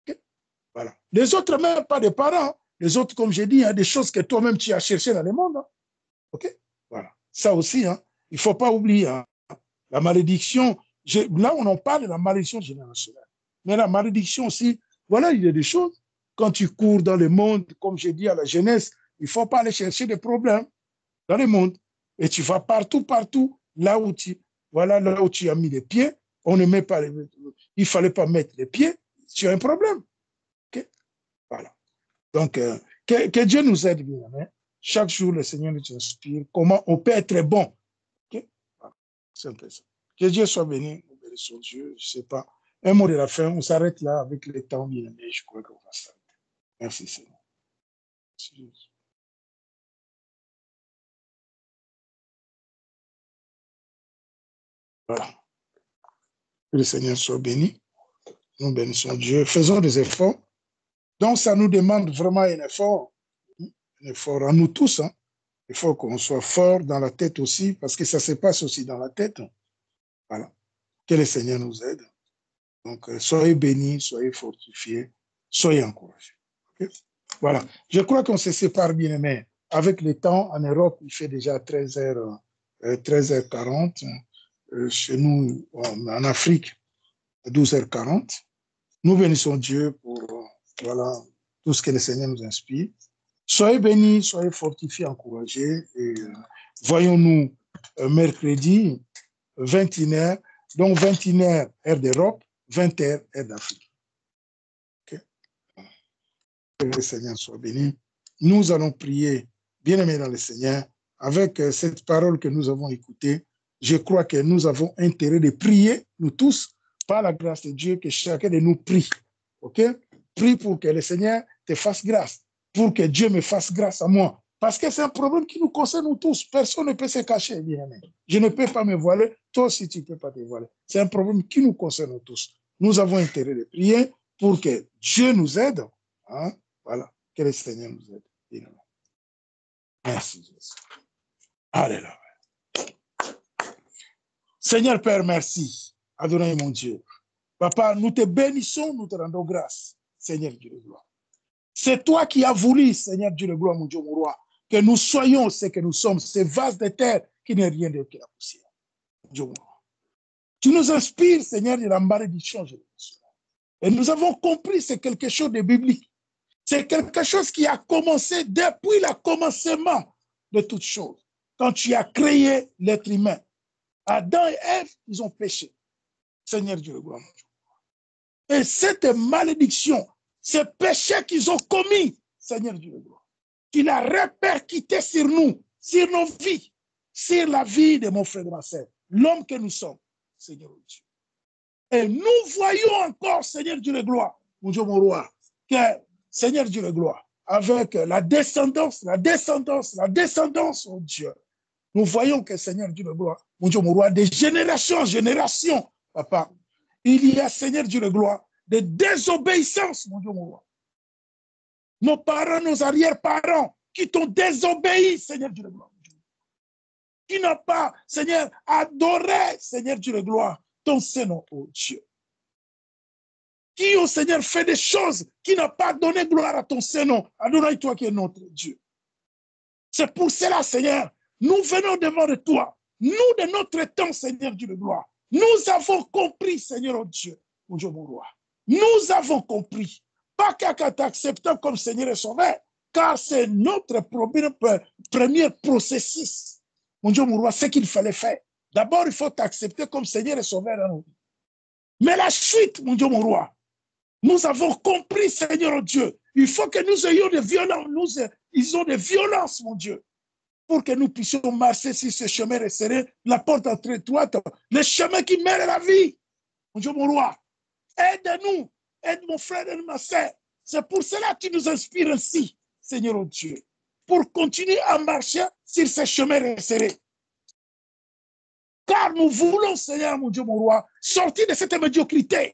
Okay? Voilà. Les autres, même pas des parents, Les autres, comme j'ai dit, il y a des choses que toi-même tu as cherchées dans le monde. Hein. OK? Voilà. Ça aussi, hein, il ne faut pas oublier. Hein. La malédiction, là, on en parle de la malédiction générationnelle. Mais la malédiction aussi, voilà, il y a des choses. Quand tu cours dans le monde, comme j'ai dit à la jeunesse, il ne faut pas aller chercher des problèmes dans le monde. Et tu vas partout, là où tu as mis les pieds, on ne met pas il ne fallait pas mettre les pieds, tu as un problème. Okay? Voilà. Donc, que Dieu nous aide bien. Hein? Chaque jour, le Seigneur nous inspire comment on peut être bon. Okay? Voilà. C'est un peu ça. Que Dieu soit béni, nous bénissons Dieu, je ne sais pas. Un mot de la fin, on s'arrête là avec le temps bien aimé, je crois qu'on va s'arrêter. Merci Seigneur. Merci. Voilà. Que le Seigneur soit béni. Nous bénissons Dieu. Faisons des efforts. Donc, ça nous demande vraiment un effort à nous tous. Hein. Il faut qu'on soit fort dans la tête aussi, parce que ça se passe aussi dans la tête. Voilà. Que le Seigneur nous aide. Donc, soyez bénis, soyez fortifiés, soyez encouragés. Okay? Voilà. Je crois qu'on se sépare bien aimé. Avec le temps, en Europe, il fait déjà 13h40. Chez nous, en Afrique, 12h40. Nous bénissons Dieu pour voilà, tout ce que le Seigneur nous inspire. Soyez bénis, soyez fortifiés, encouragés. Et voyons-nous mercredi, 21h, donc 21h, heure d'Europe, 20h, heure d'Afrique. Okay? Que le Seigneur soit béni. Nous allons prier, bien-aimés dans le Seigneur, avec cette parole que nous avons écoutée. Je crois que nous avons intérêt de prier, nous tous, par la grâce de Dieu, que chacun de nous prie. OK? Prie pour que le Seigneur te fasse grâce, pour que Dieu me fasse grâce à moi. Parce que c'est un problème qui nous concerne nous tous. Personne ne peut se cacher, bien-aimé. Je ne peux pas me voiler, toi aussi tu ne peux pas te voiler. C'est un problème qui nous concerne nous tous. Nous avons intérêt de prier pour que Dieu nous aide. Hein? Voilà, que le Seigneur nous aide. Bien-aimé. Merci Jésus. Alléluia. Seigneur Père, merci. Adonai mon Dieu. Papa, nous te bénissons, nous te rendons grâce, Seigneur Dieu de gloire. C'est toi qui as voulu, Seigneur Dieu de gloire, mon Dieu, mon roi, que nous soyons ce que nous sommes, ces vases de terre qui n'est rien d'autre que la poussière. Dieu, mon roi. Tu nous inspires, Seigneur, de la malédiction générationnelle. Et nous avons compris, c'est quelque chose de biblique. C'est quelque chose qui a commencé depuis le commencement de toutes choses. Quand tu as créé l'être humain, Adam et Ève, ils ont péché. Seigneur Dieu de gloire, mon Dieu. Et cette malédiction, ce péché qu'ils ont commis, Seigneur Dieu de gloire, qu'il a répercuté sur nous, sur nos vies, sur la vie de mon frère et de ma sœur, l'homme que nous sommes, Seigneur Dieu. Et nous voyons encore, Seigneur Dieu de gloire, mon Dieu, mon roi, que Seigneur Dieu de gloire, avec la descendance, oh Dieu, nous voyons que Seigneur Dieu de gloire, mon Dieu, mon roi, de génération en génération, papa, il y a, Seigneur Dieu de gloire, de désobéissance, mon Dieu, mon roi. Nos parents, nos arrière-parents, qui t'ont désobéi, Seigneur Dieu de gloire. Qui n'ont pas, Seigneur, adoré, Seigneur Dieu de gloire, ton Seigneur, oh Dieu. Qui ont, Seigneur, fait des choses qui n'ont pas donné gloire à ton Seigneur. Adonai, toi qui es notre Dieu. C'est pour cela, Seigneur, nous venons devant de toi. Nous, de notre temps, Seigneur Dieu de gloire, nous avons compris, Seigneur, oh Dieu, mon Dieu, mon roi. Nous avons compris. Pas qu'à t'accepter comme Seigneur et Sauveur, car c'est notre premier processus. Mon Dieu, mon roi, ce qu'il fallait faire. D'abord, il faut t'accepter comme Seigneur et Sauveur dans nos vies. Mais la suite, mon Dieu, mon roi, nous avons compris, Seigneur, oh Dieu, il faut que nous ayons des violences, ils ont des violences, mon Dieu, pour que nous puissions marcher sur ce chemin resserré, la porte étroite, le chemin qui mène à la vie. Mon Dieu, mon roi, aide-nous, aide mon frère et ma sœur. C'est pour cela que tu nous inspires ainsi, Seigneur, oh Dieu, pour continuer à marcher sur ce chemin resserré. Car nous voulons, Seigneur, mon Dieu, mon roi, sortir de cette médiocrité.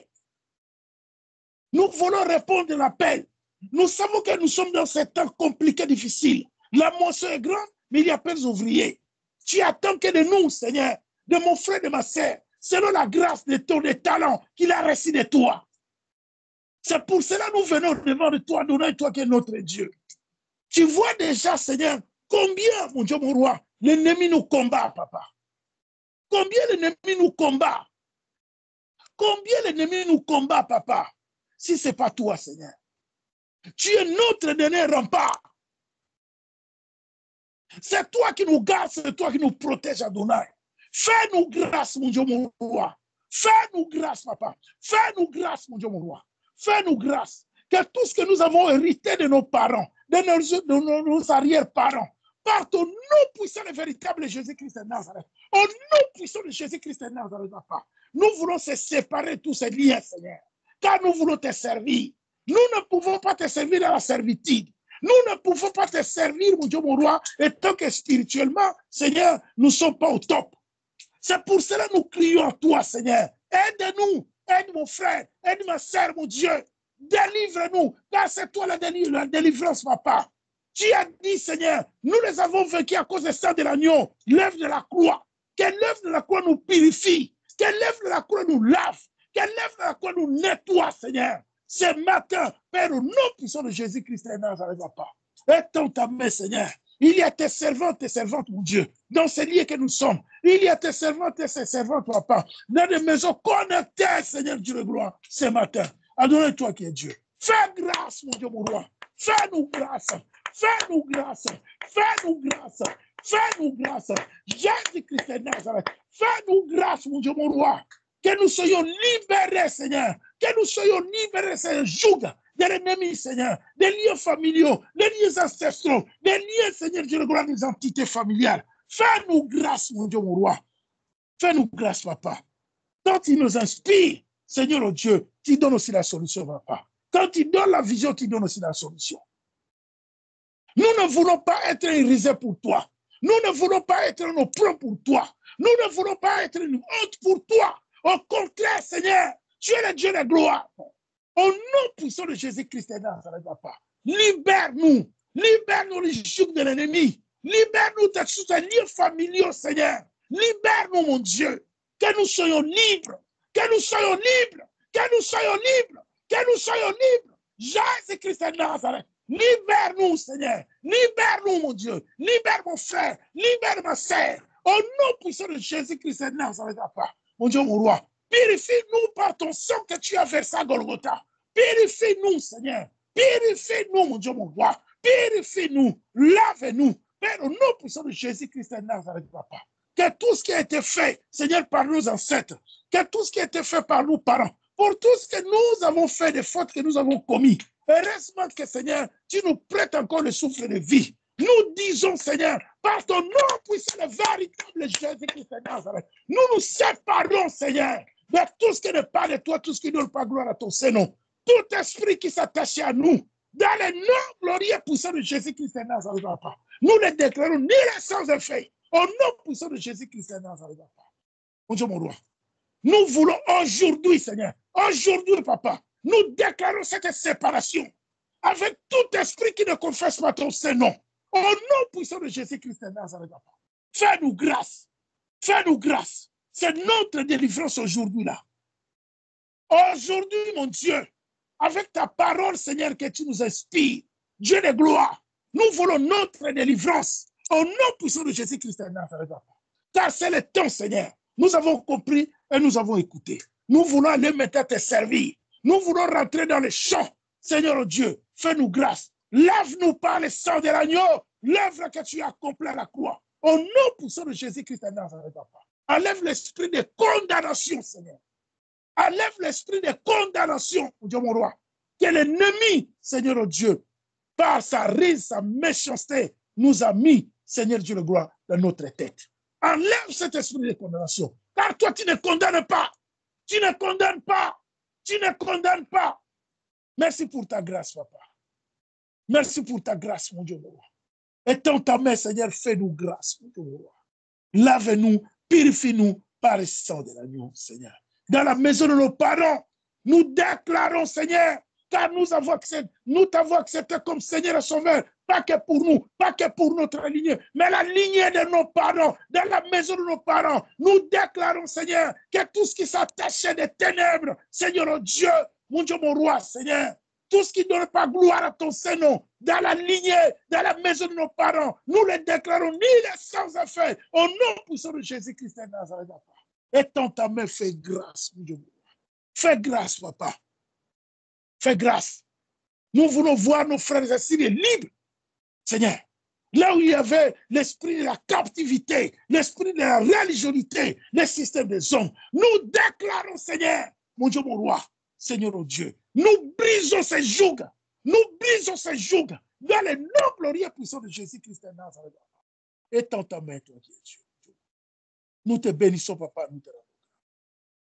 Nous voulons répondre à l'appel. Nous savons que nous sommes dans ces temps compliqués, difficiles. La moisson est grande, mais il y a peu d'ouvriers. Tu attends que de nous, Seigneur, de mon frère et de ma sœur, selon la grâce de ton talent qu'il a reçu de toi. C'est pour cela que nous venons devant de toi, Adonai, toi qui es notre Dieu. Tu vois déjà, Seigneur, combien, mon Dieu, mon roi, l'ennemi nous combat, papa. Combien l'ennemi nous combat. Combien l'ennemi nous combat, papa. Si ce n'est pas toi, Seigneur. Tu es notre dernier rempart. C'est toi qui nous gardes, c'est toi qui nous protège, Adonai. Fais-nous grâce, mon Dieu, mon roi. Fais-nous grâce, papa. Fais-nous grâce, mon Dieu, mon roi. Fais-nous grâce. Que tout ce que nous avons hérité de nos parents, de nos arrière-parents, par ton nom puissant et véritable Jésus-Christ de Nazareth, au nom puissant de Jésus-Christ de Nazareth, papa, nous voulons se séparer de tous ces liens, Seigneur, car nous voulons te servir. Nous ne pouvons pas te servir dans la servitude. Nous ne pouvons pas te servir, mon Dieu, mon roi, et tant que spirituellement, Seigneur, nous ne sommes pas au top. C'est pour cela que nous crions à toi, Seigneur. Aide-nous, aide mon frère, aide ma sœur, mon Dieu. Délivre-nous, car c'est toi la délivrance, papa. Tu as dit, Seigneur, nous les avons vaincus à cause du sang de l'agneau, l'œuvre de la croix. Que l'œuvre de la croix nous purifie, que l'œuvre de la croix nous lave, que l'œuvre de la croix nous nettoie, Seigneur. Ce matin, Père, au nom puissant de Jésus-Christ de Nazareth, papa, étends ta main, Seigneur. Il y a tes servantes, mon Dieu, dans ces lieux que nous sommes. Il y a tes servantes et ses servantes, papa, dans des maisons connectées, Seigneur Dieu de gloire, ce matin. Adonne-toi qui es Dieu. Fais grâce, mon Dieu, mon roi. Fais-nous grâce. Fais-nous grâce. Fais-nous grâce. Fais-nous grâce. Jésus-Christ de Nazareth. Fais-nous grâce, mon Dieu, mon roi. Que nous soyons libérés, Seigneur. Que nous soyons libérés, Seigneur. Joug de l'ennemi, Seigneur. Des liens familiaux, des liens ancestraux, des liens, Seigneur Dieu de gloire, des entités familiales. Fais-nous grâce, mon Dieu, mon roi. Fais-nous grâce, papa. Quand il nous inspire, Seigneur, oh Dieu, tu donnes aussi la solution, papa. Quand tu donnes la vision, tu donnes aussi la solution. Nous ne voulons pas être irisés pour toi. Nous ne voulons pas être un opprobre pour toi. Nous ne voulons pas être une honte pour toi. Au contraire, Seigneur, tu es le Dieu de gloire. Au nom puissant de Jésus-Christ de Nazareth, papa, libère-nous. Libère-nous les jougs de l'ennemi. Libère-nous de tous ces liens familiaux, Seigneur. Libère-nous, mon Dieu. Que nous soyons libres. Que nous soyons libres. Que nous soyons libres. Que nous soyons libres. Jésus-Christ de Nazareth. Libère-nous, Seigneur. Libère-nous, mon Dieu. Libère mon frère. Libère ma sœur. Au nom puissant de Jésus-Christ de Nazareth, papa. Mon Dieu, mon roi. Purifie-nous par ton sang que tu as versé à Golgotha. Purifie-nous, Seigneur. Purifie-nous, mon Dieu, mon roi. Purifie-nous. Lave-nous. Père, au nom puissant de Jésus-Christ de Nazareth, papa. Que tout ce qui a été fait, Seigneur, par nos ancêtres, que tout ce qui a été fait par nos parents, pour tout ce que nous avons fait, des fautes que nous avons commis, heureusement que, Seigneur, tu nous prêtes encore le souffle de vie. Nous disons, Seigneur, par ton nom puissant, le véritable Jésus-Christ de Nazareth, nous nous séparons, Seigneur, de tout ce qui n'est pas de toi, tout ce qui ne donne pas gloire à ton Saint-Nom. Tout esprit qui s'attache à nous, dans le nom glorieux puissant de Jésus-Christ de Nazareth, papa, nous ne déclarons ni les sans effet. Au nom puissant de Jésus-Christ de Nazareth, papa. Mon Dieu, mon roi. Nous voulons aujourd'hui, Seigneur, aujourd'hui, papa, nous déclarons cette séparation avec tout esprit qui ne confesse pas ton Saint-Nom. Au nom puissant de Jésus-Christ de Nazareth, papa. Fais-nous grâce. Fais-nous grâce. C'est notre délivrance aujourd'hui-là. Aujourd'hui, mon Dieu, avec ta parole, Seigneur, que tu nous inspires, Dieu de gloire, nous voulons notre délivrance. Au nom puissant de Jésus-Christ de Nazareth, papa. Car c'est le temps, Seigneur. Nous avons compris et nous avons écouté. Nous voulons aller maintenant te servir. Nous voulons rentrer dans les champs. Seigneur Dieu, fais-nous grâce. Lave-nous par le sang de l'agneau, l'œuvre que tu as accomplie à la croix. Au nom puissant de Jésus-Christ de Nazareth, papa. Enlève l'esprit de condamnation, Seigneur. Enlève l'esprit de condamnation, mon Dieu, mon roi. Que l'ennemi, Seigneur Dieu, par sa ruse, sa méchanceté, nous a mis, Seigneur Dieu de gloire, dans notre tête. Enlève cet esprit de condamnation. Car toi, tu ne condamnes pas. Tu ne condamnes pas. Tu ne condamnes pas. Merci pour ta grâce, papa. Merci pour ta grâce, mon Dieu, mon roi. Étends ta main, Seigneur, fais-nous grâce, mon Dieu, mon roi. Lave-nous, purifie-nous par le sang de l'agneau, Seigneur. Dans la maison de nos parents, nous déclarons, Seigneur, car nous t'avons accepté comme Seigneur et Sauveur, pas que pour nous, pas que pour notre lignée, mais la lignée de nos parents, dans la maison de nos parents. Nous déclarons, Seigneur, que tout ce qui s'attachait des ténèbres, Seigneur Dieu, mon Dieu, mon roi, Seigneur. Tout ce qui ne donne pas gloire à ton Saint-Nom, dans la lignée, dans la maison de nos parents, nous les déclarons ni les sans effet, au nom puissant de Jésus-Christ de Nazareth. Étends ta main, fais grâce, mon Dieu. Fais grâce, papa. Fais grâce. Nous voulons voir nos frères et sœurs libres, Seigneur. Là où il y avait l'esprit de la captivité, l'esprit de la religiosité, le système des hommes, nous déclarons, Seigneur, mon Dieu, mon roi, Seigneur, mon Dieu, nous brisons ces jougs, nous brisons ces jougs dans le nom glorieux puissant de Jésus-Christ de Nazareth. Étends ta main, toi qui es Dieu. Nous te bénissons, papa, nous te rendons.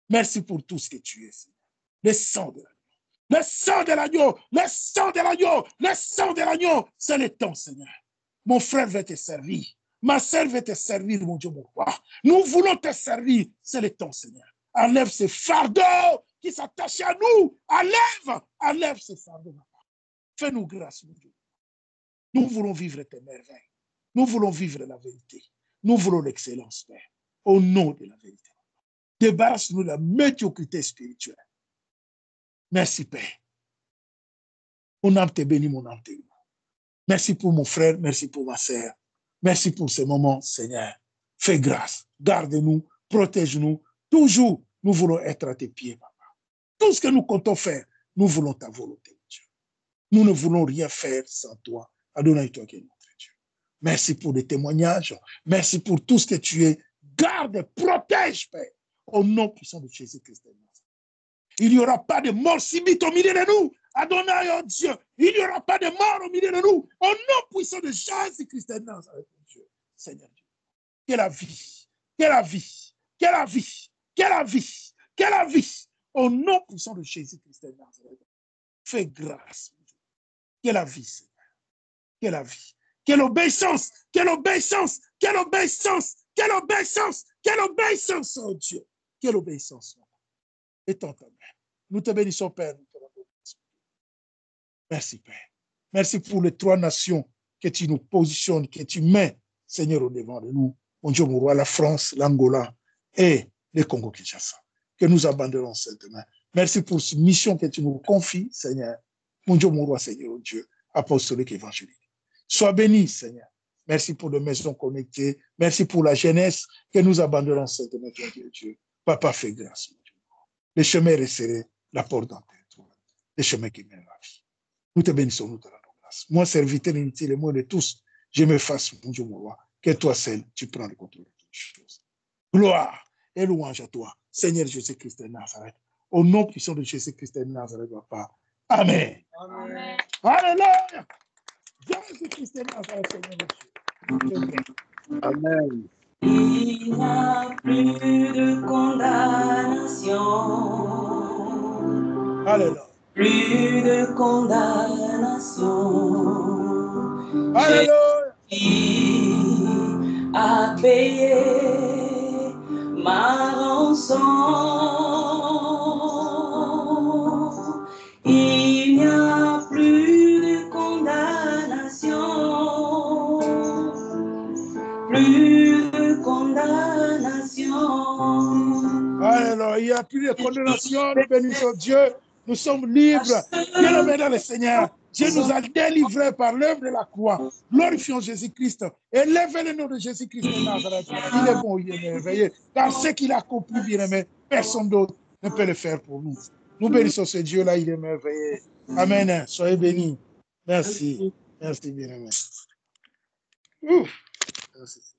Merci pour tout ce que tu es, Seigneur. Le sang de l'agneau, le sang de l'agneau, le sang de l'agneau, le sang de l'agneau, c'est le temps, Seigneur. Mon frère veut te servir. Ma sœur veut te servir, mon Dieu, mon roi. Nous voulons te servir. C'est le temps, Seigneur. Enlève ces fardeaux qui s'attachent à nous. Enlève ces fardeaux. Fais-nous grâce, mon Dieu. Nous voulons vivre tes merveilles. Nous voulons vivre la vérité. Nous voulons l'excellence, Père. Au nom de la vérité. Débarrasse-nous de la médiocrité spirituelle. Merci, Père. Mon âme te bénit, mon âme te loue. Merci pour mon frère, merci pour ma sœur. Merci pour ce moment, Seigneur. Fais grâce, garde-nous, protège-nous. Toujours, nous voulons être à tes pieds, papa. Tout ce que nous comptons faire, nous voulons ta volonté, Dieu. Nous ne voulons rien faire sans toi. Adonai, toi qui es notre Dieu. Merci pour les témoignages. Merci pour tout ce que tu es. Garde, protège, Père. Au nom puissant de Jésus-Christ. Il n'y aura pas de mort subite au milieu de nous. Adonai, oh Dieu, il n'y aura pas de mort au milieu de nous. Au nom puissant de Jésus-Christ de Nazareth, Dieu, Seigneur Dieu. Que la vie, que la vie, que la vie, que la vie, que la vie, au nom puissant de Jésus-Christ de Nazareth. Fais grâce, Dieu. Que la vie, Seigneur. Que la vie. Que l'obéissance, que l'obéissance, que l'obéissance, que l'obéissance, que l'obéissance, oh Dieu. Que l'obéissance. Étends ta main. Nous te bénissons, Père. Merci, Père. Merci pour les trois nations que tu nous positionnes, que tu mets, Seigneur, au devant de nous. Mon Dieu, mon roi, la France, l'Angola et le Congo-Kinshasa. Que nous abandonnons cette main. Merci pour cette mission que tu nous confies, Seigneur. Mon Dieu, mon roi, Seigneur, oh Dieu, apostolique évangélique. Sois béni, Seigneur. Merci pour les maisons connectées. Merci pour la jeunesse que nous abandonnons cette main, Dieu. Papa, fais grâce, mon Dieu. Le chemin est resserré, la porte d'entrée. Le chemin qui mène la vie. Nous te bénissons, nous te rendons grâce. Moi, serviteur inutile et moi de tous, je me fasse, mon Dieu, mon roi, que toi seul, tu prends le contrôle de toutes choses. Gloire et louange à toi, Seigneur Jésus-Christ de Nazareth. Au nom puissant de Jésus-Christ de Nazareth, Papa. Amen. Amen. Alléluia. Jésus-Christ de Nazareth, Seigneur Dieu. Amen. Il n'y a plus de condamnation. Alléluia. Plus de condamnation. Alléluia. Jésus a payé ma rançon. Il n'y a plus de condamnation. Plus de condamnation. Alléluia. Il n'y a plus de condamnation. Nous bénissons Dieu. Nous sommes libres. Bien-aimés dans le Seigneur. Dieu nous a délivrés par l'œuvre de la croix. Glorifions Jésus-Christ. Élevez le nom de Jésus-Christ de Nazareth. Il est bon, il est merveilleux. Car ce qu'il a accompli, bien-aimé, personne d'autre ne peut le faire pour nous. Nous bénissons ce Dieu-là, il est merveilleux. Amen. Soyez bénis. Merci. Merci, bien-aimé. Merci. Merci.